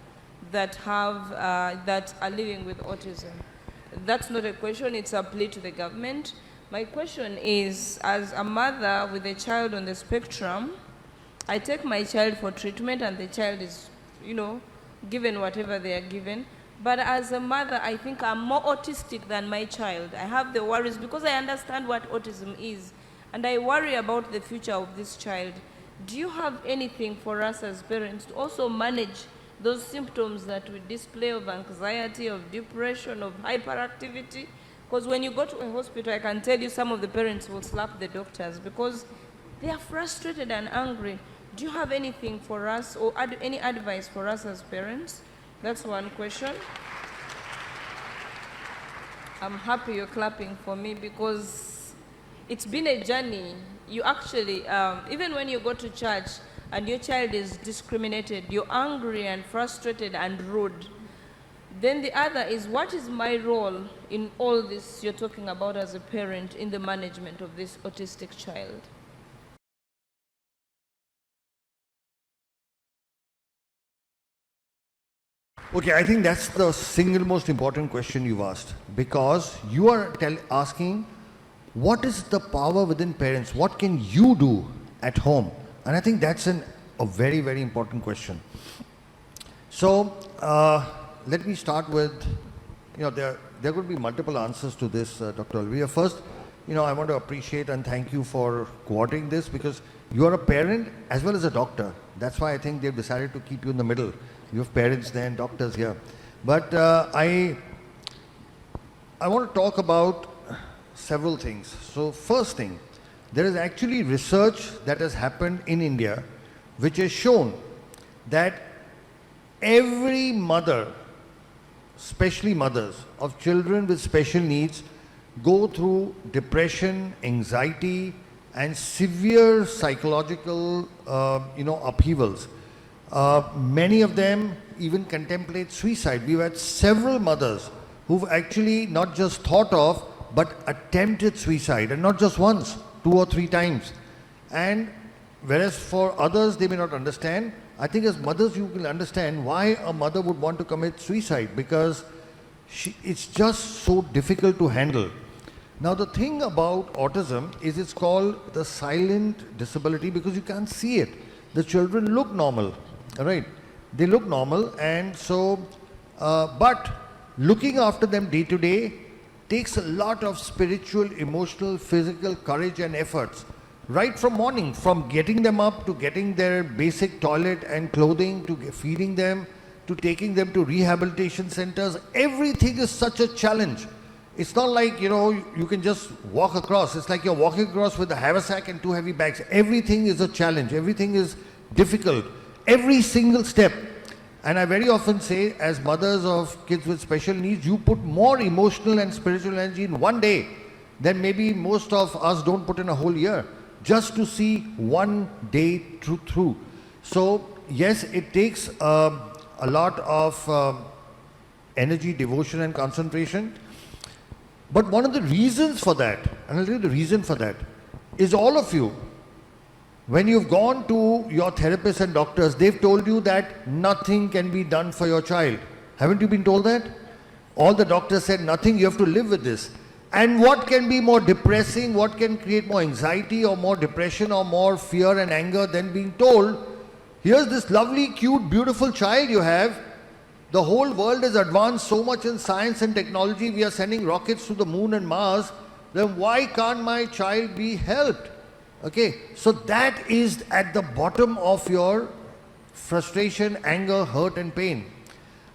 that that are living with autism. That's not a question, it's a plea to the government. My question is, as a mother with a child on the spectrum, I take my child for treatment and the child is, given whatever they are given. But as a mother, I think I'm more autistic than my child. I have the worries because I understand what autism is. And I worry about the future of this child. Do you have anything for us as parents to also manage those symptoms that we display of anxiety, of depression, of hyperactivity? Because when you go to a hospital, I can tell you some of the parents will slap the doctors because they are frustrated and angry. Do you have anything for us or any advice for us as parents? That's one question. I'm happy you're clapping for me because it's been a journey. You actually, even when you go to church and your child is discriminated, you're angry and frustrated and rude. Then the other is, what is my role in all this you're talking about as a parent in the management of this autistic child?
Okay, I think that's the single most important question you've asked, because you are asking what is the power within parents, what can you do at home? And I think that's a very, very important question. So let me start with, there could be multiple answers to this, Dr. Olivia. First, I want to appreciate and thank you for coordinating this, because you are a parent as well as a doctor. That's why I think they've decided to keep you in the middle. You have parents there and doctors here. But I want to talk about several things. So first thing, there is actually research that has happened in India which has shown that every mother, especially mothers of children with special needs, go through depression, anxiety, and severe psychological upheavals. Many of them even contemplate suicide. We've had several mothers who've actually not just thought of, but attempted suicide, and not just once, 2 or 3 times. And whereas for others, they may not understand, I think as mothers, you will understand why a mother would want to commit suicide, because it's just so difficult to handle. Now, the thing about autism is it's called the silent disability because you can't see it. The children look normal, right? They look normal, and so, but looking after them day to day takes a lot of spiritual, emotional, physical courage and efforts. Right from morning, from getting them up to getting their basic toilet and clothing, to feeding them, to taking them to rehabilitation centers, everything is such a challenge. It's not like, you can just walk across. It's like you're walking across with a haversack and 2 heavy bags. Everything is a challenge. Everything is difficult. Every single step. And I very often say, as mothers of kids with special needs, you put more emotional and spiritual energy in one day than maybe most of us don't put in a whole year, just to see one day through. So yes, it takes a lot of energy, devotion and concentration. But one of the reasons for that, and I'll tell you the reason for that, is all of you, when you've gone to your therapists and doctors, they've told you that nothing can be done for your child. Haven't you been told that? All the doctors said nothing, you have to live with this. And what can be more depressing, what can create more anxiety or more depression or more fear and anger than being told, here's this lovely, cute, beautiful child you have. The whole world has advanced so much in science and technology, we are sending rockets to the moon and Mars, then why can't my child be helped? Okay, so that is at the bottom of your frustration, anger, hurt and pain.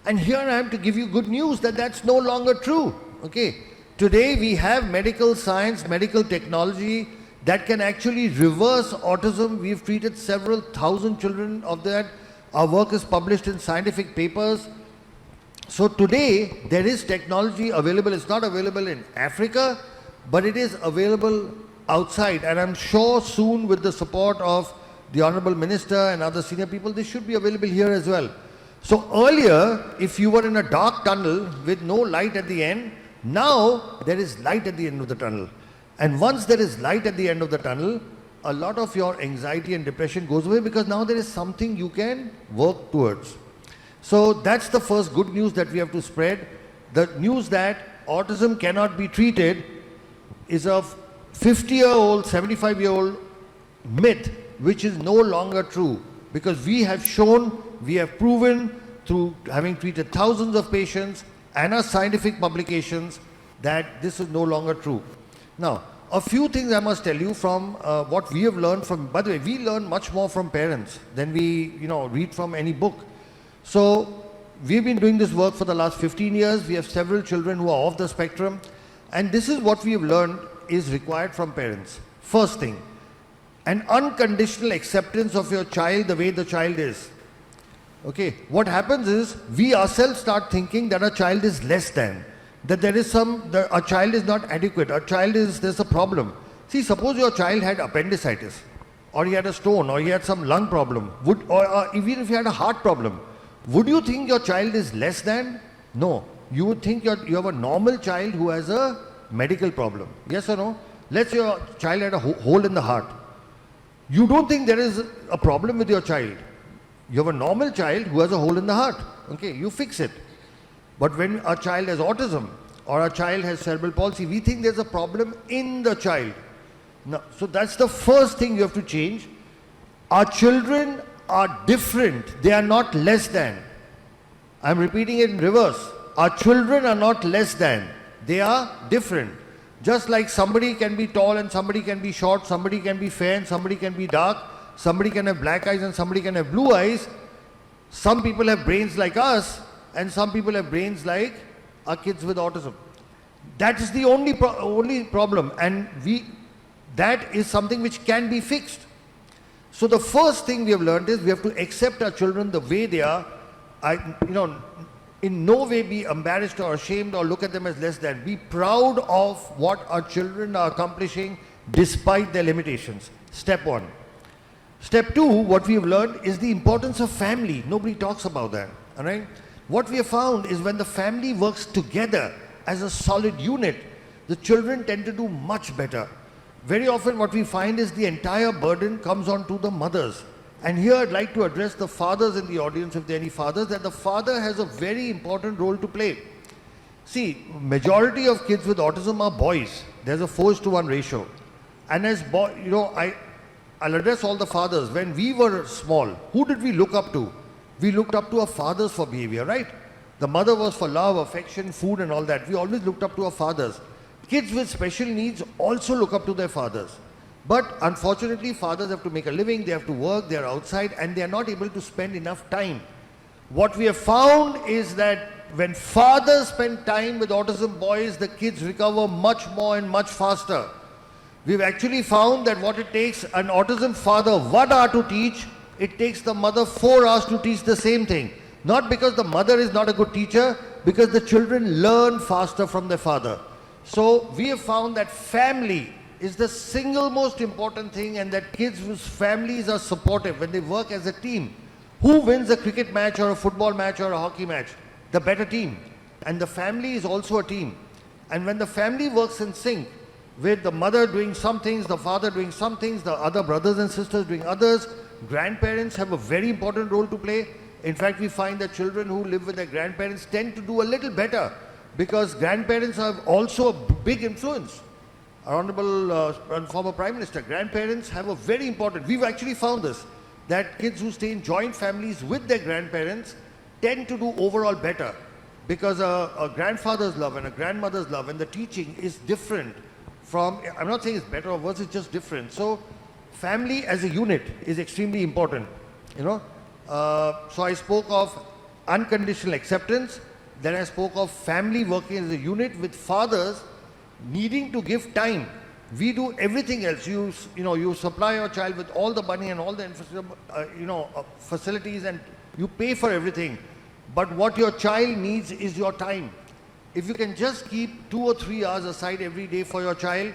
And here I am to give you good news that that's no longer true. Okay, today we have medical science, medical technology that can actually reverse autism. We've treated several thousand children of that. Our work is published in scientific papers. So today, there is technology available. It's not available in Africa, but it is available outside. And I'm sure soon, with the support of the Honorable Minister and other senior people, this should be available here as well. So earlier, if you were in a dark tunnel with no light at the end, now there is light at the end of the tunnel. And once there is light at the end of the tunnel, a lot of your anxiety and depression goes away, because now there is something you can work towards. So that's the first good news that we have to spread. The news that autism cannot be treated is a 50-year-old, 75-year-old myth, which is no longer true, because we have shown, we have proven through having treated thousands of patients and our scientific publications that this is no longer true. Now, a few things I must tell you from what we have learned from, by the way, we learn much more from parents than we, read from any book. So we've been doing this work for the last 15 years. We have several children who are off the spectrum. And this is what we have learned is required from parents. First thing, an unconditional acceptance of your child the way the child is. Okay, what happens is we ourselves start thinking that our child is less than, that there is a child is not adequate, there's a problem. See, suppose your child had appendicitis, or he had a stone, or he had some lung problem, or even if he had a heart problem, would you think your child is less than? No. You would think you have a normal child who has a medical problem. Yes or no? Let's say your child had a hole in the heart. You don't think there is a problem with your child. You have a normal child who has a hole in the heart. Okay, you fix it. But when a child has autism or a child has cerebral palsy, we think there's a problem in the child. Now, so that's the first thing you have to change. Our children are different. They are not less than. I'm repeating it in reverse. Our children are not less than. They are different. Just like somebody can be tall and somebody can be short, somebody can be fair and somebody can be dark, somebody can have black eyes and somebody can have blue eyes. Some people have brains like us and some people have brains like our kids with autism. That is the only problem, and that is something which can be fixed. So the first thing we have learned is we have to accept our children the way they are. In no way be embarrassed or ashamed or look at them as less than. Be proud of what our children are accomplishing despite their limitations. Step one. Step two, what we have learned is the importance of family. Nobody talks about that. All right? What we have found is when the family works together as a solid unit, the children tend to do much better. Very often what we find is the entire burden comes onto the mothers. And here I'd like to address the fathers in the audience, if there are any fathers, that the father has a very important role to play. See, majority of kids with autism are boys. There's a 4:1 ratio. And as I'll address all the fathers. When we were small, who did we look up to? We looked up to our fathers for behavior, right? The mother was for love, affection, food and all that. We always looked up to our fathers. Kids with special needs also look up to their fathers. But unfortunately, fathers have to make a living, they have to work, they are outside, and they are not able to spend enough time. What we have found is that when fathers spend time with autism boys, the kids recover much more and much faster. We've actually found that what it takes an autism father 1 hour to teach, it takes the mother 4 hours to teach the same thing. Not because the mother is not a good teacher, because the children learn faster from their father. So we have found that family is the single most important thing, and that kids whose families are supportive, when they work as a team, who wins a cricket match or a football match or a hockey match? The better team. And the family is also a team. And when the family works in sync, with the mother doing some things, the father doing some things, the other brothers and sisters doing others, grandparents have a very important role to play. In fact, we find that children who live with their grandparents tend to do a little better, because grandparents have also a big influence. Our Honorable former Prime Minister, grandparents have a very important, we've actually found this, that kids who stay in joint families with their grandparents tend to do overall better, because a grandfather's love and a grandmother's love and the teaching is different from, I'm not saying it's better or worse, it's just different. So family as a unit is extremely important, So I spoke of unconditional acceptance, then I spoke of family working as a unit with fathers needing to give time. We do everything else. You supply your child with all the money and all the facilities, and you pay for everything. But what your child needs is your time. If you can just keep 2 or 3 hours aside every day for your child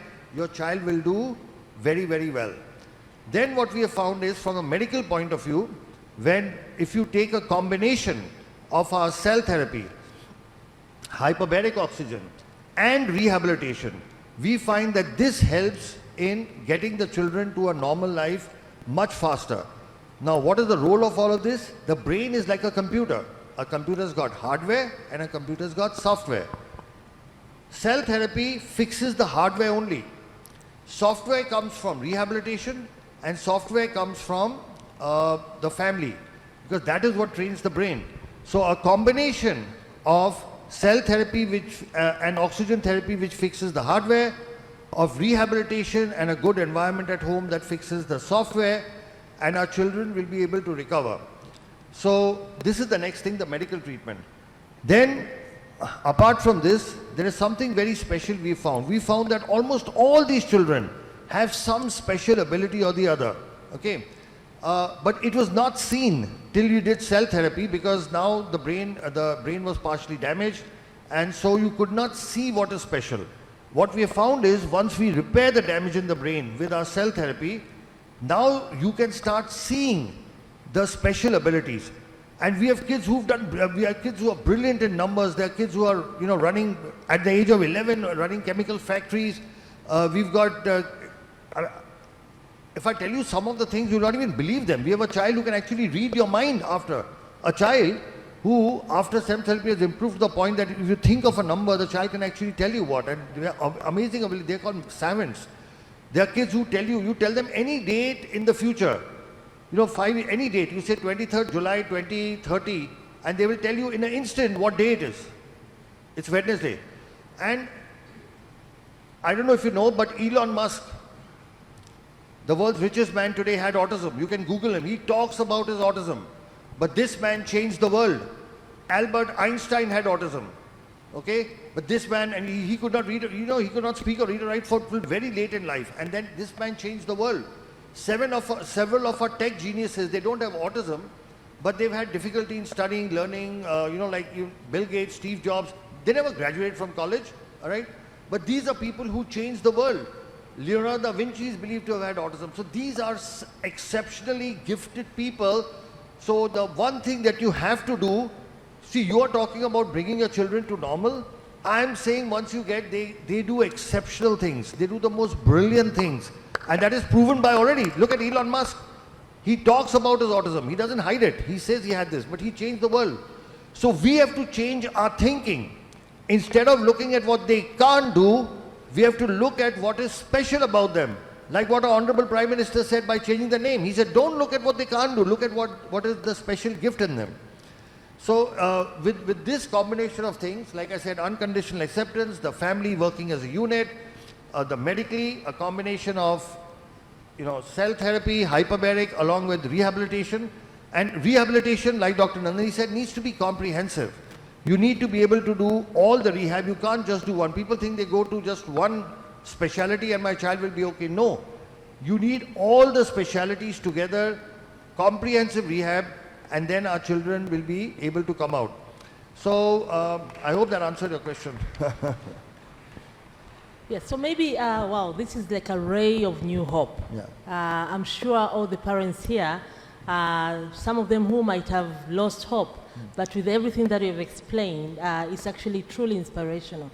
will do very, very well. Then what we have found is, from a medical point of view, if you take a combination of our cell therapy, hyperbaric oxygen and rehabilitation, we find that this helps in getting the children to a normal life much faster. Now, what is the role of all of this? The brain is like a computer. A computer's got hardware and a computer's got software. Cell therapy fixes the hardware only. Software comes from rehabilitation and software comes from the family, because that is what trains the brain. So a combination of cell therapy and oxygen therapy, which fixes the hardware, of rehabilitation and a good environment at home that fixes the software, and our children will be able to recover. So this is the next thing, the medical treatment. Then, apart from this, there is something very special we found. We found that almost all these children have some special ability or the other. Okay, but it was not seen till you did cell therapy, because now the brain was partially damaged, and so you could not see what is special. What we have found is, once we repair the damage in the brain with our cell therapy, now you can start seeing the special abilities. And we have kids who are brilliant in numbers. There are kids who are, running at the age of 11, running chemical factories. We've got, if I tell you some of the things, you'll not even believe them. We have a child who can actually read your mind after. A child who, after cell therapy, has improved to the point that if you think of a number, the child can actually tell you what. And they are amazing ability. They're called savants. There are kids who you tell them any date in the future. Any date, you say 23rd July 2030, and they will tell you in an instant what day it is. It's Wednesday. And I don't know if you know, but Elon Musk, the world's richest man today, had autism. You can Google him. He talks about his autism. But this man changed the world. Albert Einstein had autism. Okay? But this man, and he could not read, he could not speak or read or write for very late in life. And then this man changed the world. Several of our tech geniuses, they don't have autism, but they've had difficulty in studying, learning, Bill Gates, Steve Jobs, they never graduated from college, all right? But these are people who changed the world. Leonardo da Vinci is believed to have had autism. So these are exceptionally gifted people. So the one thing that you have to do, see, you are talking about bringing your children to normal. I'm saying once you get, they do exceptional things. They do the most brilliant things. And that is proven by already. Look at Elon Musk. He talks about his autism. He doesn't hide it. He says he had this, but he changed the world. So we have to change our thinking. Instead of looking at what they can't do, we have to look at what is special about them. Like what our Honorable Prime Minister said by changing the name. He said, don't look at what they can't do. Look at what is the special gift in them. So with this combination of things, like I said, unconditional acceptance, the family working as a unit, the medically, a combination of cell therapy, hyperbaric, along with rehabilitation. And rehabilitation, like Dr. Nandini said, needs to be comprehensive. You need to be able to do all the rehab. You can't just do one. People think they go to just one specialty and my child will be okay. No. You need all the specialities together, comprehensive rehab, and then our children will be able to come out. So I hope that answered your question.
Yes, so maybe, wow, this is like a ray of new hope.
Yeah.
I'm sure all the parents here, some of them who might have lost hope, but with everything that you've explained, it's actually truly inspirational.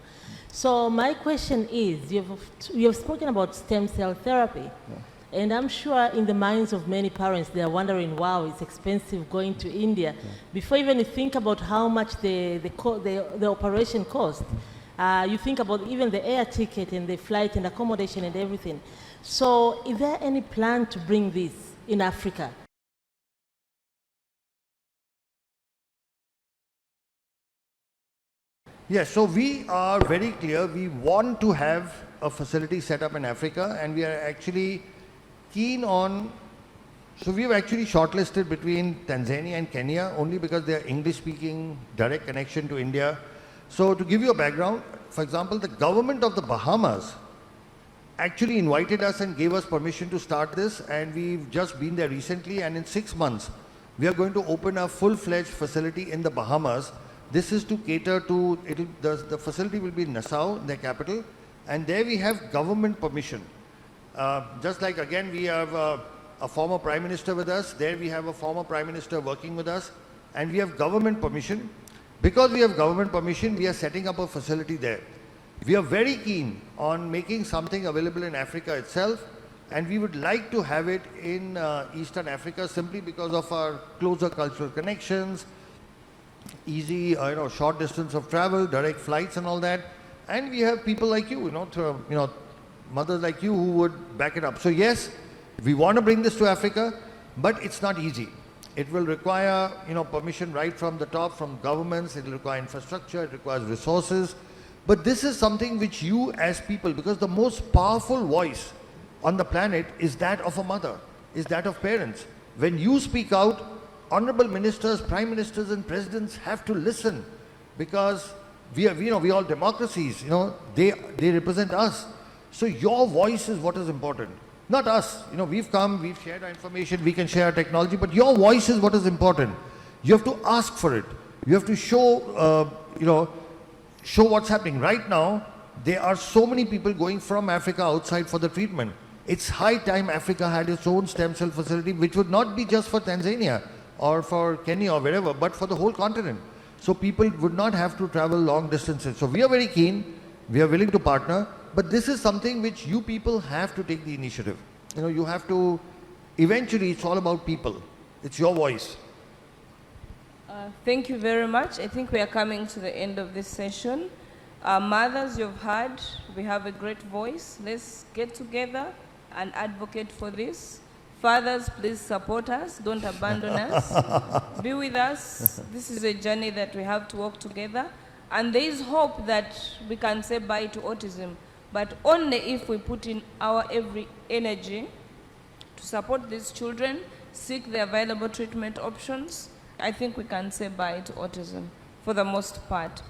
So my question is, you have spoken about stem cell therapy, and I'm sure in the minds of many parents, they are wondering, wow, it's expensive going to India. Before even you think about how much the operation cost, you think about even the air ticket and the flight and accommodation and everything. So is there any plan to bring this in Africa?
Yes, so we are very clear. We want to have a facility set up in Africa, and we are actually keen on, so we've actually shortlisted between Tanzania and Kenya only because they are English-speaking, direct connection to India. So to give you a background, for example, the government of the Bahamas actually invited us and gave us permission to start this, and we've just been there recently, and in 6 months, We are going to open a full-fledged facility in the Bahamas. This is to cater to, the facility will be in Nassau, the capital, and there we have government permission. Just like again we have a former Prime Minister with us, there we have a former Prime Minister working with us, and we have government permission. Because we have government permission, we are setting up a facility there. We are very keen on making something available in Africa itself, and we would like to have it in Eastern Africa simply because of our closer cultural connections, easy, short distance of travel, direct flights and all that. And we have people like you, mothers like you who would back it up. So yes, we want to bring this to Africa, but it's not easy. It will require, permission right from the top, from governments. It will require infrastructure. It requires resources. But this is something which you as people, because the most powerful voice on the planet is that of a mother, is that of parents. When you speak out, honorable ministers, prime ministers and presidents have to listen, because we all democracies, they represent us. So your voice is what is important. Not us. We've come, we've shared our information, we can share our technology, but your voice is what is important. You have to ask for it. You have to show, show what's happening. Right now, there are so many people going from Africa outside for the treatment. It's high time Africa had its own stem cell facility, which would not be just for Tanzania or for Kenya or wherever, but for the whole continent. So people would not have to travel long distances. So we are very keen, we are willing to partner, but this is something which you people have to take the initiative. You have to, eventually it's all about people. It's your voice.
Thank you very much. I think we are coming to the end of this session. Mothers, you've heard, we have a great voice. Let's get together and advocate for this. Fathers, please support us. Don't abandon us. Be with us. This is a journey that we have to walk together. And there is hope that we can say bye to autism, but only if we put in our every energy to support these children, seek the available treatment options. I think we can say bye to autism for the most part.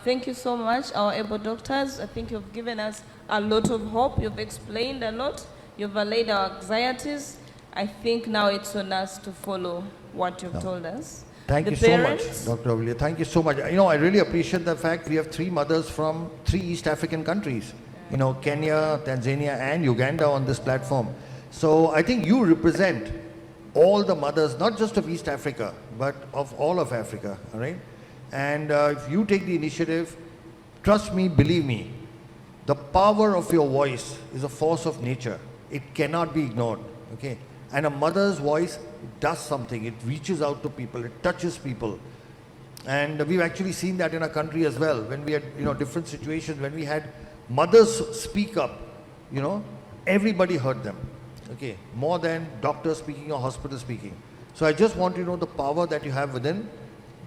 Thank you so much, our able doctors. I think you've given us a lot of hope. You've explained a lot. You've allayed our anxieties. I think now it's on us to follow what you've told us.
Thank you so much, Dr. Aurelia. Thank you so much. I really appreciate the fact we have 3 mothers from 3 East African countries. Kenya, Tanzania and Uganda on this platform. So I think you represent all the mothers, not just of East Africa, but of all of Africa, all right? And if you take the initiative, trust me, believe me, the power of your voice is a force of nature. It cannot be ignored, okay? And a mother's voice does something. It reaches out to people. It touches people. And we've actually seen that in our country as well. When we had, different situations, when we had mothers speak up, everybody heard them, okay? More than doctors speaking or hospital speaking. So I just want you to know the power that you have within,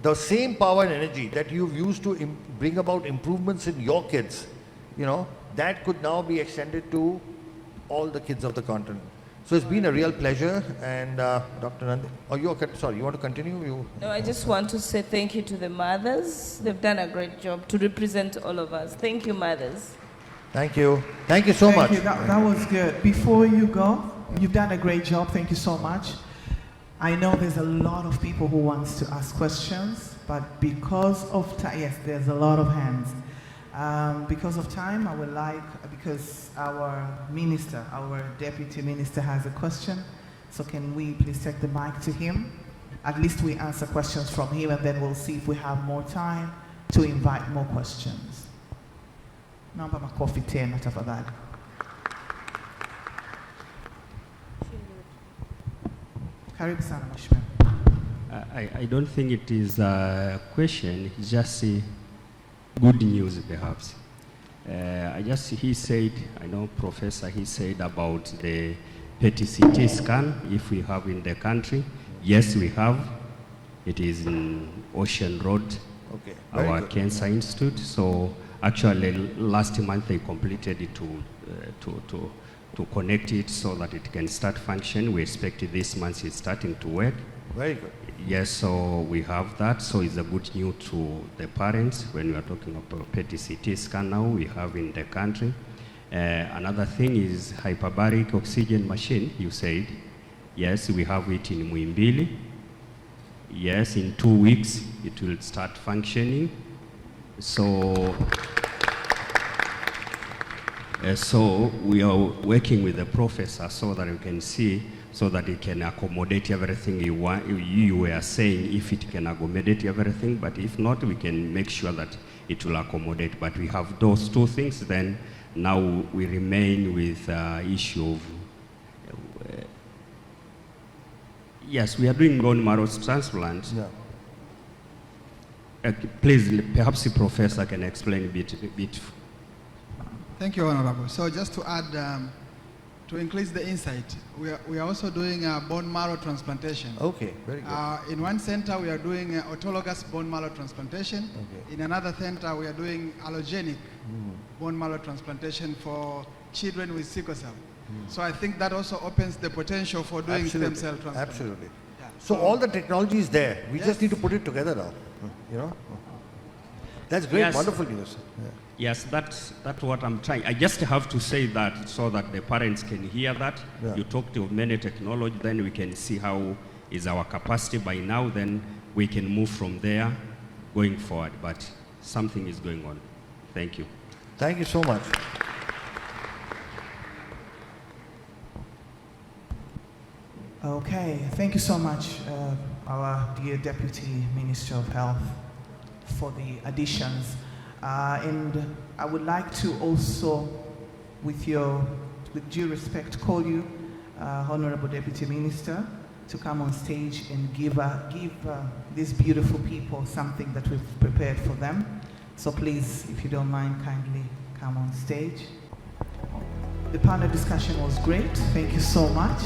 the same power and energy that you've used to bring about improvements in your kids, that could now be extended to all the kids of the continent. So it's been a real pleasure. And Dr. Nandi, you want to continue?
No, I just want to say thank you to the mothers. They've done a great job to represent all of us. Thank you, mothers.
Thank you. Thank you so much.
That was good. Before you go, you've done a great job. Thank you so much. I know there's a lot of people who wants to ask questions, but because of time, yes, there's a lot of hands. Because of time, I would like, because our minister, our deputy minister has a question, so can we please take the mic to him? At least we answer questions from him, and then we'll see if we have more time to invite more questions. Naomba makofi tena tafadhali. Karibu sana mheshimiwa.
I don't think it is a question, it's just good news perhaps. He said, Professor, he said about the PET-CT scan, if we have in the country. Yes, we have. It is in Ocean Road,
okay,
our Cancer Institute. So actually last month they completed it to connect it so that it can start function. We expect this month it's starting to work.
Very good.
Yes, so we have that. So it's a good news to the parents when we are talking about PET-CT scan now we have in the country. Another thing is hyperbaric oxygen machine, you said. Yes, we have it in Muimbili. Yes, in 2 weeks it will start functioning. So we are working with the professor so that we can see, so that it can accommodate everything you want. You were saying if it can accommodate everything, but if not, we can make sure that it will accommodate. But we have those two things, then now we remain with issue of, yes, we are doing bone marrow transplant.
Yeah.
Please, perhaps the professor can explain a bit.
Thank you, Honorable. So just to add, to increase the insight, we are also doing bone marrow transplantation.
Okay, very good.
In one center, we are doing autologous bone marrow transplantation.
Okay.
In another center, we are doing allogenic bone marrow transplantation for children with sickle cell. So I think that also opens the potential for doing stem cell transplant.
Absolutely.
Yeah.
So all the technology is there. We just need to put it together now. You know? That's great,
Yes.
wonderful news. Yeah.
Yes, that's what I'm trying. I just have to say that so that the parents can hear that.
Yeah.
You talked of many technology, then we can see how is our capacity by now, then we can move from there going forward. But something is going on. Thank you.
Thank you so much.
Okay, thank you so much, our dear Deputy Minister of Health, for the additions. And I would like to also, with due respect, call you, Honorable Deputy Minister, to come on stage and give these beautiful people something that we've prepared for them. So please, if you don't mind, kindly come on stage. The panel discussion was great. Thank you so much.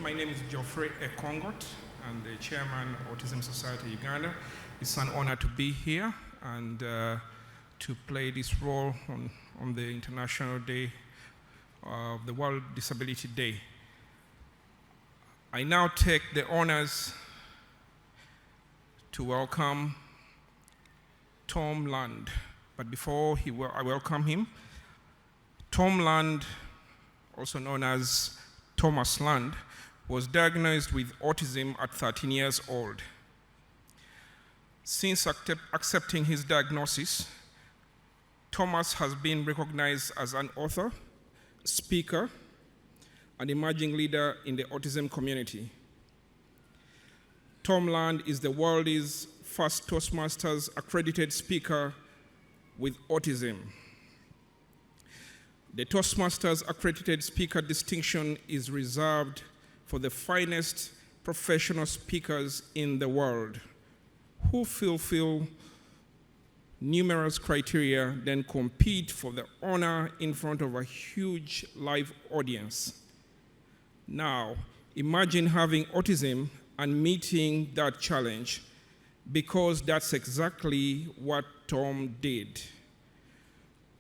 My name is Geoffrey Ekongot. I'm the chairman of Autism Society Uganda. It's an honor to be here and to play this role on the International Day of the World Disability Day. I now take the honors to welcome Tom Land. But before I welcome him, Tom Land, also known as Thomas Land, was diagnosed with autism at 13 years old. Since accepting his diagnosis, Thomas has been recognized as an author, speaker, and emerging leader in the autism community. Tom Land is the world's first Toastmasters accredited speaker with autism. The Toastmasters accredited speaker distinction is reserved for the finest professional speakers in the world who fulfill numerous criteria, then compete for the honor in front of a huge live audience. Now, imagine having autism and meeting that challenge, because that's exactly what Tom did.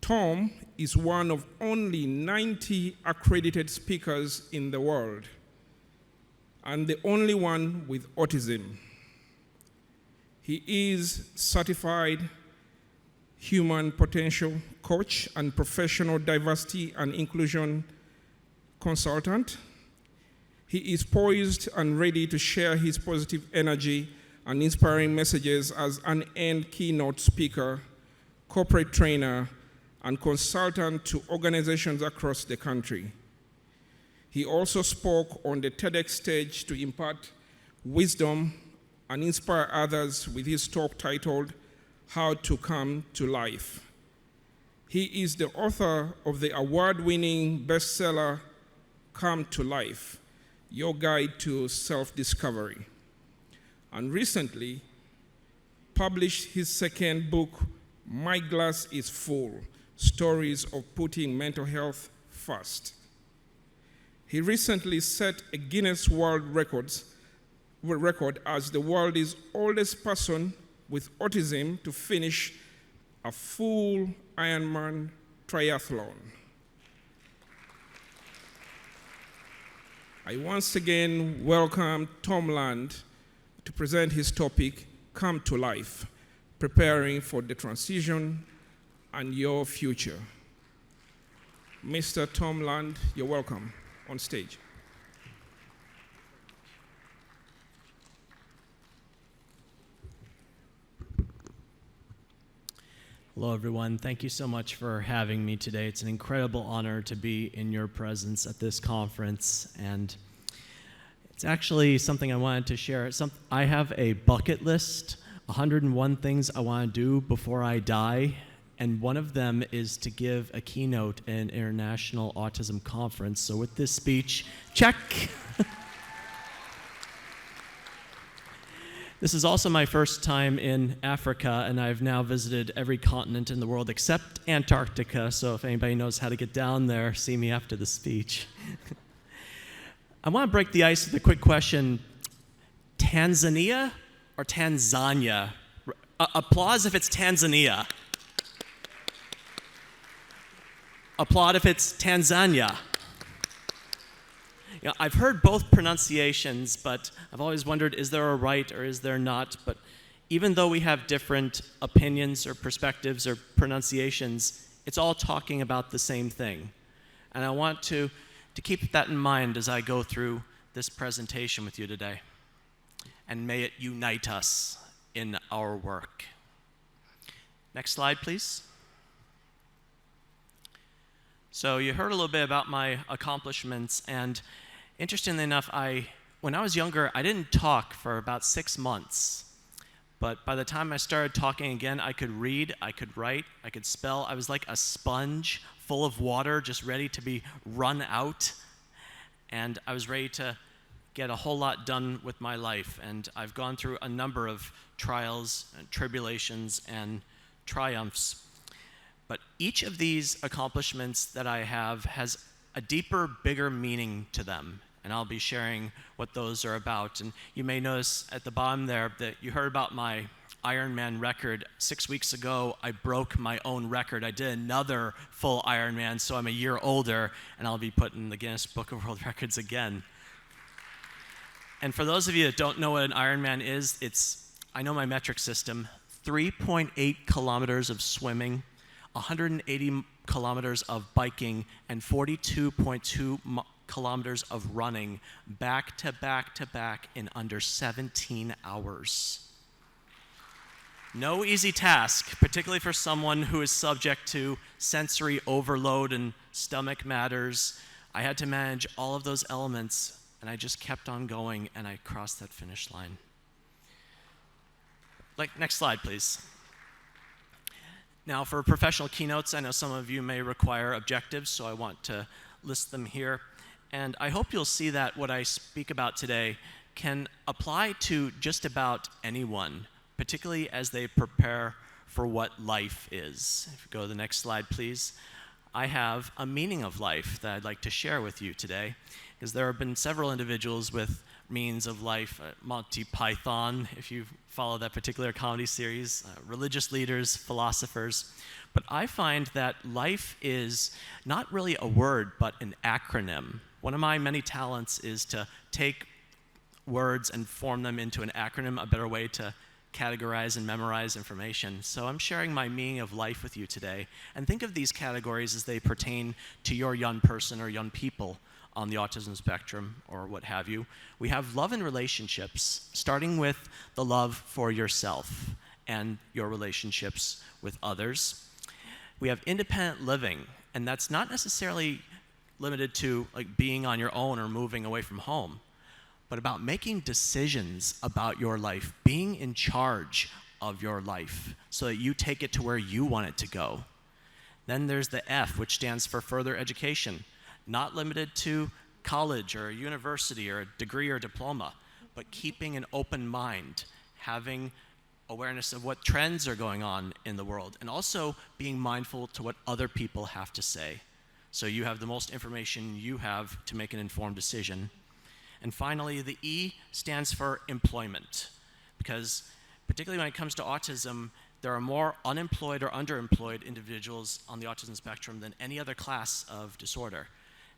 Tom is one of only 90 accredited speakers in the world, and the only one with autism. He is certified human potential coach and professional diversity and inclusion consultant. He is poised and ready to share his positive energy and inspiring messages as an end keynote speaker, corporate trainer, and consultant to organizations across the country. He also spoke on the TEDx stage to impart wisdom and inspire others with his talk titled, How to Come to Life. He is the author of the award-winning bestseller, Come to Life, your guide to self-discovery, and recently published his second book, My Glass is Full, Stories of Putting Mental Health First. He recently set a Guinness World Record as the world's oldest person with autism to finish a full Ironman triathlon. I once again welcome Tom Land to present his topic, Come to Life, Preparing for the Transition and Your Future. Mr. Tom Land, you're welcome on stage.
Hello, everyone. Thank you so much for having me today. It's an incredible honor to be in your presence at this conference, and it's actually something I wanted to share. I have a bucket list, 101 things I want to do before I die, and one of them is to give a keynote at an international autism conference. So with this speech, check. This is also my first time in Africa, and I've now visited every continent in the world except Antarctica, so if anybody knows how to get down there, see me after the speech. I want to break the ice with a quick question. Tanzania or Tanzania? Applause if it's Tanzania. Applaud if it's Tanzania. You know, I've heard both pronunciations, but I've always wondered, is there a right or is there not? But even though we have different opinions or perspectives or pronunciations, it's all talking about the same thing. And I want to keep that in mind as I go through this presentation with you today. And may it unite us in our work. Next slide, please. So you heard a little bit about my accomplishments, and interestingly enough, when I was younger, I didn't talk for about 6 months. But by the time I started talking again, I could read, I could write, I could spell. I was like a sponge full of water, just ready to be run out. And I was ready to get a whole lot done with my life. And I've gone through a number of trials and tribulations and triumphs. But each of these accomplishments that I have has a deeper, bigger meaning to them. And I'll be sharing what those are about. And you may notice at the bottom there that you heard about my Ironman record. 6 weeks ago, I broke my own record. I did another full Ironman, so I'm a year older, and I'll be put in the Guinness Book of World Records again. And for those of you that don't know what an Ironman is, I know my metric system, 3.8 kilometers of swimming, 180 kilometers of biking, and 42.2 kilometers of running back to back to back in under 17 hours. No easy task, particularly for someone who is subject to sensory overload and stomach matters. I had to manage all of those elements, and I just kept on going, and I crossed that finish line. Next slide, please. Now, for professional keynotes, I know some of you may require objectives, so I want to list them here. And I hope you'll see that what I speak about today can apply to just about anyone, particularly as they prepare for what life is. If you go to the next slide, please. I have a meaning of life that I'd like to share with you today, because there have been several individuals with meanings of life, Monty Python, if you follow that particular comedy series, religious leaders, philosophers. But I find that life is not really a word, but an acronym. One of my many talents is to take words and form them into an acronym, a better way to categorize and memorize information. So I'm sharing my meaning of life with you today. And think of these categories as they pertain to your young person or young people on the autism spectrum or what have you. We have love and relationships, starting with the love for yourself and your relationships with others. We have independent living, and that's not necessarily limited to being on your own or moving away from home, but about making decisions about your life, being in charge of your life so that you take it to where you want it to go. Then there's the F, which stands for further education, not limited to college or a university or a degree or diploma, but keeping an open mind, having awareness of what trends are going on in the world, and also being mindful to what other people have to say. So you have the most information you have to make an informed decision. And finally, the E stands for employment, because particularly when it comes to autism, there are more unemployed or underemployed individuals on the autism spectrum than any other class of disorder.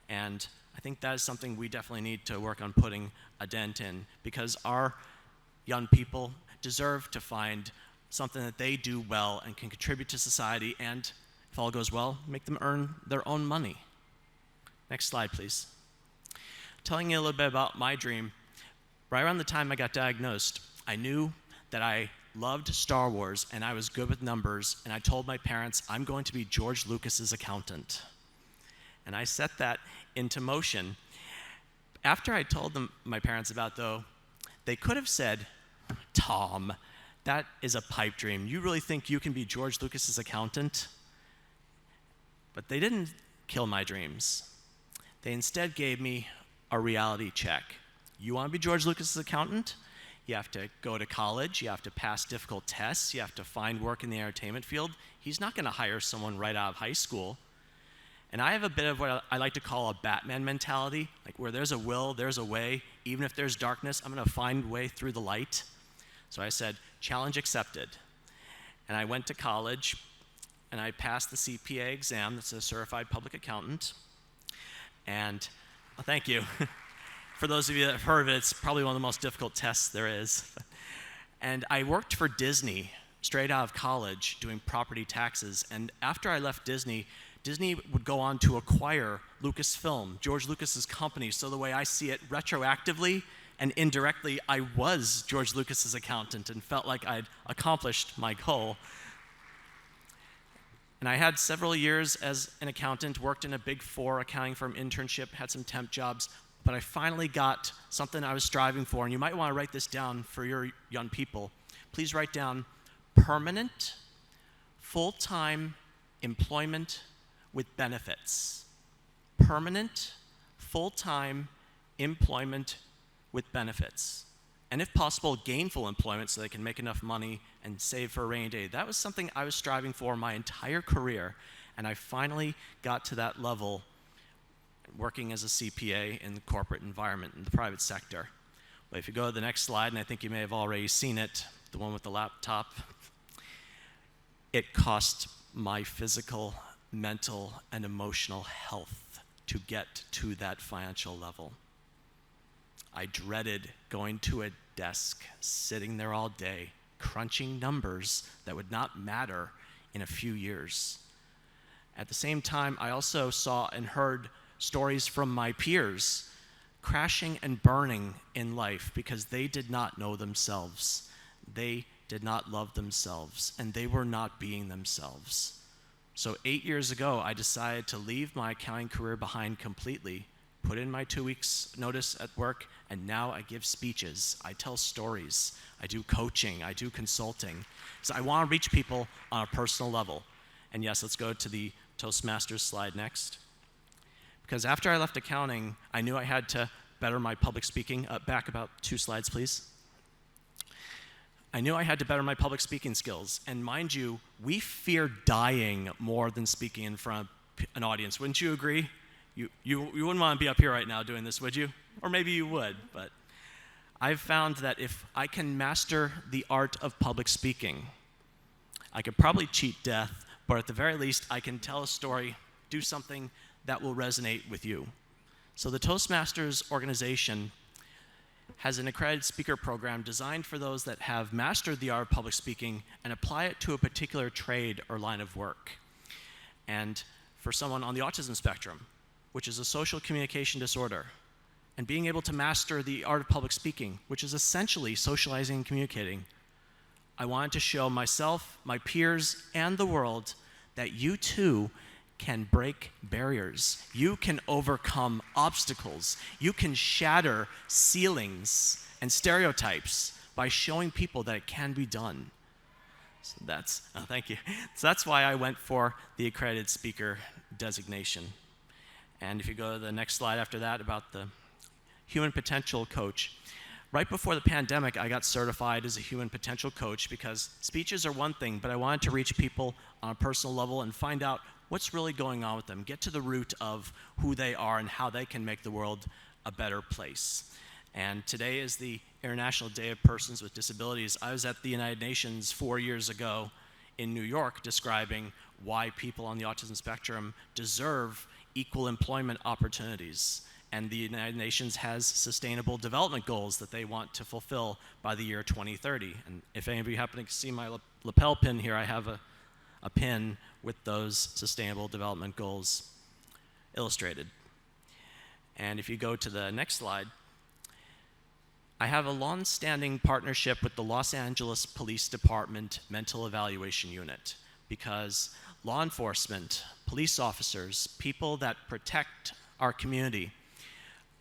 And I think that is something we definitely need to work on putting a dent in, because our young people deserve to find something that they do well and can contribute to society, and if all goes well, make them earn their own money. Next slide, please. Telling you a little bit about my dream, right around the time I got diagnosed, I knew that I loved Star Wars and I was good with numbers, and I told my parents, I'm going to be George Lucas's accountant. And I set that into motion. After I told them, my parents about though, they could have said, Tom, that is a pipe dream. You really think you can be George Lucas's accountant? But they didn't kill my dreams. They instead gave me a reality check. You want to be George Lucas's accountant? You have to go to college, you have to pass difficult tests, you have to find work in the entertainment field. He's not going to hire someone right out of high school. And I have a bit of what I like to call a Batman mentality, like where there's a will, there's a way. Even if there's darkness, I'm going to find a way through the light. So I said, challenge accepted. And I went to college, and I passed the CPA exam, that's a certified public accountant. And, well, thank you. For those of you that have heard of it, it's probably one of the most difficult tests there is. And I worked for Disney straight out of college doing property taxes. And after I left Disney, Disney would go on to acquire Lucasfilm, George Lucas's company. So the way I see it, retroactively and indirectly, I was George Lucas's accountant and felt like I'd accomplished my goal. And I had several years as an accountant, worked in a Big Four accounting firm internship, had some temp jobs, but I finally got something I was striving for, and you might want to write this down for your young people. Please write down permanent, full-time employment with benefits. Permanent, full-time employment with benefits. And if possible, gainful employment so they can make enough money and save for a rainy day. That was something I was striving for my entire career, and I finally got to that level working as a CPA in the corporate environment in the private sector. But if you go to the next slide, and I think you may have already seen it, the one with the laptop, it cost my physical, mental, and emotional health to get to that financial level. I dreaded going to a desk, sitting there all day, crunching numbers that would not matter in a few years. At the same time, I also saw and heard stories from my peers crashing and burning in life because they did not know themselves. They did not love themselves, and they were not being themselves. So 8 years ago, I decided to leave my accounting career behind completely, put in my 2 weeks notice at work, and now I give speeches, I tell stories, I do coaching, I do consulting. So I want to reach people on a personal level. And yes, let's go to the Toastmasters slide next. Because after I left accounting, I knew I had to better my public speaking. Back about 2 slides, please. I knew I had to better my public speaking skills. And mind you, we fear dying more than speaking in front of an audience. Wouldn't you agree? You wouldn't want to be up here right now doing this, would you? Or maybe you would, but I've found that if I can master the art of public speaking, I could probably cheat death, but at the very least, I can tell a story, do something that will resonate with you. So the Toastmasters organization has an accredited speaker program designed for those that have mastered the art of public speaking and apply it to a particular trade or line of work. And for someone on the autism spectrum, which is a social communication disorder, and being able to master the art of public speaking, which is essentially socializing and communicating, I wanted to show myself, my peers, and the world that you too can break barriers. You can overcome obstacles. You can shatter ceilings and stereotypes by showing people that it can be done. So thank you. So that's why I went for the accredited speaker designation. And if you go to the next slide after that about the human potential coach. Right before the pandemic, I got certified as a human potential coach because speeches are one thing, but I wanted to reach people on a personal level and find out what's really going on with them, get to the root of who they are and how they can make the world a better place. And today is the International Day of Persons with Disabilities. I was at the United Nations 4 years ago in New York describing why people on the autism spectrum deserve equal employment opportunities. And the United Nations has sustainable development goals that they want to fulfill by the year 2030. And if any of you happen to see my lapel pin here, I have a pin with those sustainable development goals illustrated. And if you go to the next slide, I have a long-standing partnership with the Los Angeles Police Department Mental Evaluation Unit because law enforcement, police officers, people that protect our community,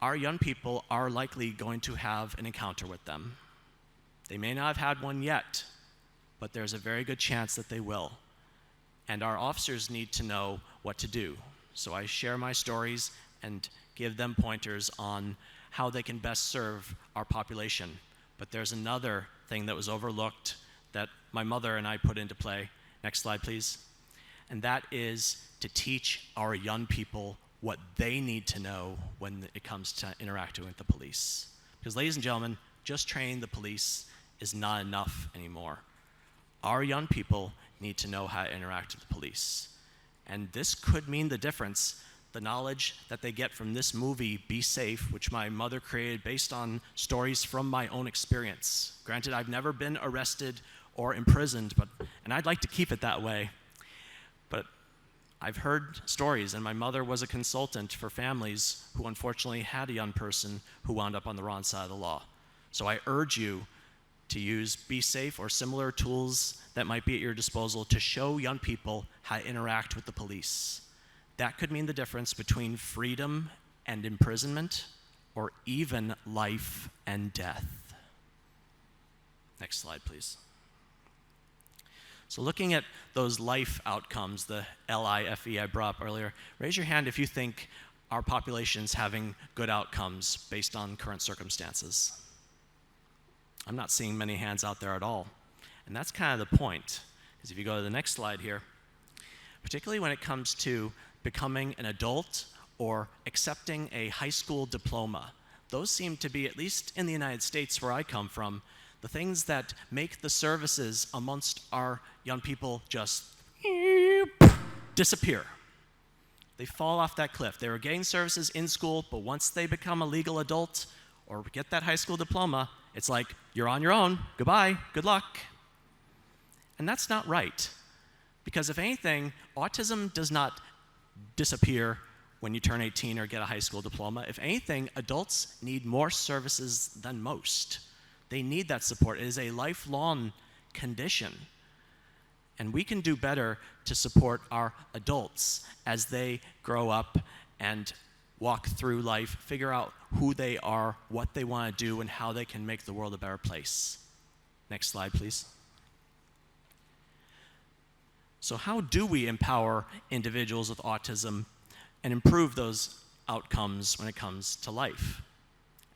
our young people are likely going to have an encounter with them. They may not have had one yet, but there's a very good chance that they will. And our officers need to know what to do. So I share my stories and give them pointers on how they can best serve our population. But there's another thing that was overlooked that my mother and I put into play. Next slide, please. And that is to teach our young people what they need to know when it comes to interacting with the police. Because ladies and gentlemen, just training the police is not enough anymore. Our young people need to know how to interact with the police. And this could mean the difference. The knowledge that they get from this movie, Be Safe, which my mother created based on stories from my own experience. Granted, I've never been arrested or imprisoned, and I'd like to keep it that way. But I've heard stories, and my mother was a consultant for families who unfortunately had a young person who wound up on the wrong side of the law. So I urge you to use Be Safe or similar tools that might be at your disposal to show young people how to interact with the police. That could mean the difference between freedom and imprisonment, or even life and death. Next slide, please. So looking at those life outcomes, the LIFE I brought up earlier, raise your hand if you think our population's having good outcomes based on current circumstances. I'm not seeing many hands out there at all. And that's kind of the point, because if you go to the next slide here, particularly when it comes to becoming an adult or accepting a high school diploma, those seem to be, at least in the United States where I come from, the things that make the services amongst our young people just disappear. They fall off that cliff. They were getting services in school, but once they become a legal adult or get that high school diploma, it's like, you're on your own, goodbye, good luck. And that's not right. Because if anything, autism does not disappear when you turn 18 or get a high school diploma. If anything, adults need more services than most. They need that support. It is a lifelong condition. And we can do better to support our adults as they grow up and walk through life, figure out who they are, what they want to do, and how they can make the world a better place. Next slide, please. So how do we empower individuals with autism and improve those outcomes when it comes to life?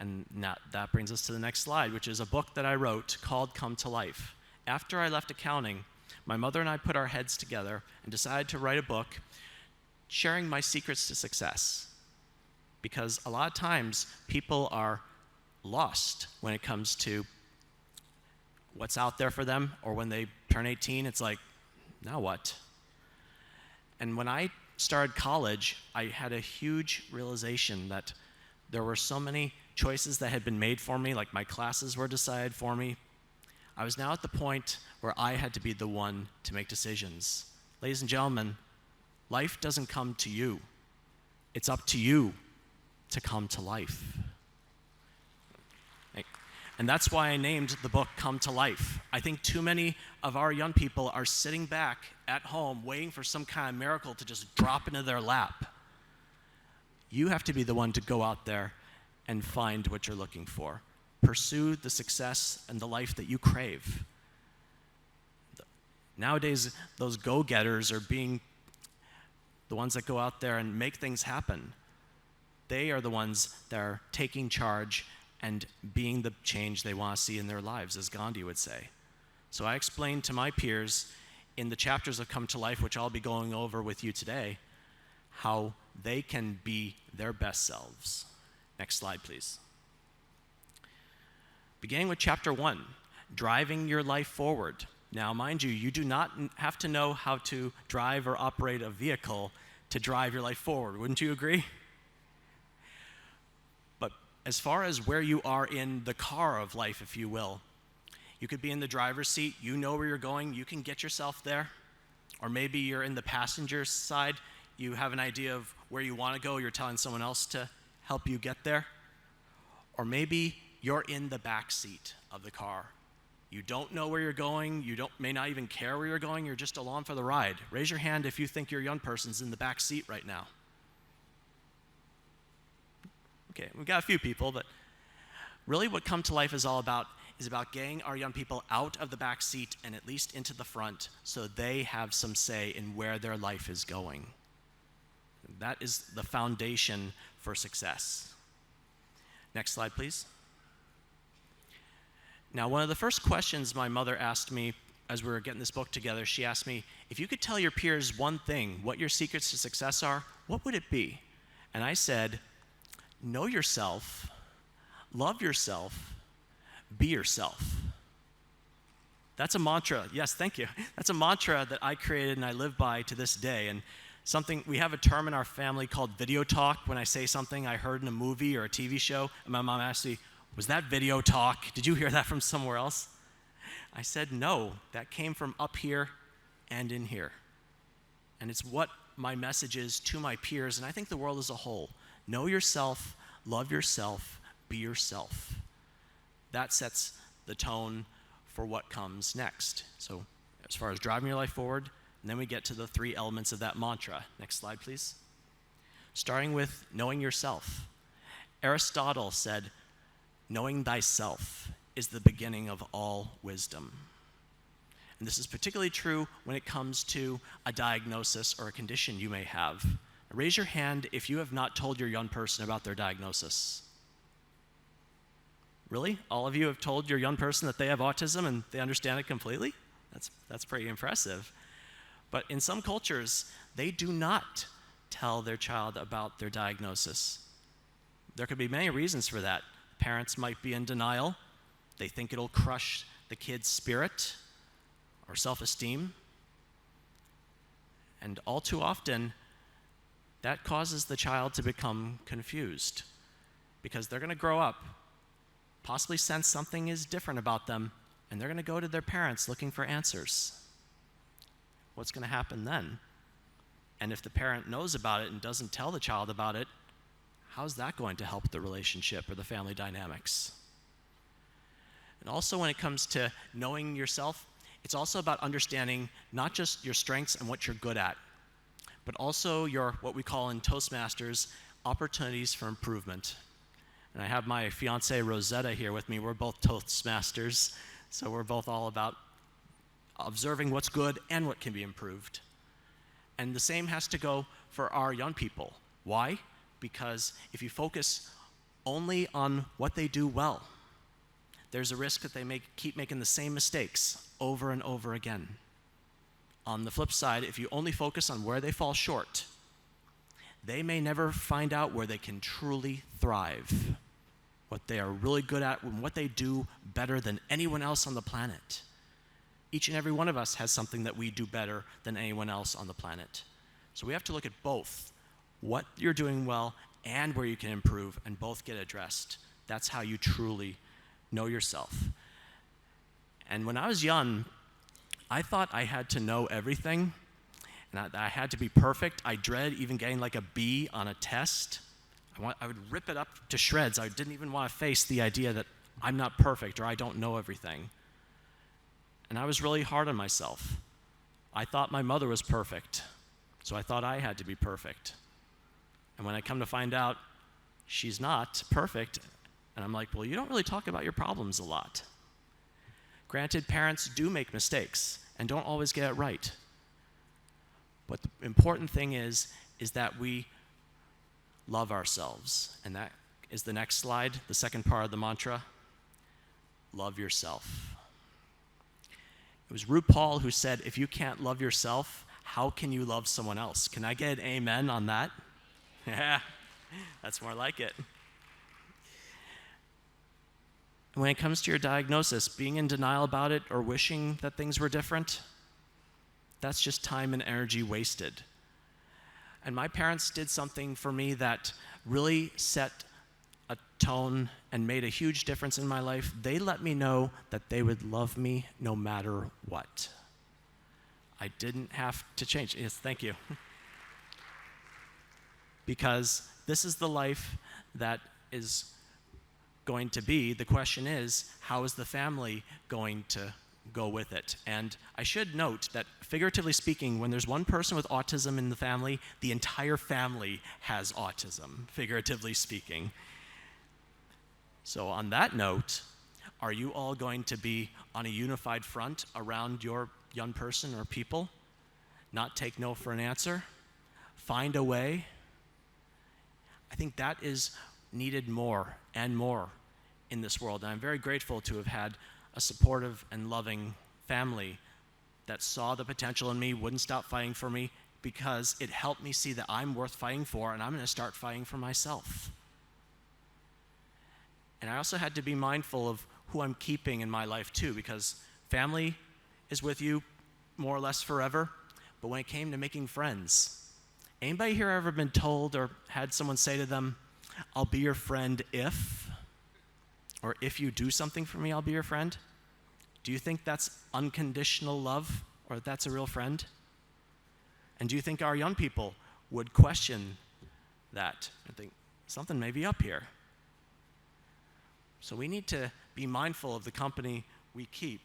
And that brings us to the next slide, which is a book that I wrote called Come to Life. After I left accounting, my mother and I put our heads together and decided to write a book sharing my secrets to success. Because a lot of times people are lost when it comes to what's out there for them, or when they turn 18, it's like, now what? And when I started college, I had a huge realization that there were so many choices that had been made for me, like my classes were decided for me. I was now at the point where I had to be the one to make decisions. Ladies and gentlemen, life doesn't come to you. It's up to you to come to life. And that's why I named the book Come to Life. I think too many of our young people are sitting back at home waiting for some kind of miracle to just drop into their lap. You have to be the one to go out there and find what you're looking for. Pursue the success and the life that you crave. Nowadays, those go-getters are being the ones that go out there and make things happen. they are the ones that are taking charge and being the change they want to see in their lives, as Gandhi would say. So I explained to my peers in the chapters of Come to Life, which I'll be going over with you today, how they can be their best selves. Next slide, please. Beginning with chapter 1, driving your life forward. Now, mind you, you do not have to know how to drive or operate a vehicle to drive your life forward. Wouldn't you agree? But as far as where you are in the car of life, if you will, you could be in the driver's seat, you know where you're going, you can get yourself there. Or maybe you're in the passenger side, you have an idea of where you want to go, you're telling someone else to help you get there. Or maybe you're in the back seat of the car. You don't know where you're going, may not even care where you're going, you're just along for the ride. Raise your hand if you think your young person's in the back seat right now. Okay, we've got a few people, but really what Come to Life is all about is about getting our young people out of the back seat and at least into the front so they have some say in where their life is going. That is the foundation for success. Next slide, please. Now, one of the first questions my mother asked me as we were getting this book together, she asked me, if you could tell your peers one thing, what your secrets to success are, what would it be? And I said, know yourself, love yourself, be yourself. That's a mantra. Yes, thank you. That's a mantra that I created and I live by to this day. And we have a term in our family called video talk. When I say something I heard in a movie or a TV show, and my mom asked me, was that video talk? Did you hear that from somewhere else? I said, no, that came from up here and in here. And it's what my message is to my peers, and I think the world as a whole. Know yourself, love yourself, be yourself. That sets the tone for what comes next. So as far as driving your life forward, and then we get to the 3 elements of that mantra. Next slide, please. Starting with knowing yourself. Aristotle said, knowing thyself is the beginning of all wisdom. And this is particularly true when it comes to a diagnosis or a condition you may have. Raise your hand if you have not told your young person about their diagnosis. Really? All of you have told your young person that they have autism and they understand it completely? That's pretty impressive. But in some cultures, they do not tell their child about their diagnosis. There could be many reasons for that. Parents might be in denial. They think it'll crush the kid's spirit or self-esteem. And all too often, that causes the child to become confused because they're going to grow up, possibly sense something is different about them, and they're going to go to their parents looking for answers. What's going to happen then? And if the parent knows about it and doesn't tell the child about it, how's that going to help the relationship or the family dynamics? And also when it comes to knowing yourself, it's also about understanding not just your strengths and what you're good at, but also your, what we call in Toastmasters, opportunities for improvement. And I have my fiancée Rosetta here with me. We're both Toastmasters, so we're both all about observing what's good and what can be improved. And the same has to go for our young people. Why? Because if you focus only on what they do well, there's a risk that they keep making the same mistakes over and over again. On the flip side, if you only focus on where they fall short, they may never find out where they can truly thrive, what they are really good at, and what they do better than anyone else on the planet. Each and every one of us has something that we do better than anyone else on the planet. So we have to look at both, what you're doing well and where you can improve, and both get addressed. That's how you truly know yourself. And when I was young, I thought I had to know everything, and I had to be perfect. I dreaded even getting like a B on a test. I would rip it up to shreds. I didn't even want to face the idea that I'm not perfect or I don't know everything. And I was really hard on myself. I thought my mother was perfect, so I thought I had to be perfect. And when I come to find out she's not perfect, and I'm like, well, you don't really talk about your problems a lot. Granted, parents do make mistakes and don't always get it right. But the important thing is that we love ourselves. And that is the next slide, the second part of the mantra, love yourself. It was RuPaul who said, if you can't love yourself, how can you love someone else? Can I get an amen on that? Yeah, that's more like it. When it comes to your diagnosis, being in denial about it or wishing that things were different, that's just time and energy wasted. And my parents did something for me that really set a tone and made a huge difference in my life. They let me know that they would love me no matter what. I didn't have to change. Yes, thank you. Because this is the life that is going to be. The question is, how is the family going to go with it? And I should note that, figuratively speaking, when there's one person with autism in the family, the entire family has autism, figuratively speaking. So on that note, are you all going to be on a unified front around your young person or people? Not take no for an answer? Find a way? I think that is needed more and more in this world. And I'm very grateful to have had a supportive and loving family that saw the potential in me, wouldn't stop fighting for me, because it helped me see that I'm worth fighting for, and I'm going to start fighting for myself. And I also had to be mindful of who I'm keeping in my life too, because family is with you more or less forever, but when it came to making friends, anybody here ever been told or had someone say to them, I'll be your friend if, or if you do something for me, I'll be your friend? Do you think that's unconditional love, or that's a real friend? And do you think our young people would question that and think, something may be up here? So we need to be mindful of the company we keep,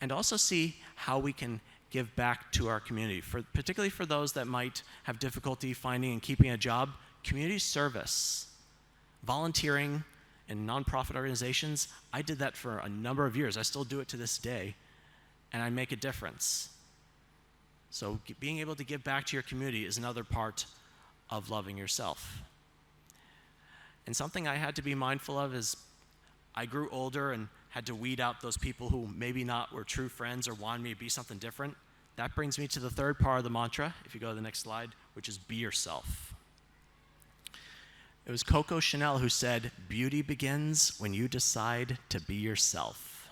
and also see how we can give back to our community, particularly for those that might have difficulty finding and keeping a job. Community service, volunteering in nonprofit organizations, I did that for a number of years. I still do it to this day, and I make a difference. So being able to give back to your community is another part of loving yourself. And something I had to be mindful of is I grew older and had to weed out those people who maybe not were true friends or wanted me to be something different. That brings me to the third part of the mantra, if you go to the next slide, which is be yourself. It was Coco Chanel who said, beauty begins when you decide to be yourself.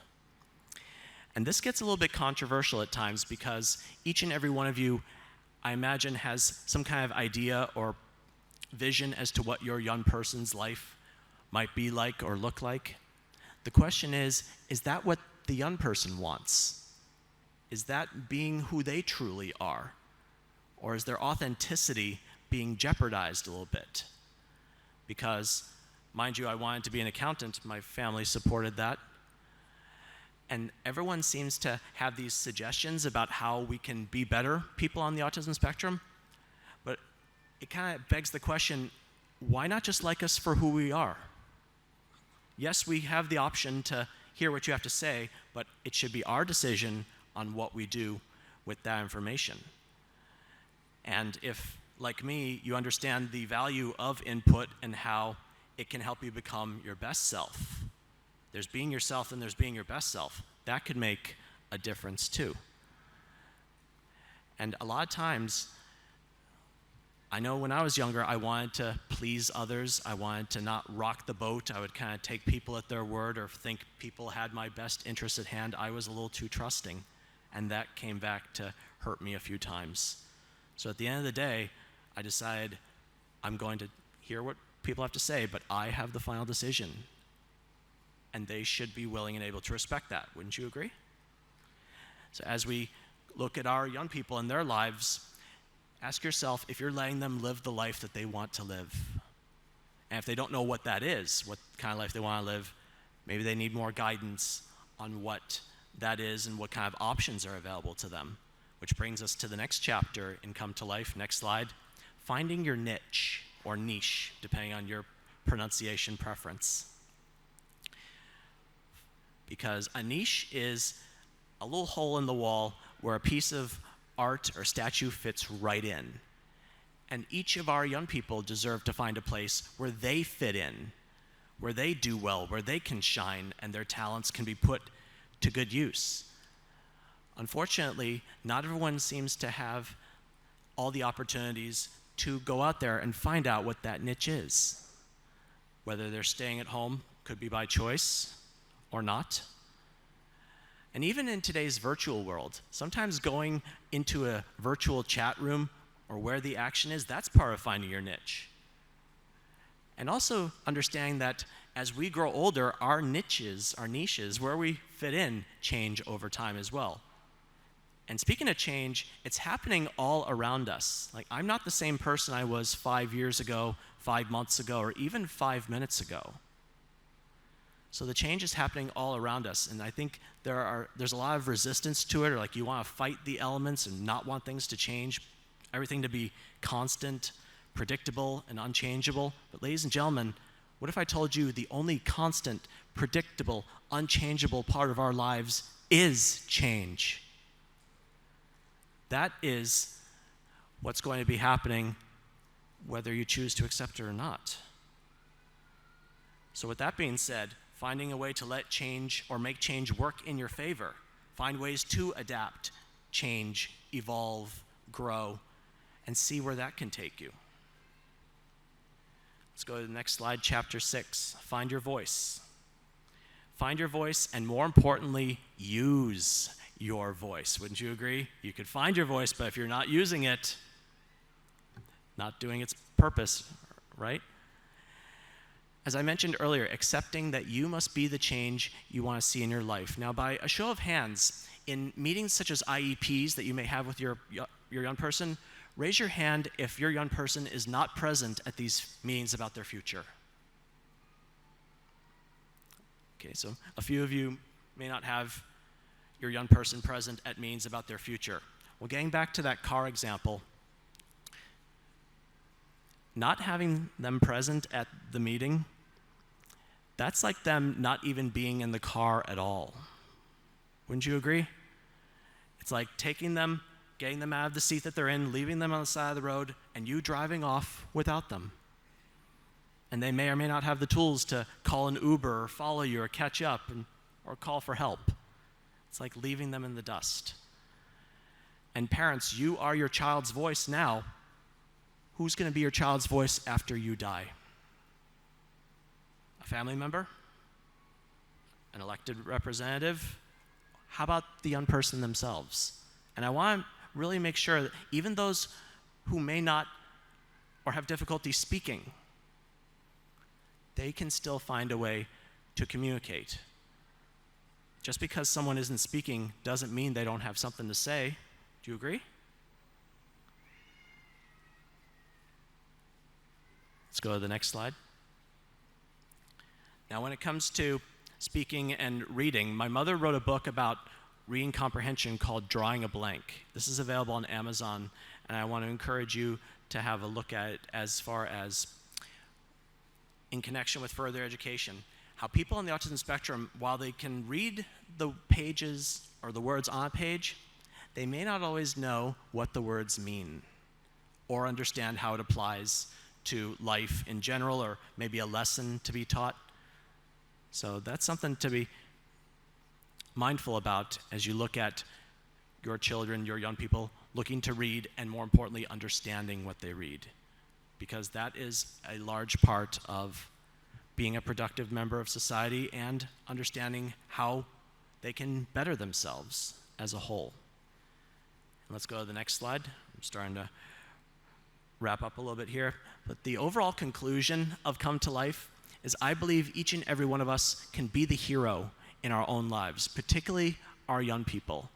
And this gets a little bit controversial at times, because each and every one of you, I imagine, has some kind of idea or vision as to what your young person's life might be like or look like. The question is that what the young person wants? Is that being who they truly are? Or is their authenticity being jeopardized a little bit? Because, mind you, I wanted to be an accountant. My family supported that. And everyone seems to have these suggestions about how we can be better people on the autism spectrum. But it kind of begs the question, why not just like us for who we are? Yes, we have the option to hear what you have to say, but it should be our decision on what we do with that information. And if, like me, you understand the value of input and how it can help you become your best self, there's being yourself and there's being your best self, that could make a difference too. And a lot of times, I know when I was younger, I wanted to please others. I wanted to not rock the boat. I would kind of take people at their word or think people had my best interest at hand. I was a little too trusting, and that came back to hurt me a few times. So at the end of the day, I decided I'm going to hear what people have to say, but I have the final decision, and they should be willing and able to respect that. Wouldn't you agree? So as we look at our young people and their lives, ask yourself if you're letting them live the life that they want to live. And if they don't know what that is, what kind of life they want to live, maybe they need more guidance on what that is and what kind of options are available to them. Which brings us to the next chapter in Come to Life. Next slide. Finding your niche, or niche, depending on your pronunciation preference. Because a niche is a little hole in the wall where a piece of art or statue fits right in. And each of our young people deserve to find a place where they fit in, where they do well, where they can shine, and their talents can be put to good use. Unfortunately, not everyone seems to have all the opportunities to go out there and find out what that niche is. Whether they're staying at home, could be by choice or not. And even in today's virtual world, sometimes going into a virtual chat room or where the action is, that's part of finding your niche. And also understanding that as we grow older, our niches, where we fit in, change over time as well. And speaking of change, it's happening all around us. Like, I'm not the same person I was 5 years ago, 5 months ago, or even 5 minutes ago. So the change is happening all around us, and I think there's a lot of resistance to it, or like you want to fight the elements and not want things to change, everything to be constant, predictable, and unchangeable. But ladies and gentlemen, what if I told you the only constant, predictable, unchangeable part of our lives is change? That is what's going to be happening whether you choose to accept it or not. So with that being said, finding a way to let change or make change work in your favor, find ways to adapt, change, evolve, grow, and see where that can take you. Let's go to the next slide, chapter 6. Find your voice. Find your voice, and more importantly, use your voice. Wouldn't you agree? You could find your voice, but if you're not using it, not doing its purpose, right? As I mentioned earlier, accepting that you must be the change you want to see in your life. Now, by a show of hands, in meetings such as IEPs that you may have with your young person, raise your hand if your young person is not present at these meetings about their future. Okay, so a few of you may not have your young person present at meetings about their future. Well, getting back to that car example, not having them present at the meeting, that's like them not even being in the car at all. Wouldn't you agree? It's like taking them, getting them out of the seat that they're in, leaving them on the side of the road, and you driving off without them. And they may or may not have the tools to call an Uber or follow you or catch up or call for help. It's like leaving them in the dust. And parents, you are your child's voice now. Who's going to be your child's voice after you die? A family member? An elected representative? How about the young person themselves? And I want to really make sure that even those who may not or have difficulty speaking, they can still find a way to communicate. Just because someone isn't speaking doesn't mean they don't have something to say. Do you agree? Let's go to the next slide. Now, when it comes to speaking and reading, my mother wrote a book about reading comprehension called Drawing a Blank. This is available on Amazon, and I want to encourage you to have a look at it as far as in connection with further education. How people on the autism spectrum, while they can read the pages or the words on a page, they may not always know what the words mean or understand how it applies to life in general, or maybe a lesson to be taught. So that's something to be mindful about as you look at your children, your young people, looking to read, and more importantly, understanding what they read. Because that is a large part of being a productive member of society and understanding how they can better themselves as a whole. Let's go to the next slide. I'm starting to wrap up a little bit here. But the overall conclusion of Come to Life is I believe each and every one of us can be the hero in our own lives, particularly our young people.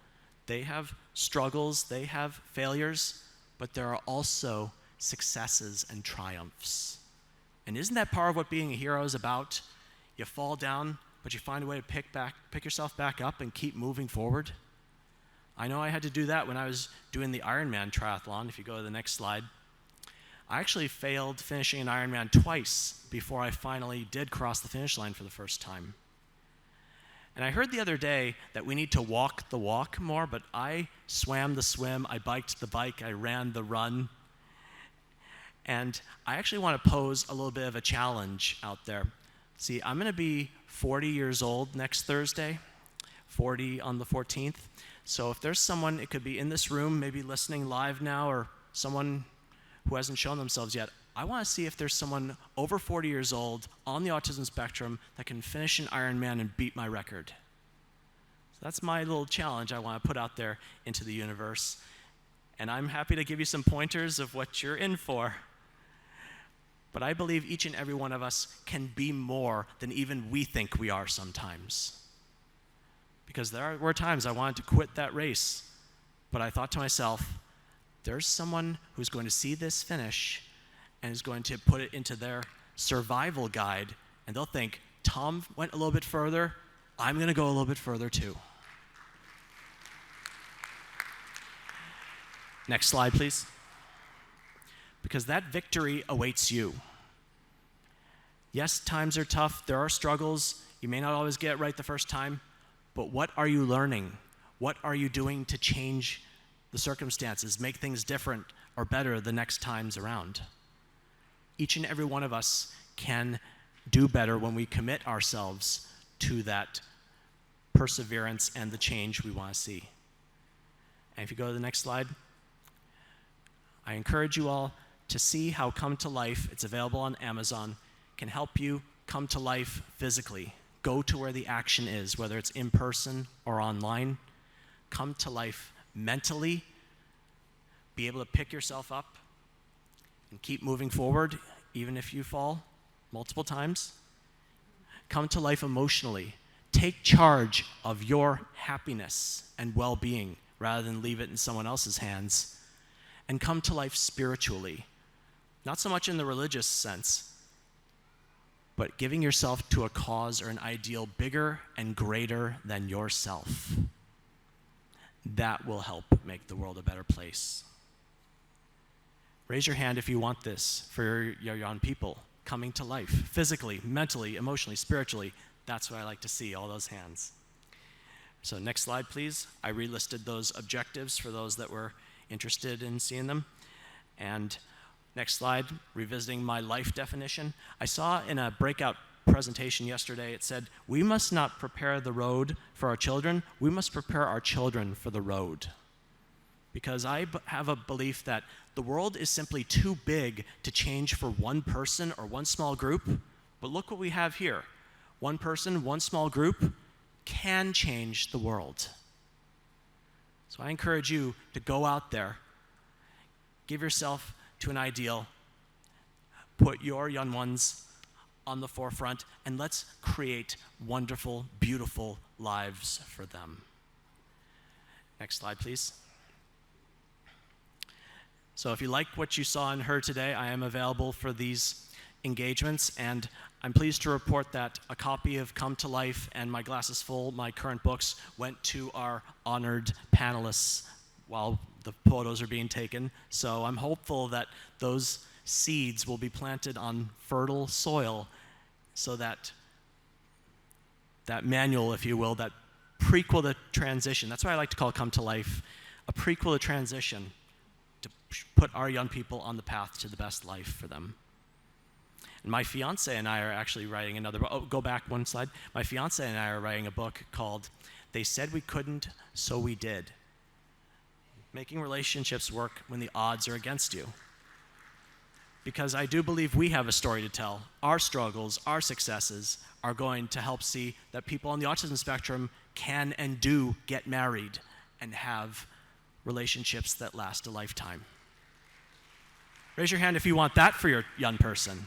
They have struggles, they have failures, but there are also successes and triumphs. And isn't that part of what being a hero is about? You fall down, but you find a way to pick yourself back up and keep moving forward. I know I had to do that when I was doing the Ironman triathlon. If you go to the next slide. I actually failed finishing an Ironman twice before I finally did cross the finish line for the first time. And I heard the other day that we need to walk the walk more, but I swam the swim, I biked the bike, I ran the run. And I actually want to pose a little bit of a challenge out there. See, I'm going to be 40 years old next Thursday, 40 on the 14th. So if there's someone, it could be in this room, maybe listening live now, or someone who hasn't shown themselves yet, I want to see if there's someone over 40 years old on the autism spectrum that can finish an Ironman and beat my record. So that's my little challenge I want to put out there into the universe. And I'm happy to give you some pointers of what you're in for. But I believe each and every one of us can be more than even we think we are sometimes. Because there were times I wanted to quit that race, but I thought to myself, there's someone who's going to see this finish and is going to put it into their survival guide, and they'll think, Tom went a little bit further, I'm going to go a little bit further too. Next slide, please. Because that victory awaits you. Yes, times are tough, there are struggles, you may not always get it right the first time, but what are you learning? What are you doing to change the circumstances, make things different or better the next times around? Each and every one of us can do better when we commit ourselves to that perseverance and the change we want to see. And if you go to the next slide, I encourage you all to see how Come to Life, it's available on Amazon, can help you come to life physically. Go to where the action is, whether it's in person or online. Come to life mentally, be able to pick yourself up and keep moving forward, even if you fall multiple times. Come to life emotionally. Take charge of your happiness and well-being rather than leave it in someone else's hands. And come to life spiritually. Not so much in the religious sense, but giving yourself to a cause or an ideal bigger and greater than yourself. That will help make the world a better place. Raise your hand if you want this for your young people coming to life, physically, mentally, emotionally, spiritually. That's what I like to see, all those hands. So next slide, please. I relisted those objectives for those that were interested in seeing them. And next slide, revisiting my life definition. I saw in a breakout presentation yesterday, it said, we must not prepare the road for our children, we must prepare our children for the road. Because I have a belief that the world is simply too big to change for one person or one small group. But look what we have here. One person, one small group can change the world. So I encourage you to go out there, give yourself to an ideal, put your young ones on the forefront, and let's create wonderful, beautiful lives for them. Next slide, please. So if you like what you saw and heard today, I am available for these engagements, and I'm pleased to report that a copy of Come to Life and My Glasses Full, my current books, went to our honored panelists while the photos are being taken. So I'm hopeful that those seeds will be planted on fertile soil so that that manual, if you will, that prequel to transition, that's what I like to call Come to Life, a prequel to transition to put our young people on the path to the best life for them. And my fiance and I are actually writing another book. Oh, go back one slide. My fiance and I are writing a book called They Said We Couldn't, So We Did. Making relationships work when the odds are against you. Because I do believe we have a story to tell. Our struggles, our successes are going to help see that people on the autism spectrum can and do get married and have relationships that last a lifetime. Raise your hand if you want that for your young person.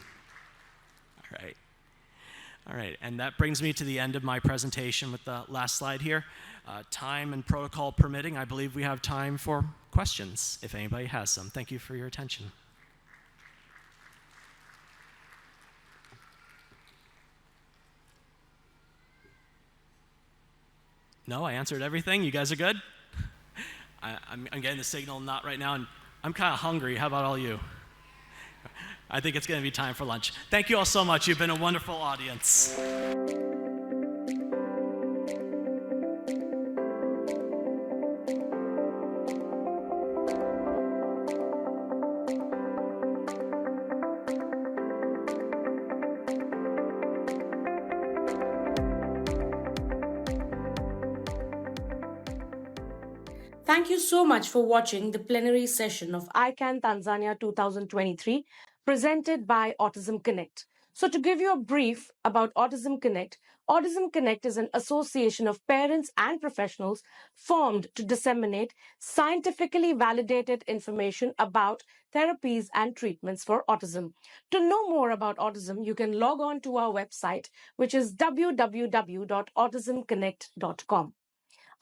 All right, and that brings me to the end of my presentation with the last slide here. Time and protocol permitting, I believe we have time for questions, if anybody has some. Thank you for your attention. No, I answered everything. You guys are good? I'm getting the signal not right now, and I'm kind of hungry. How about all you? I think it's going to be time for lunch. Thank you all so much. You've been a wonderful audience.
Thank you so much for watching the plenary session of ICANN Tanzania 2023 presented by Autism Connect. So to give you a brief about Autism Connect is an association of parents and professionals formed to disseminate scientifically validated information about therapies and treatments for autism. To know more about autism, you can log on to our website, which is www.autismconnect.com.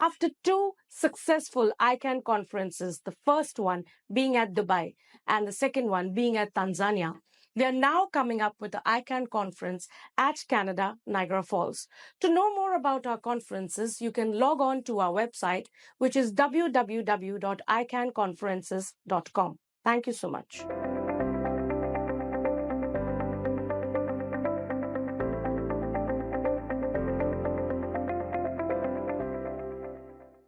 After 2 successful ICANN conferences, the first one being at Dubai and the second one being at Tanzania, we are now coming up with the ICANN conference at Canada, Niagara Falls. To know more about our conferences, you can log on to our website, which is www.icannconferences.com. Thank you so much.